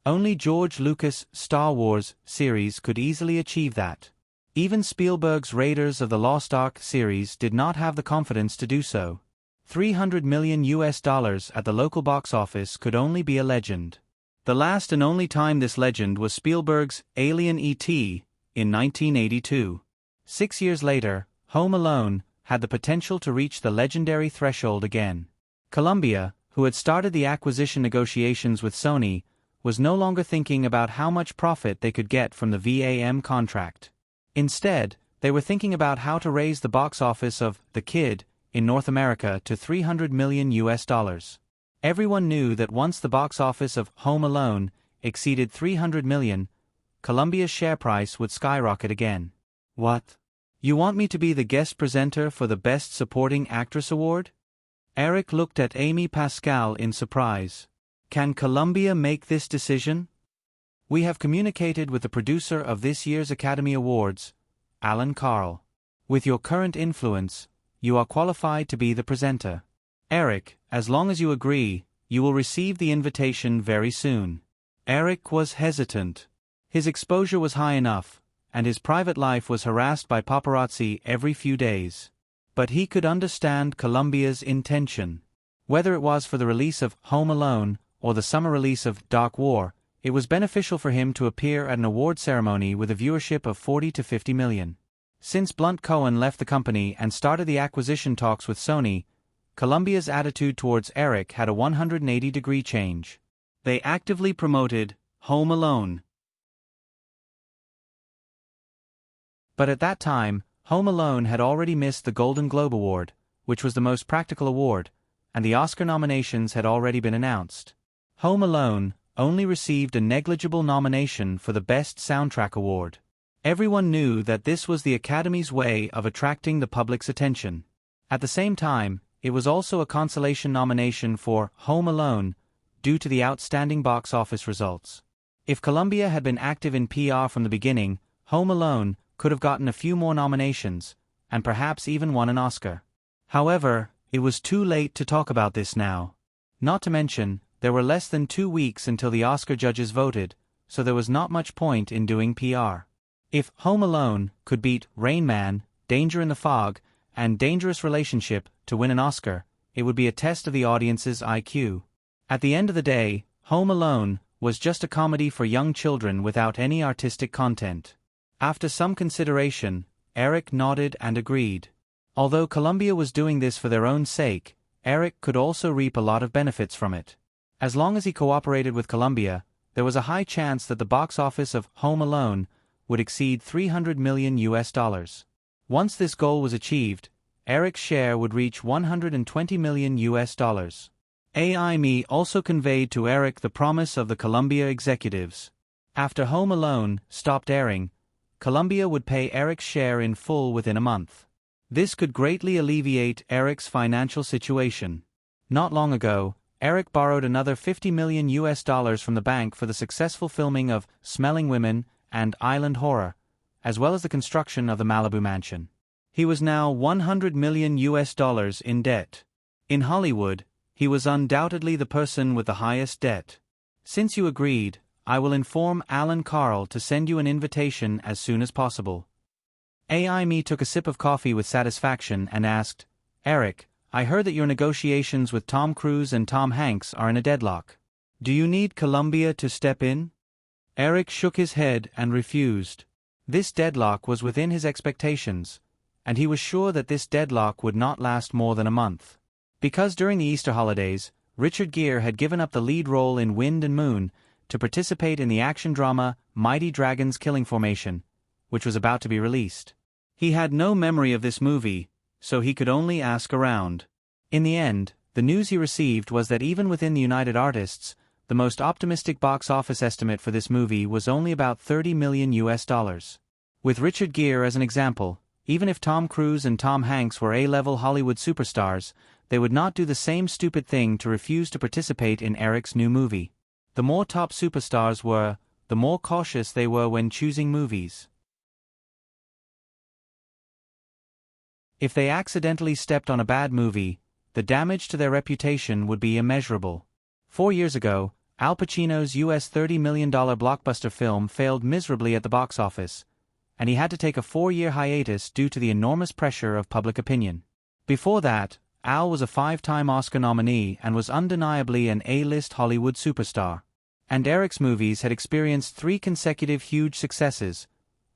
Only George Lucas' Star Wars series could easily achieve that. Even Spielberg's Raiders of the Lost Ark series did not have the confidence to do so. $300 million at the local box office could only be a legend. The last and only time this legend was Spielberg's Alien E.T., in 1982. 6 years later, Home Alone had the potential to reach the legendary threshold again. Columbia, who had started the acquisition negotiations with Sony, was no longer thinking about how much profit they could get from the VAM contract. Instead, they were thinking about how to raise the box office of The Kid in North America to $300 million. Everyone knew that once the box office of Home Alone exceeded $300 million, Columbia's share price would skyrocket again. What? You want me to be the guest presenter for the Best Supporting Actress award? Eric looked at Amy Pascal in surprise. Can Columbia make this decision? We have communicated with the producer of this year's Academy Awards, Alan Carl. With your current influence, you are qualified to be the presenter. Eric, as long as you agree, you will receive the invitation very soon. Eric was hesitant. His exposure was high enough, and his private life was harassed by paparazzi every few days. But he could understand Columbia's intention. Whether it was for the release of Home Alone or the summer release of Dark War, it was beneficial for him to appear at an award ceremony with a viewership of 40 to 50 million. Since Blunt Cohen left the company and started the acquisition talks with Sony, Columbia's attitude towards Eric had a 180-degree change. They actively promoted Home Alone. But at that time, Home Alone had already missed the Golden Globe Award, which was the most practical award, and the Oscar nominations had already been announced. Home Alone only received a negligible nomination for the Best Soundtrack Award. Everyone knew that this was the Academy's way of attracting the public's attention. At the same time, it was also a consolation nomination for Home Alone due to the outstanding box office results. If Columbia had been active in PR from the beginning, Home Alone could have gotten a few more nominations, and perhaps even won an Oscar. However, it was too late to talk about this now. Not to mention, there were less than 2 weeks until the Oscar judges voted, so there was not much point in doing PR. If Home Alone could beat Rain Man, Danger in the Fog, and Dangerous Relationship to win an Oscar, it would be a test of the audience's IQ. At the end of the day, Home Alone was just a comedy for young children without any artistic content. After some consideration, Eric nodded and agreed. Although Columbia was doing this for their own sake, Eric could also reap a lot of benefits from it. As long as he cooperated with Columbia, there was a high chance that the box office of Home Alone would exceed $300 million. Once this goal was achieved, Eric's share would reach $120 million. AI.me also conveyed to Eric the promise of the Columbia executives. After Home Alone stopped airing, Columbia would pay Eric's share in full within a month. This could greatly alleviate Eric's financial situation. Not long ago, Eric borrowed another $50 million from the bank for the successful filming of Smelling Women and Island Horror, as well as the construction of the Malibu mansion. He was now $100 million in debt. In Hollywood, he was undoubtedly the person with the highest debt. Since you agreed, I will inform Alan Carl to send you an invitation as soon as possible. AI.me took a sip of coffee with satisfaction and asked, Eric, I heard that your negotiations with Tom Cruise and Tom Hanks are in a deadlock. Do you need Columbia to step in? Eric shook his head and refused. This deadlock was within his expectations, and he was sure that this deadlock would not last more than a month. Because during the Easter holidays, Richard Gere had given up the lead role in Wind and Moon to participate in the action drama Mighty Dragons Killing Formation, which was about to be released. He had no memory of this movie, so he could only ask around. In the end, the news he received was that even within the United Artists, the most optimistic box office estimate for this movie was only about $30 million. With Richard Gere as an example, even if Tom Cruise and Tom Hanks were A-level Hollywood superstars, they would not do the same stupid thing to refuse to participate in Eric's new movie. The more top superstars were, the more cautious they were when choosing movies. If they accidentally stepped on a bad movie, the damage to their reputation would be immeasurable. 4 years ago, Al Pacino's US $30 million blockbuster film failed miserably at the box office, and he had to take a 4-year hiatus due to the enormous pressure of public opinion. Before that, Al was a 5-time Oscar nominee and was undeniably an A-list Hollywood superstar. And Eric's movies had experienced 3 consecutive huge successes,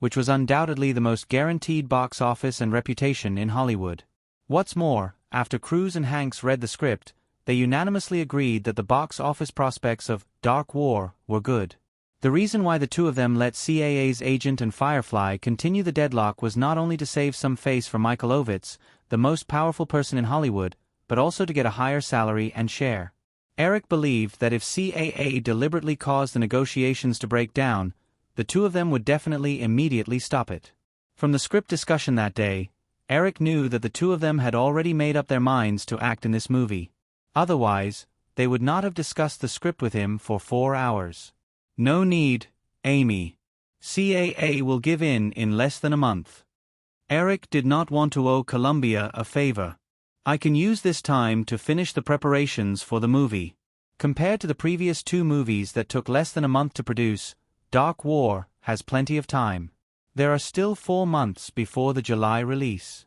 which was undoubtedly the most guaranteed box office and reputation in Hollywood. What's more, after Cruise and Hanks read the script, they unanimously agreed that the box office prospects of Dark War were good. The reason why the two of them let CAA's agent and Firefly continue the deadlock was not only to save some face for Michael Ovitz, the most powerful person in Hollywood, but also to get a higher salary and share. Eric believed that if CAA deliberately caused the negotiations to break down, the two of them would definitely immediately stop it. From the script discussion that day, Eric knew that the two of them had already made up their minds to act in this movie. Otherwise, they would not have discussed the script with him for 4 hours. No need, Amy. CAA will give in less than a month. Eric did not want to owe Columbia a favor. I can use this time to finish the preparations for the movie. Compared to the previous 2 movies that took less than a month to produce, Dark War has plenty of time. There are still 4 months before the July release.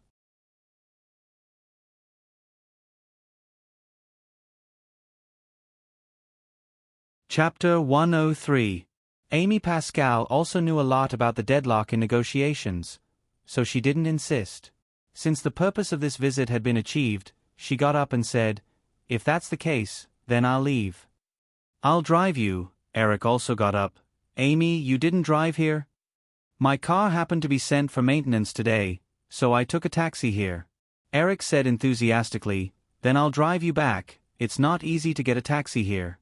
Chapter 103. Amy Pascal also knew a lot about the deadlock in negotiations, so she didn't insist. Since the purpose of this visit had been achieved, she got up and said, "If that's the case, then I'll leave." "I'll drive you." Eric also got up. "Amy, you didn't drive here?" "My car happened to be sent for maintenance today, so I took a taxi here." Eric said enthusiastically, "Then I'll drive you back. It's not easy to get a taxi here."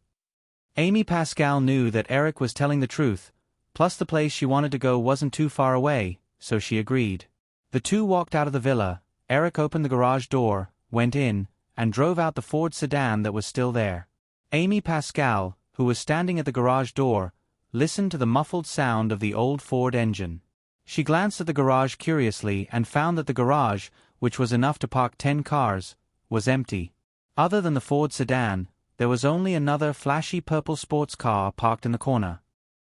Amy Pascal knew that Eric was telling the truth, plus the place she wanted to go wasn't too far away, so she agreed. The two walked out of the villa. Eric opened the garage door, went in, and drove out the Ford sedan that was still there. Amy Pascal, who was standing at the garage door, listened to the muffled sound of the old Ford engine. She glanced at the garage curiously and found that the garage, which was enough to park 10 cars, was empty. Other than the Ford sedan, there was only another flashy purple sports car parked in the corner.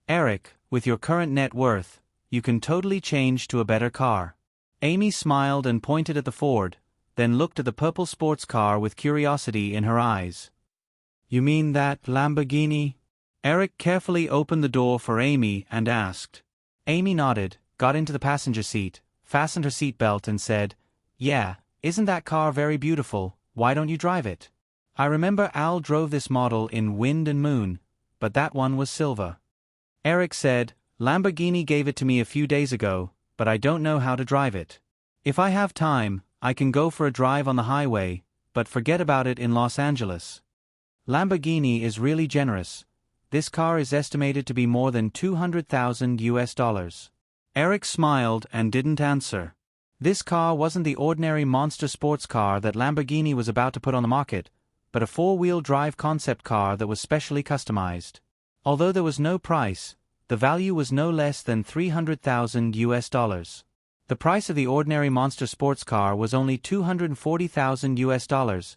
"Eric, with your current net worth, you can totally change to a better car." Amy smiled and pointed at the Ford, then looked at the purple sports car with curiosity in her eyes. "You mean that Lamborghini?" Eric carefully opened the door for Amy and asked. Amy nodded, got into the passenger seat, fastened her seatbelt and said, "Yeah, isn't that car very beautiful? Why don't you drive it?" "I remember Al drove this model in Wind and Moon, but that one was silver." Eric said, "Lamborghini gave it to me a few days ago, but I don't know how to drive it. If I have time, I can go for a drive on the highway, but forget about it in Los Angeles. Lamborghini is really generous. This car is estimated to be more than $200,000. Eric smiled and didn't answer. This car wasn't the ordinary monster sports car that Lamborghini was about to put on the market, but a 4-wheel drive concept car that was specially customized. Although there was no price, the value was no less than $300,000. The price of the ordinary monster sports car was only $240,000,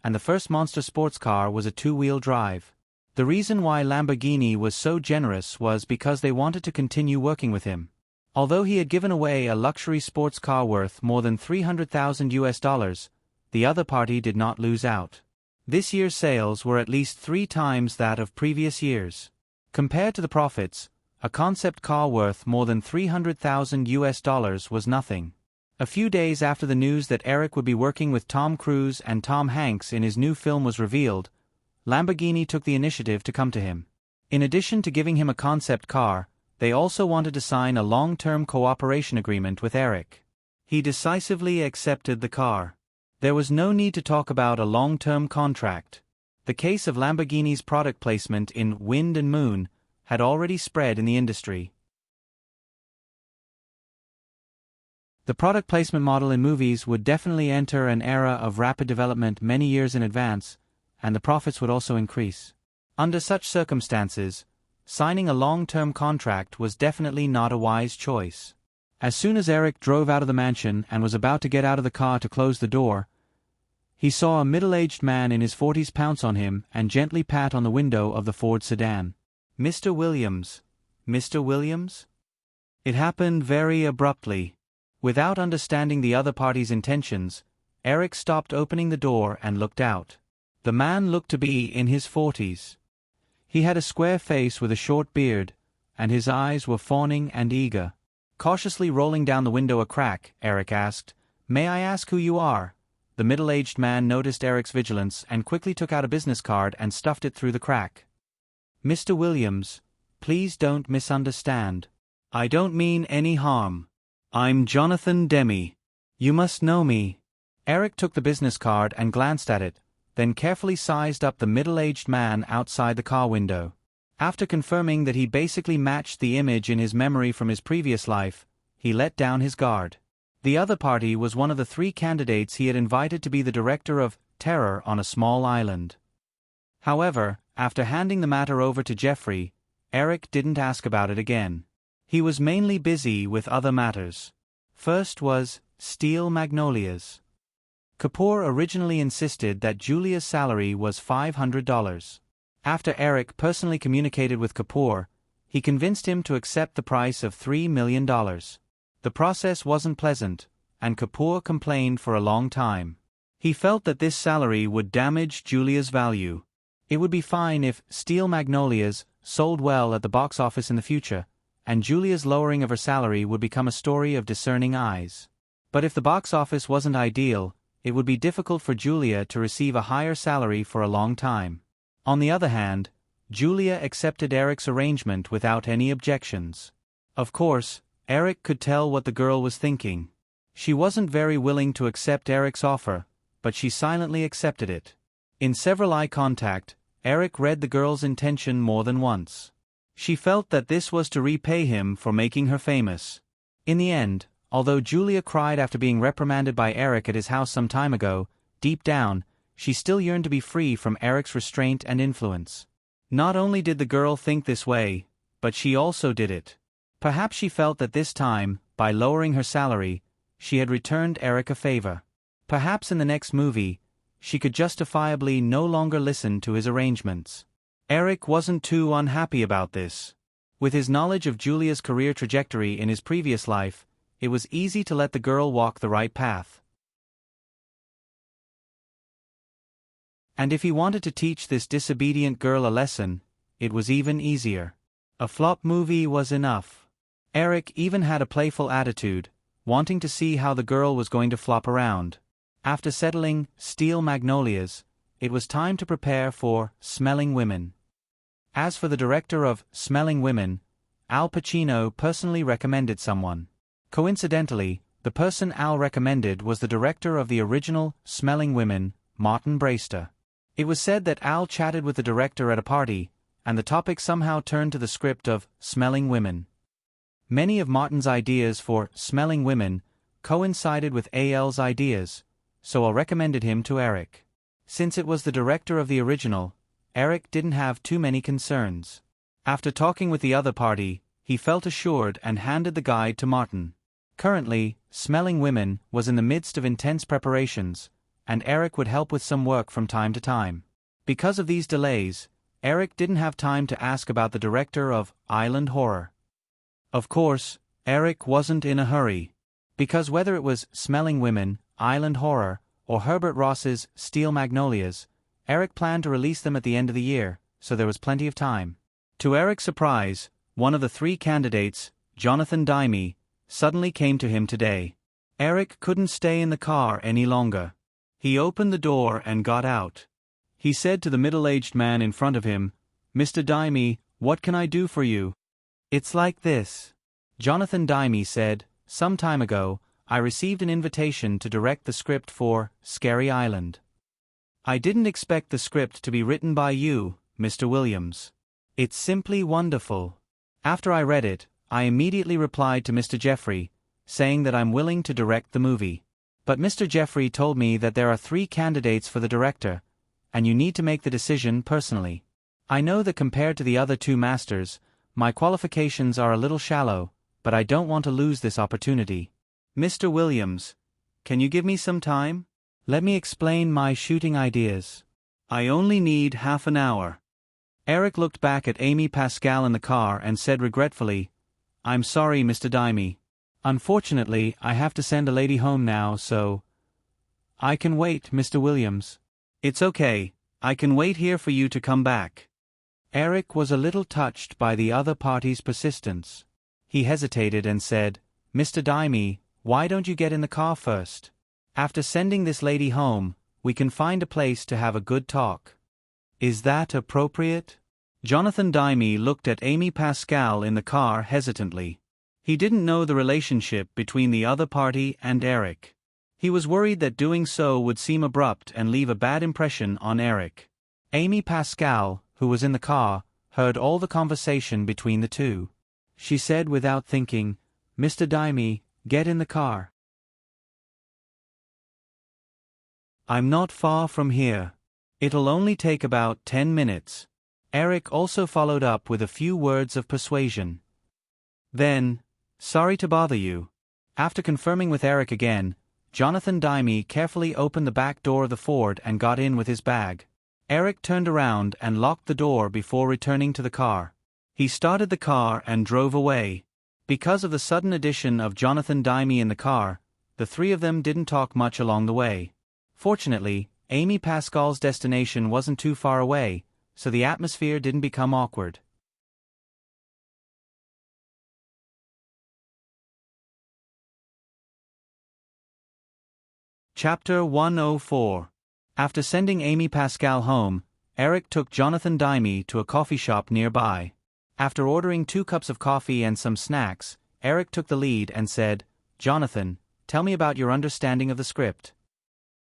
and the first monster sports car was a 2-wheel drive. The reason why Lamborghini was so generous was because they wanted to continue working with him. Although he had given away a luxury sports car worth more than $300,000, the other party did not lose out. This year's sales were at least 3 times that of previous years. Compared to the profits, a concept car worth more than $300,000 was nothing. A few days after the news that Eric would be working with Tom Cruise and Tom Hanks in his new film was revealed, Lamborghini took the initiative to come to him. In addition to giving him a concept car, they also wanted to sign a long-term cooperation agreement with Eric. He decisively accepted the car. There was no need to talk about a long-term contract. The case of Lamborghini's product placement in Wind and Moon had already spread in the industry. The product placement model in movies would definitely enter an era of rapid development many years in advance, and the profits would also increase. Under such circumstances, signing a long-term contract was definitely not a wise choice. As soon as Eric drove out of the mansion and was about to get out of the car to close the door, he saw a middle-aged man in his 40s pounce on him and gently pat on the window of the Ford sedan. "Mr. Williams. Mr. Williams?" It happened very abruptly. Without understanding the other party's intentions, Eric stopped opening the door and looked out. The man looked to be in his 40s. He had a square face with a short beard, and his eyes were fawning and eager. Cautiously rolling down the window a crack, Eric asked, "May I ask who you are?" The middle-aged man noticed Eric's vigilance and quickly took out a business card and stuffed it through the crack. "Mr. Williams, please don't misunderstand. I don't mean any harm. I'm Jonathan Demme. You must know me." Eric took the business card and glanced at it, then carefully sized up the middle-aged man outside the car window. After confirming that he basically matched the image in his memory from his previous life, he let down his guard. The other party was one of the 3 candidates he had invited to be the director of Terror on a Small Island. However, after handing the matter over to Jeffrey, Eric didn't ask about it again. He was mainly busy with other matters. First was Steel Magnolias. Kapoor originally insisted that Julia's salary was $500. After Eric personally communicated with Kapoor, he convinced him to accept the price of $3 million. The process wasn't pleasant, and Kapoor complained for a long time. He felt that this salary would damage Julia's value. It would be fine if Steel Magnolias sold well at the box office in the future, and Julia's lowering of her salary would become a story of discerning eyes. But if the box office wasn't ideal, it would be difficult for Julia to receive a higher salary for a long time. On the other hand, Julia accepted Eric's arrangement without any objections. Of course, Eric could tell what the girl was thinking. She wasn't very willing to accept Eric's offer, but she silently accepted it. In several eye contact, Eric read the girl's intention more than once. She felt that this was to repay him for making her famous. In the end, although Julia cried after being reprimanded by Eric at his house some time ago, deep down, she still yearned to be free from Eric's restraint and influence. Not only did the girl think this way, but she also did it. Perhaps she felt that this time, by lowering her salary, she had returned Eric a favor. Perhaps in the next movie, she could justifiably no longer listen to his arrangements. Eric wasn't too unhappy about this. With his knowledge of Julia's career trajectory in his previous life, it was easy to let the girl walk the right path. And if he wanted to teach this disobedient girl a lesson, it was even easier. A flop movie was enough. Eric even had a playful attitude, wanting to see how the girl was going to flop around. After settling Steel Magnolias, it was time to prepare for Smelling Women. As for the director of Smelling Women, Al Pacino personally recommended someone. Coincidentally, the person Al recommended was the director of the original Smelling Women, Martin Brewster. It was said that Al chatted with the director at a party, and the topic somehow turned to the script of Smelling Women. Many of Martin's ideas for Smelling Women coincided with Al's ideas, so Al recommended him to Eric. Since it was the director of the original, Eric didn't have too many concerns. After talking with the other party, he felt assured and handed the guide to Martin. Currently, Smelling Women was in the midst of intense preparations, and Eric would help with some work from time to time. Because of these delays, Eric didn't have time to ask about the director of Island Horror. Of course, Eric wasn't in a hurry. Because whether it was Smelling Women, Island Horror, or Herbert Ross's Steel Magnolias, Eric planned to release them at the end of the year, so there was plenty of time. To Eric's surprise, one of the 3 candidates, Jonathan Demme, suddenly came to him today. Eric couldn't stay in the car any longer. He opened the door and got out. He said to the middle-aged man in front of him, "Mr. Demme, what can I do for you?" "It's like this." Jonathan Demme said, "Some time ago, I received an invitation to direct the script for Scary Island. I didn't expect the script to be written by you, Mr. Williams. It's simply wonderful. After I read it, I immediately replied to Mr. Jeffrey, saying that I'm willing to direct the movie. But Mr. Jeffrey told me that there are 3 candidates for the director, and you need to make the decision personally. I know that compared to the other 2 masters, my qualifications are a little shallow, but I don't want to lose this opportunity. Mr. Williams, can you give me some time? Let me explain my shooting ideas. I only need half an hour." Eric looked back at Amy Pascal in the car and said regretfully, "I'm sorry, Mr. Demme. Unfortunately, I have to send a lady home now, so—" "I can wait, Mr. Williams." "It's okay, I can wait here for you to come back." Eric was a little touched by the other party's persistence. He hesitated and said, "Mr. Daimi, why don't you get in the car first? After sending this lady home, we can find a place to have a good talk." "Is that appropriate?" Jonathan Daimi looked at Amy Pascal in the car hesitantly. He didn't know the relationship between the other party and Eric. He was worried that doing so would seem abrupt and leave a bad impression on Eric. Amy Pascal, who was in the car, heard all the conversation between the two. She said without thinking, "Mr. Daimi, get in the car. I'm not far from here. It'll only take about 10 minutes. Eric also followed up with a few words of persuasion. Then, "Sorry to bother you." After confirming with Eric again, Jonathan Daimi carefully opened the back door of the Ford and got in with his bag. Eric turned around and locked the door before returning to the car. He started the car and drove away. Because of the sudden addition of Jonathan Daimi in the car, the three of them didn't talk much along the way. Fortunately, Amy Pascal's destination wasn't too far away, so the atmosphere didn't become awkward. Chapter 104. After sending Amy Pascal home, Eric took Jonathan Daimi to a coffee shop nearby. After ordering 2 cups of coffee and some snacks, Eric took the lead and said, "Jonathan, tell me about your understanding of the script."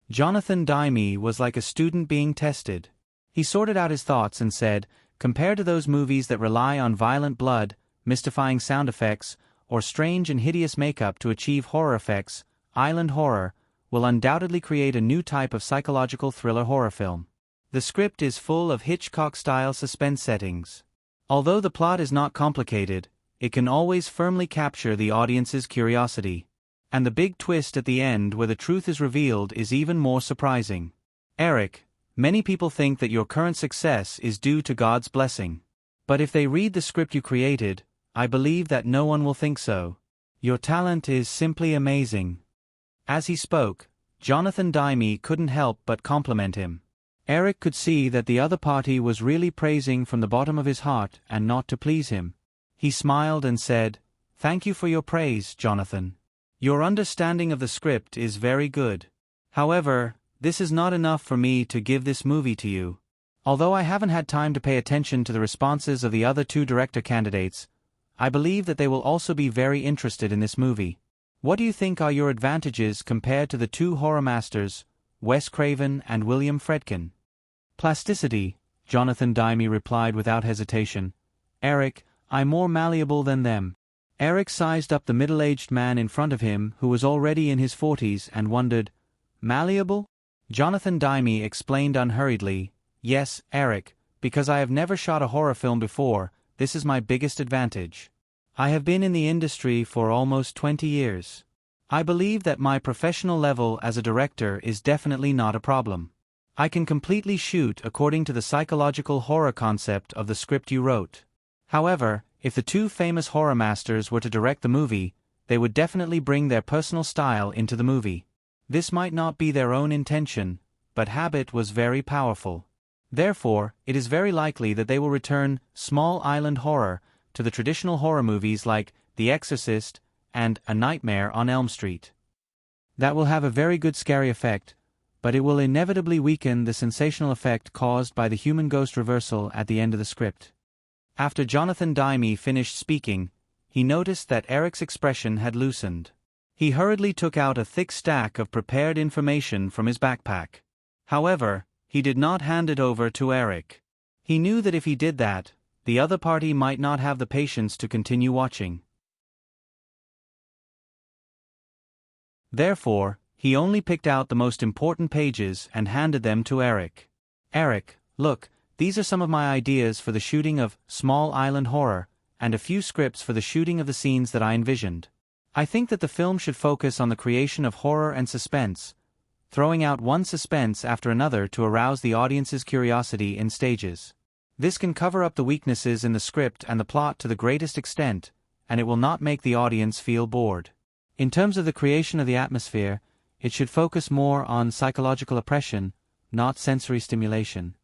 Jonathan Daimi was like a student being tested. He sorted out his thoughts and said, "Compared to those movies that rely on violent blood, mystifying sound effects, or strange and hideous makeup to achieve horror effects, Island Horror will undoubtedly create a new type of psychological thriller horror film. The script is full of Hitchcock-style suspense settings. Although the plot is not complicated, it can always firmly capture the audience's curiosity. And the big twist at the end where the truth is revealed is even more surprising. Eric, many people think that your current success is due to God's blessing. But if they read the script you created, I believe that no one will think so. Your talent is simply amazing." As he spoke, Jonathan Daimi couldn't help but compliment him. Eric could see that the other party was really praising from the bottom of his heart and not to please him. He smiled and said, "Thank you for your praise, Jonathan. Your understanding of the script is very good. However, this is not enough for me to give this movie to you. Although I haven't had time to pay attention to the responses of the other 2 director candidates, I believe that they will also be very interested in this movie. What do you think are your advantages compared to the 2 horror masters, Wes Craven and William Friedkin?" "Plasticity," Jonathan Daimi replied without hesitation. "Eric, I'm more malleable than them." Eric sized up the middle-aged man in front of him who was already in his 40s and wondered, "Malleable?" Jonathan Daimi explained unhurriedly, "Yes, Eric, because I have never shot a horror film before, this is my biggest advantage. I have been in the industry for almost 20 years. I believe that my professional level as a director is definitely not a problem. I can completely shoot according to the psychological horror concept of the script you wrote. However, if the 2 famous horror masters were to direct the movie, they would definitely bring their personal style into the movie. This might not be their own intention, but habit was very powerful. Therefore, it is very likely that they will return small island horror to the traditional horror movies like The Exorcist and A Nightmare on Elm Street. That will have a very good scary effect, but it will inevitably weaken the sensational effect caused by the human ghost reversal at the end of the script." After Jonathan Daimi finished speaking, he noticed that Eric's expression had loosened. He hurriedly took out a thick stack of prepared information from his backpack. However, he did not hand it over to Eric. He knew that if he did that, the other party might not have the patience to continue watching. Therefore, he only picked out the most important pages and handed them to Eric. "Eric, look, these are some of my ideas for the shooting of Small Island Horror, and a few scripts for the shooting of the scenes that I envisioned. I think that the film should focus on the creation of horror and suspense, throwing out one suspense after another to arouse the audience's curiosity in stages. This can cover up the weaknesses in the script and the plot to the greatest extent, and it will not make the audience feel bored. In terms of the creation of the atmosphere, it should focus more on psychological oppression, not sensory stimulation."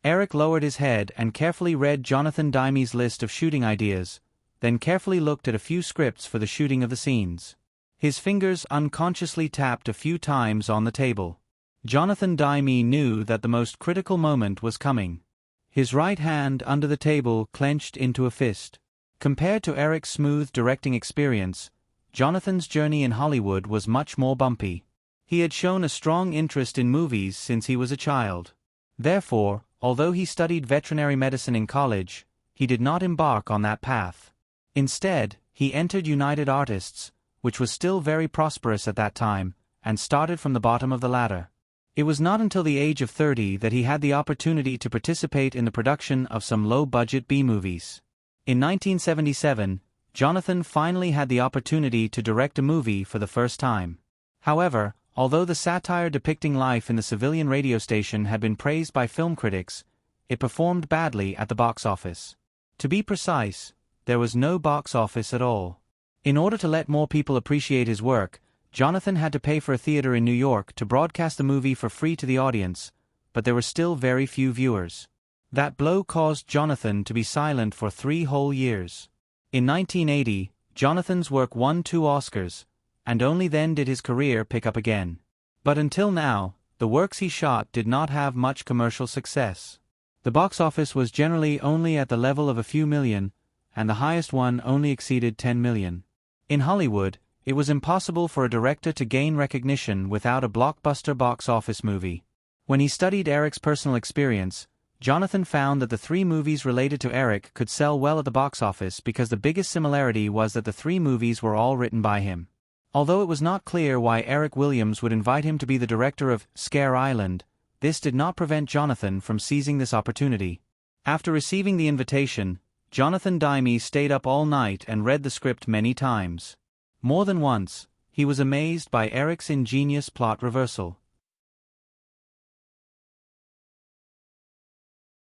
Eric lowered his head and carefully read Jonathan Daimi's list of shooting ideas, then carefully looked at a few scripts for the shooting of the scenes. His fingers unconsciously tapped a few times on the table. Jonathan Demme knew that the most critical moment was coming. His right hand under the table clenched into a fist. Compared to Eric's smooth directing experience, Jonathan's journey in Hollywood was much more bumpy. He had shown a strong interest in movies since he was a child. Therefore, although he studied veterinary medicine in college, he did not embark on that path. Instead, he entered United Artists, which was still very prosperous at that time, and started from the bottom of the ladder. It was not until the age of 30 that he had the opportunity to participate in the production of some low-budget B-movies. In 1977, Jonathan finally had the opportunity to direct a movie for the first time. However, although the satire depicting life in the civilian radio station had been praised by film critics, it performed badly at the box office. To be precise, there was no box office at all. In order to let more people appreciate his work, Jonathan had to pay for a theater in New York to broadcast the movie for free to the audience, but there were still very few viewers. That blow caused Jonathan to be silent for 3 whole years. In 1980, Jonathan's work won 2 Oscars, and only then did his career pick up again. But until now, the works he shot did not have much commercial success. The box office was generally only at the level of a few million, and the highest one only exceeded 10 million. In Hollywood, it was impossible for a director to gain recognition without a blockbuster box office movie. When he studied Eric's personal experience, Jonathan found that the 3 movies related to Eric could sell well at the box office because the biggest similarity was that the 3 movies were all written by him. Although it was not clear why Eric Williams would invite him to be the director of Scare Island, this did not prevent Jonathan from seizing this opportunity. After receiving the invitation, Jonathan Demme stayed up all night and read the script many times. More than once, he was amazed by Eric's ingenious plot reversal.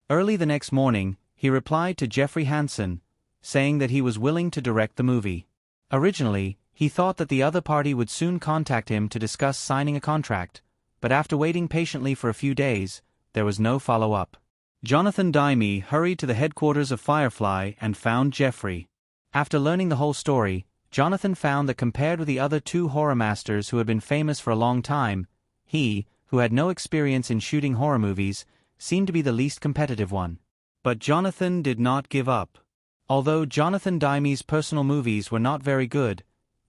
Early the next morning, he replied to Jeffrey Hansen, saying that he was willing to direct the movie. Originally, he thought that the other party would soon contact him to discuss signing a contract, but after waiting patiently for a few days, there was no follow-up. Jonathan Demme hurried to the headquarters of Firefly and found Jeffrey. After learning the whole story, Jonathan found that compared with the other 2 horror masters who had been famous for a long time, he, who had no experience in shooting horror movies, seemed to be the least competitive one. But Jonathan did not give up. Although Jonathan Demme's personal movies were not very good,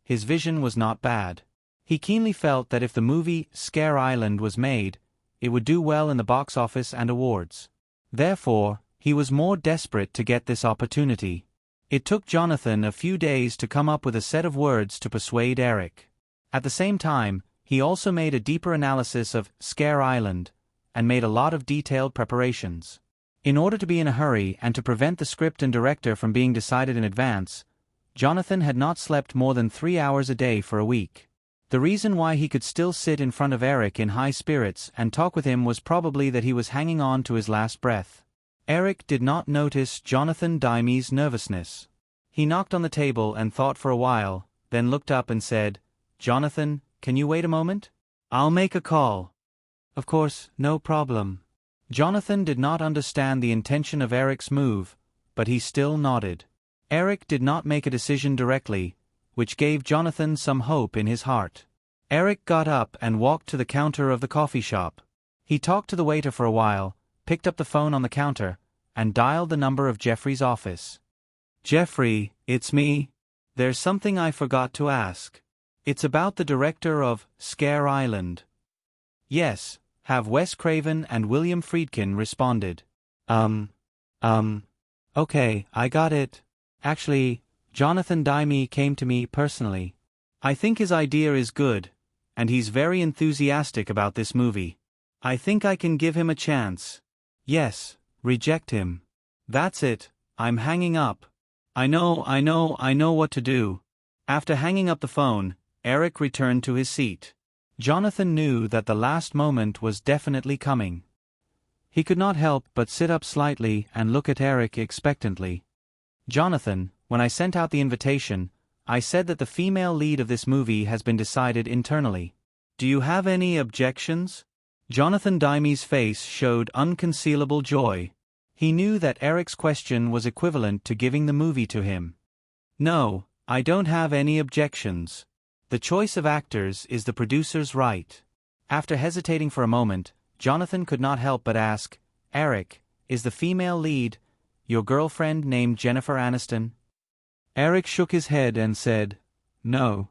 his vision was not bad. He keenly felt that if the movie Scare Island was made, it would do well in the box office and awards. Therefore, he was more desperate to get this opportunity. It took Jonathan a few days to come up with a set of words to persuade Eric. At the same time, he also made a deeper analysis of Scare Island, and made a lot of detailed preparations. In order to be in a hurry and to prevent the script and director from being decided in advance, Jonathan had not slept more than 3 hours a day for a week. The reason why he could still sit in front of Eric in high spirits and talk with him was probably that he was hanging on to his last breath. Eric did not notice Jonathan Demme's nervousness. He knocked on the table and thought for a while, then looked up and said, "Jonathan, can you wait a moment? I'll make a call." "Of course, no problem." Jonathan did not understand the intention of Eric's move, but he still nodded. Eric did not make a decision directly, which gave Jonathan some hope in his heart. Eric got up and walked to the counter of the coffee shop. He talked to the waiter for a while, picked up the phone on the counter, and dialed the number of Jeffrey's office. "Jeffrey, it's me. There's something I forgot to ask. It's about the director of Scare Island." "Yes," have Wes Craven and William Friedkin responded. Okay, I got it. Actually, Jonathan Demme came to me personally. I think his idea is good, and he's very enthusiastic about this movie. I think I can give him a chance. Yes, reject him. That's it, I'm hanging up. I know what to do." After hanging up the phone, Eric returned to his seat. Jonathan knew that the last moment was definitely coming. He could not help but sit up slightly and look at Eric expectantly. "Jonathan, when I sent out the invitation, I said that the female lead of this movie has been decided internally. Do you have any objections?" Jonathan Demme's face showed unconcealable joy. He knew that Eric's question was equivalent to giving the movie to him. No, I don't have any objections. The choice of actors is the producer's right. After hesitating for a moment, Jonathan could not help but ask, Eric, is the female lead your girlfriend named Jennifer Aniston? Eric shook his head and said, No.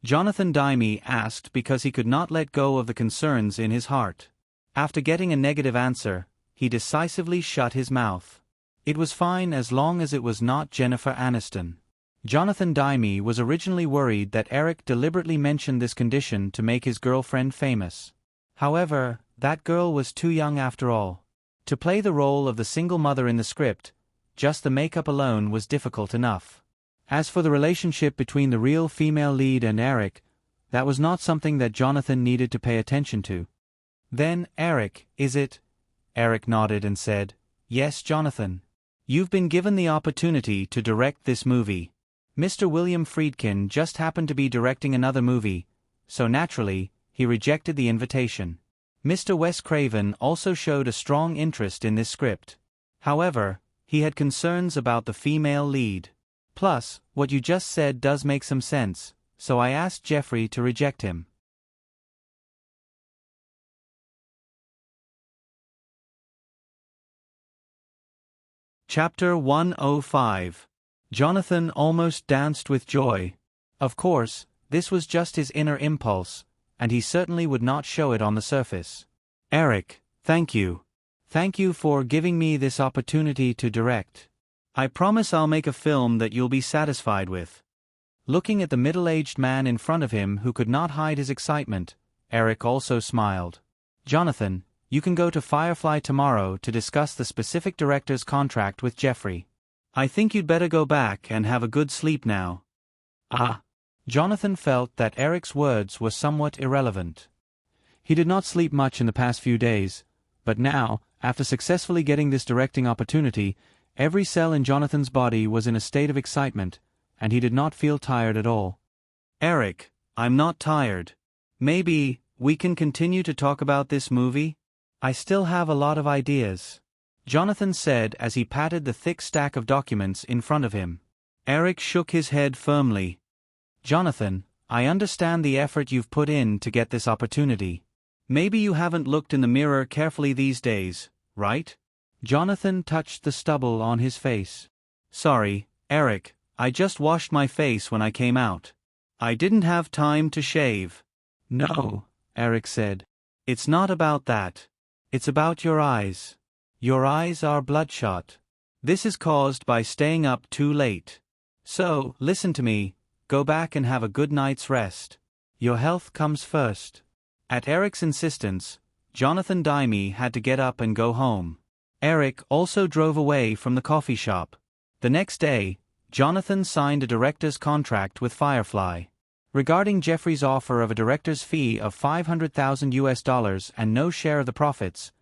Jonathan Dime asked because he could not let go of the concerns in his heart. After getting a negative answer, he decisively shut his mouth. It was fine as long as it was not Jennifer Aniston. Jonathan Dime was originally worried that Eric deliberately mentioned this condition to make his girlfriend famous. However, that girl was too young after all. To play the role of the single mother in the script, just the makeup alone was difficult enough. As for the relationship between the real female lead and Eric, that was not something that Jonathan needed to pay attention to. Then, Eric, is it? Eric nodded and said, Yes, Jonathan. You've been given the opportunity to direct this movie. Mr. William Friedkin just happened to be directing another movie, so naturally, he rejected the invitation. Mr. Wes Craven also showed a strong interest in this script. However, he had concerns about the female lead. Plus, what you just said does make some sense, so I asked Jeffrey to reject him. Chapter 105. Jonathan almost danced with joy. Of course, this was just his inner impulse, and he certainly would not show it on the surface. Eric, thank you. Thank you for giving me this opportunity to direct. I promise I'll make a film that you'll be satisfied with. Looking at the middle-aged man in front of him who could not hide his excitement, Eric also smiled. Jonathan, you can go to Firefly tomorrow to discuss the specific director's contract with Jeffrey. I think you'd better go back and have a good sleep now. Jonathan felt that Eric's words were somewhat irrelevant. He did not sleep much in the past few days, but now, after successfully getting this directing opportunity, every cell in Jonathan's body was in a state of excitement, and he did not feel tired at all. Eric, I'm not tired. Maybe we can continue to talk about this movie? I still have a lot of ideas, Jonathan said as he patted the thick stack of documents in front of him. Eric shook his head firmly. Jonathan, I understand the effort you've put in to get this opportunity. Maybe you haven't looked in the mirror carefully these days, right? Jonathan touched the stubble on his face. Sorry, Eric, I just washed my face when I came out. I didn't have time to shave. No, Eric said. It's not about that. It's about your eyes. Your eyes are bloodshot. This is caused by staying up too late. So, listen to me, go back and have a good night's rest. Your health comes first. At Eric's insistence, Jonathan Dime had to get up and go home. Eric also drove away from the coffee shop. The next day, Jonathan signed a director's contract with Firefly. Regarding Jeffrey's offer of a director's fee of $500,000 and no share of the profits,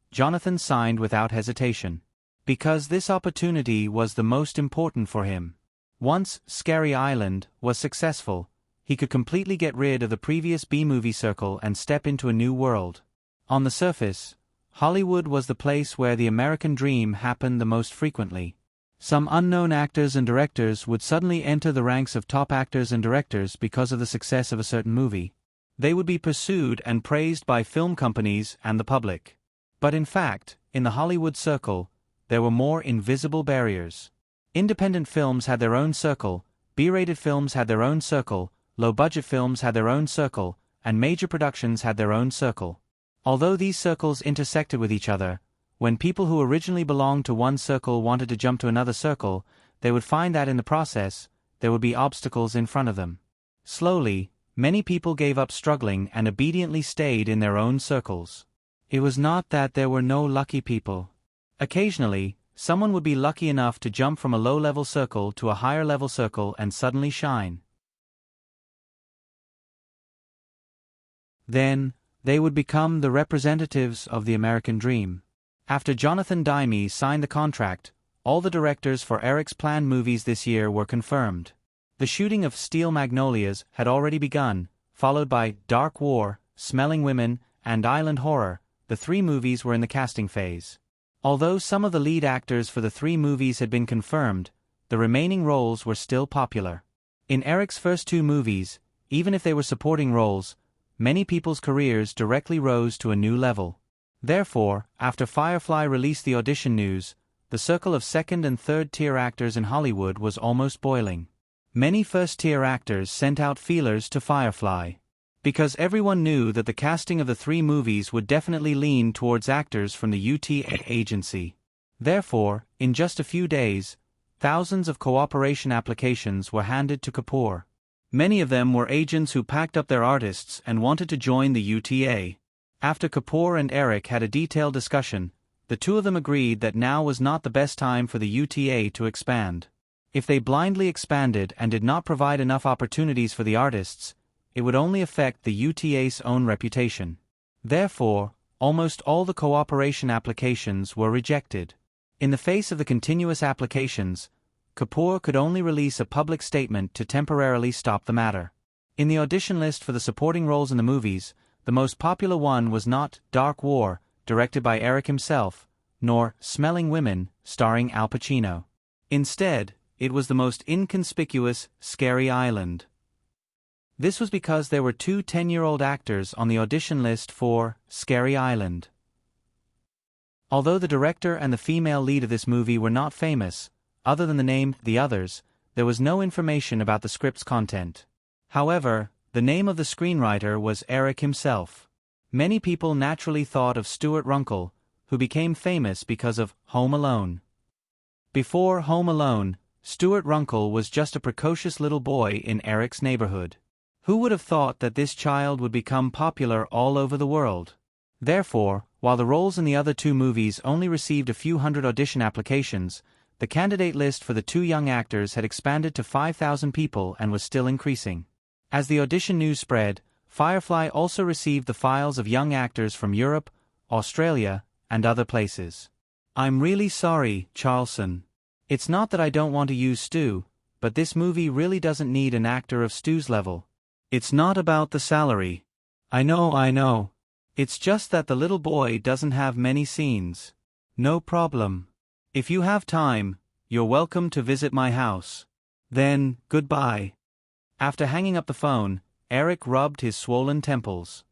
Jonathan signed without hesitation. Because this opportunity was the most important for him. Once Scary Island was successful, he could completely get rid of the previous B-movie circle and step into a new world. On the surface, Hollywood was the place where the American dream happened the most frequently. Some unknown actors and directors would suddenly enter the ranks of top actors and directors because of the success of a certain movie. They would be pursued and praised by film companies and the public. But in fact, in the Hollywood circle, there were more invisible barriers. Independent films had their own circle, B-rated films had their own circle, low-budget films had their own circle, and major productions had their own circle. Although these circles intersected with each other, when people who originally belonged to one circle wanted to jump to another circle, they would find that in the process, there would be obstacles in front of them. Slowly, many people gave up struggling and obediently stayed in their own circles. It was not that there were no lucky people. Occasionally, someone would be lucky enough to jump from a low-level circle to a higher-level circle and suddenly shine. Then, they would become the representatives of the American dream. After Jonathan Dime signed the contract, all the directors for Eric's planned movies this year were confirmed. The shooting of Steel Magnolias had already begun, followed by Dark War, Smelling Women, and Island Horror. The three movies were in the casting phase. Although some of the lead actors for the 3 movies had been confirmed, the remaining roles were still popular. In Eric's first 2 movies, even if they were supporting roles, many people's careers directly rose to a new level. Therefore, after Firefly released the audition news, the circle of second- and third-tier actors in Hollywood was almost boiling. Many first-tier actors sent out feelers to Firefly. Because everyone knew that the casting of the 3 movies would definitely lean towards actors from the UTA agency. Therefore, in just a few days, thousands of cooperation applications were handed to Kapoor. Many of them were agents who packed up their artists and wanted to join the UTA. After Kapoor and Eric had a detailed discussion, the 2 of them agreed that now was not the best time for the UTA to expand. If they blindly expanded and did not provide enough opportunities for the artists, it would only affect the UTA's own reputation. Therefore, almost all the cooperation applications were rejected. In the face of the continuous applications, Kapoor could only release a public statement to temporarily stop the matter. In the audition list for the supporting roles in the movies, the most popular one was not Dark War, directed by Eric himself, nor Smelling Women, starring Al Pacino. Instead, it was the most inconspicuous Scary Island. This was because there were 2 10-year-old actors on the audition list for Scary Island. Although the director and the female lead of this movie were not famous, other than the name The Others, there was no information about the script's content. However, the name of the screenwriter was Eric himself. Many people naturally thought of Stuart Runkle, who became famous because of Home Alone. Before Home Alone, Stuart Runkle was just a precocious little boy in Eric's neighborhood. Who would have thought that this child would become popular all over the world? Therefore, while the roles in the other 2 movies only received a few hundred audition applications, the candidate list for the 2 young actors had expanded to 5,000 people and was still increasing. As the audition news spread, Firefly also received the files of young actors from Europe, Australia, and other places. I'm really sorry, Charlson. It's not that I don't want to use Stu, but this movie really doesn't need an actor of Stu's level. It's not about the salary. I know. It's just that the little boy doesn't have many scenes. No problem. If you have time, you're welcome to visit my house. Then, goodbye. After hanging up the phone, Eric rubbed his swollen temples.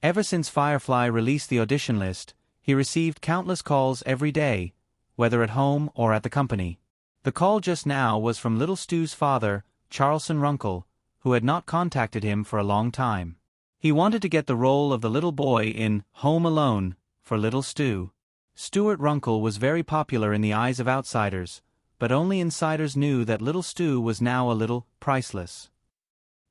Ever since Firefly released the audition list, he received countless calls every day, whether at home or at the company. The call just now was from little Stu's father, Charlson Runkle, who had not contacted him for a long time. He wanted to get the role of the little boy in Home Alone for little Stu. Stuart Runkle was very popular in the eyes of outsiders, but only insiders knew that little Stu was now a little priceless.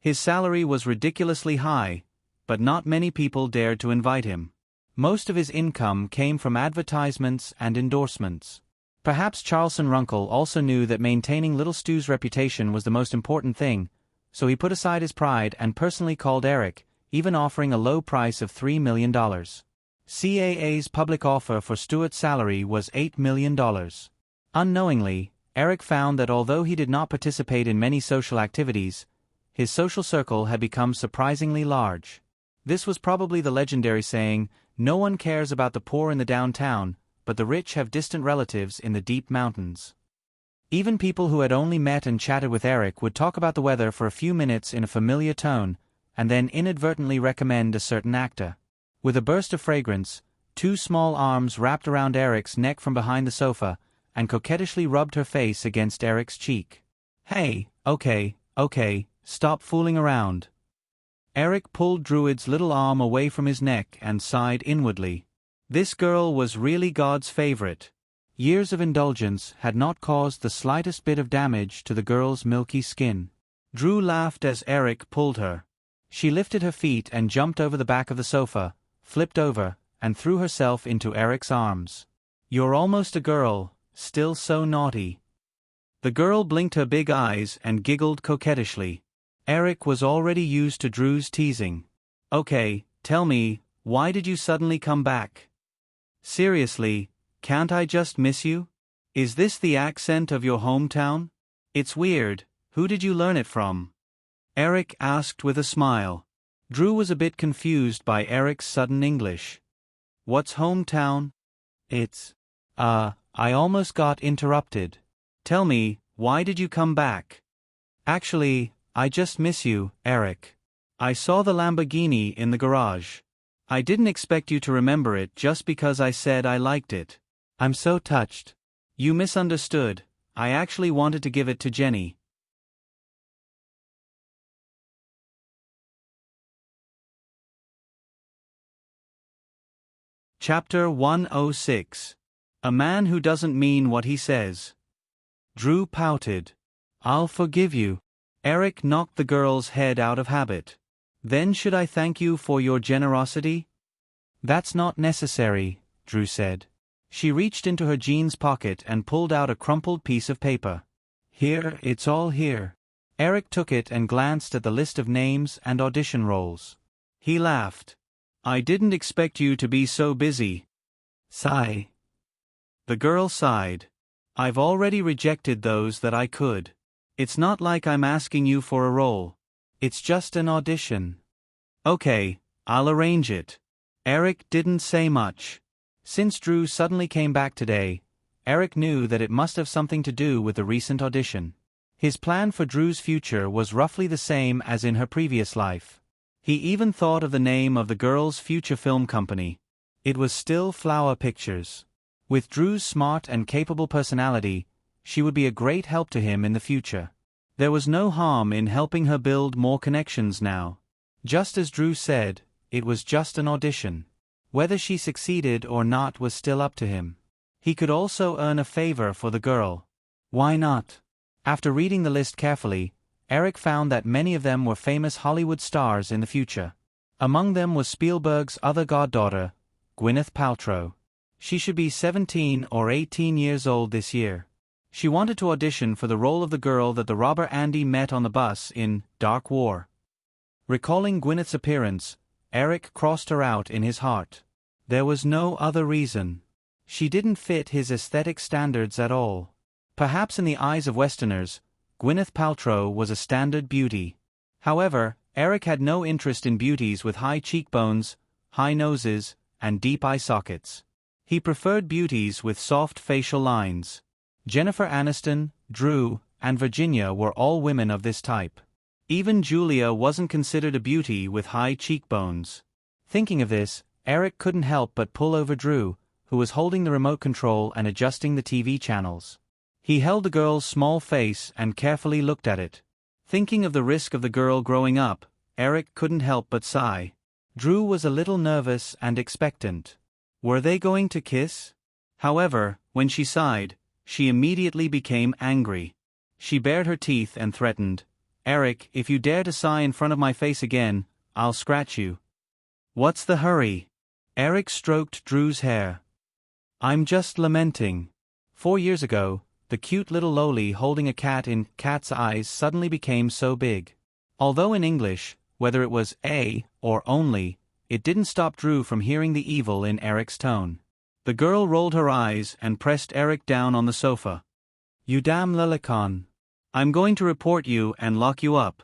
His salary was ridiculously high, but not many people dared to invite him. Most of his income came from advertisements and endorsements. Perhaps Charlson Runkle also knew that maintaining little Stu's reputation was the most important thing, so he put aside his pride and personally called Eric, even offering a low price of $3 million. CAA's public offer for Stuart's salary was $8 million. Unknowingly, Eric found that although he did not participate in many social activities, his social circle had become surprisingly large. This was probably the legendary saying, "No one cares about the poor in the downtown, but the rich have distant relatives in the deep mountains." Even people who had only met and chatted with Eric would talk about the weather for a few minutes in a familiar tone, and then inadvertently recommend a certain actor. With a burst of fragrance, 2 small arms wrapped around Eric's neck from behind the sofa, and coquettishly rubbed her face against Eric's cheek. "Hey, okay, stop fooling around." Eric pulled Druid's little arm away from his neck and sighed inwardly. This girl was really God's favorite. Years of indulgence had not caused the slightest bit of damage to the girl's milky skin. Drew laughed as Eric pulled her. She lifted her feet and jumped over the back of the sofa, flipped over, and threw herself into Eric's arms. "You're almost a girl, still so naughty." The girl blinked her big eyes and giggled coquettishly. Eric was already used to Drew's teasing. "Okay, tell me, why did you suddenly come back? Seriously, can't I just miss you? Is this the accent of your hometown? It's weird, who did you learn it from?" Eric asked with a smile. Drew was a bit confused by Eric's sudden English. What's hometown? It's… I almost got interrupted. Tell me, why did you come back? Actually, I just miss you, Eric. I saw the Lamborghini in the garage. I didn't expect you to remember it just because I said I liked it. I'm so touched. You misunderstood. I actually wanted to give it to Jenny. Chapter 106. A Man Who Doesn't Mean What He Says. Drew pouted. I'll forgive you. Eric knocked the girl's head out of habit. Then should I thank you for your generosity? That's not necessary, Drew said. She reached into her jeans pocket and pulled out a crumpled piece of paper. Here, it's all here. Eric took it and glanced at the list of names and audition roles. He laughed. I didn't expect you to be so busy. Sigh. The girl sighed. I've already rejected those that I could. It's not like I'm asking you for a role. It's just an audition. Okay, I'll arrange it. Eric didn't say much. Since Drew suddenly came back today, Eric knew that it must have something to do with the recent audition. His plan for Drew's future was roughly the same as in her previous life. He even thought of the name of the girl's future film company. It was Still Flower Pictures. With Drew's smart and capable personality, she would be a great help to him in the future. There was no harm in helping her build more connections now. Just as Drew said, it was just an audition. Whether she succeeded or not was still up to him. He could also earn a favor for the girl. Why not? After reading the list carefully, Eric found that many of them were famous Hollywood stars in the future. Among them was Spielberg's other goddaughter, Gwyneth Paltrow. She should be 17 or 18 years old this year. She wanted to audition for the role of the girl that the robber Andy met on the bus in Dark War. Recalling Gwyneth's appearance, Eric crossed her out in his heart. There was no other reason. She didn't fit his aesthetic standards at all. Perhaps in the eyes of Westerners, Gwyneth Paltrow was a standard beauty. However, Eric had no interest in beauties with high cheekbones, high noses, and deep eye sockets. He preferred beauties with soft facial lines. Jennifer Aniston, Drew, and Virginia were all women of this type. Even Julia wasn't considered a beauty with high cheekbones. Thinking of this, Eric couldn't help but pull over Drew, who was holding the remote control and adjusting the TV channels. He held the girl's small face and carefully looked at it. Thinking of the risk of the girl growing up, Eric couldn't help but sigh. Drew was a little nervous and expectant. Were they going to kiss? However, when she sighed, she immediately became angry. She bared her teeth and threatened, Eric, if you dare to sigh in front of my face again, I'll scratch you. What's the hurry? Eric stroked Drew's hair. I'm just lamenting. 4 years ago, the cute little loli holding a cat in Cat's Eyes suddenly became so big. Although in English, whether it was a or only, it didn't stop Drew from hearing the evil in Eric's tone. The girl rolled her eyes and pressed Eric down on the sofa. You damn lolicon. I'm going to report you and lock you up.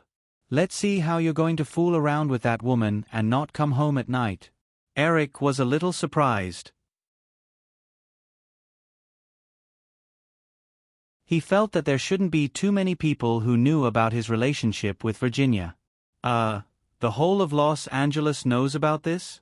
Let's see how you're going to fool around with that woman and not come home at night. Eric was a little surprised. He felt that there shouldn't be too many people who knew about his relationship with Virginia. The whole of Los Angeles knows about this?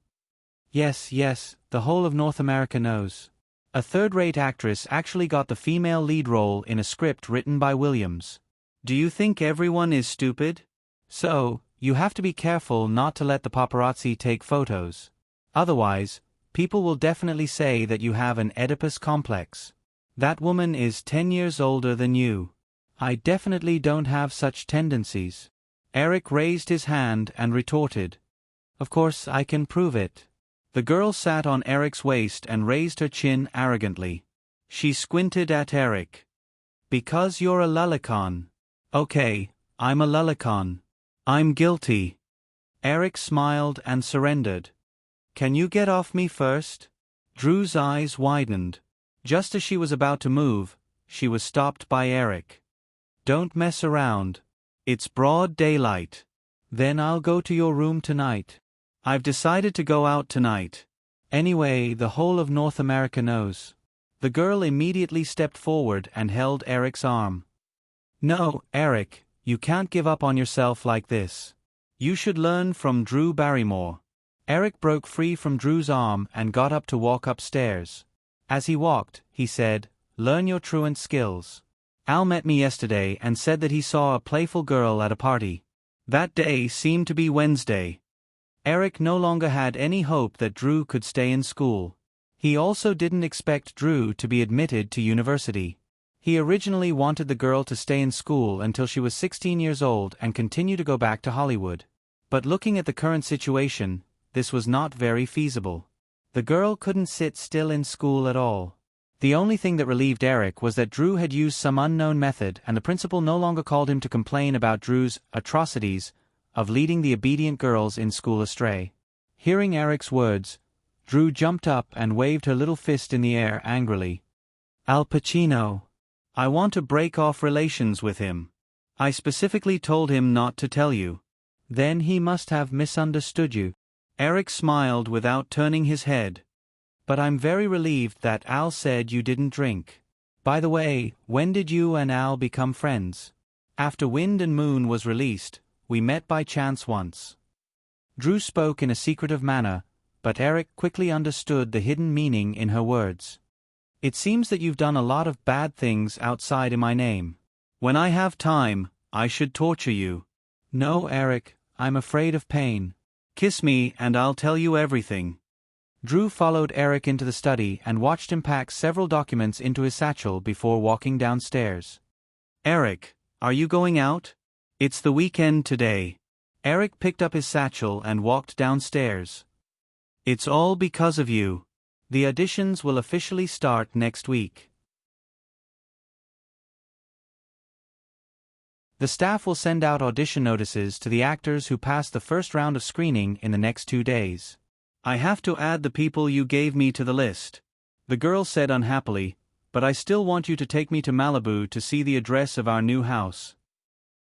Yes, the whole of North America knows. A third-rate actress actually got the female lead role in a script written by Williams. Do you think everyone is stupid? So, you have to be careful not to let the paparazzi take photos. Otherwise, people will definitely say that you have an Oedipus complex. That woman is 10 years older than you. I definitely don't have such tendencies. Eric raised his hand and retorted. Of course I can prove it. The girl sat on Eric's waist and raised her chin arrogantly. She squinted at Eric. Because you're a lolicon. Okay, I'm a lolicon. I'm guilty. Eric smiled and surrendered. Can you get off me first? Drew's eyes widened. Just as she was about to move, she was stopped by Eric. Don't mess around. It's broad daylight. Then I'll go to your room tonight. I've decided to go out tonight. Anyway, the whole of North America knows. The girl immediately stepped forward and held Eric's arm. No, Eric, you can't give up on yourself like this. You should learn from Drew Barrymore. Eric broke free from Drew's arm and got up to walk upstairs. As he walked, he said, "Learn your truant skills. Al met me yesterday and said that he saw a playful girl at a party. That day seemed to be Wednesday." Eric no longer had any hope that Drew could stay in school. He also didn't expect Drew to be admitted to university. He originally wanted the girl to stay in school until she was 16 years old and continue to go back to Hollywood. But looking at the current situation, this was not very feasible. The girl couldn't sit still in school at all. The only thing that relieved Eric was that Drew had used some unknown method and the principal no longer called him to complain about Drew's atrocities of leading the obedient girls in school astray. Hearing Eric's words, Drew jumped up and waved her little fist in the air angrily. "Al Pacino. I want to break off relations with him. I specifically told him not to tell you." "Then he must have misunderstood you." Eric smiled without turning his head. "But I'm very relieved that Al said you didn't drink. By the way, when did you and Al become friends?" "After Wind and Moon was released, we met by chance once." Drew spoke in a secretive manner, but Eric quickly understood the hidden meaning in her words. "It seems that you've done a lot of bad things outside in my name. When I have time, I should torture you." "No, Eric, I'm afraid of pain." "Kiss me and I'll tell you everything." Drew followed Eric into the study and watched him pack several documents into his satchel before walking downstairs. "Eric, are you going out? It's the weekend today." Eric picked up his satchel and walked downstairs. "It's all because of you. The auditions will officially start next week. The staff will send out audition notices to the actors who pass the first round of screening in the next 2 days. I have to add the people you gave me to the list," the girl said unhappily, "but I still want you to take me to Malibu to see the address of our new house."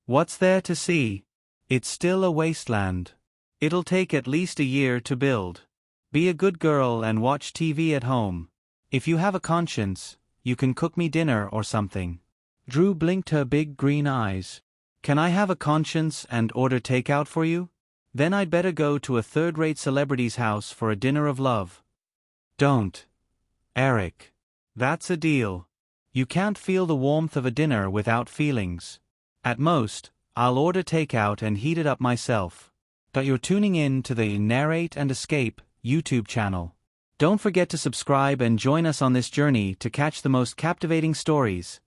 "What's there to see? It's still a wasteland. It'll take at least a year to build. Be a good girl and watch TV at home. If you have a conscience, you can cook me dinner or something." Drew blinked her big green eyes. "Can I have a conscience and order takeout for you? Then I'd better go to a third-rate celebrity's house for a dinner of love." "Don't, Eric. That's a deal. You can't feel the warmth of a dinner without feelings. At most, I'll order takeout and heat it up myself." But you're tuning in to the Narrate and Escape YouTube channel. Don't forget to subscribe and join us on this journey to catch the most captivating stories.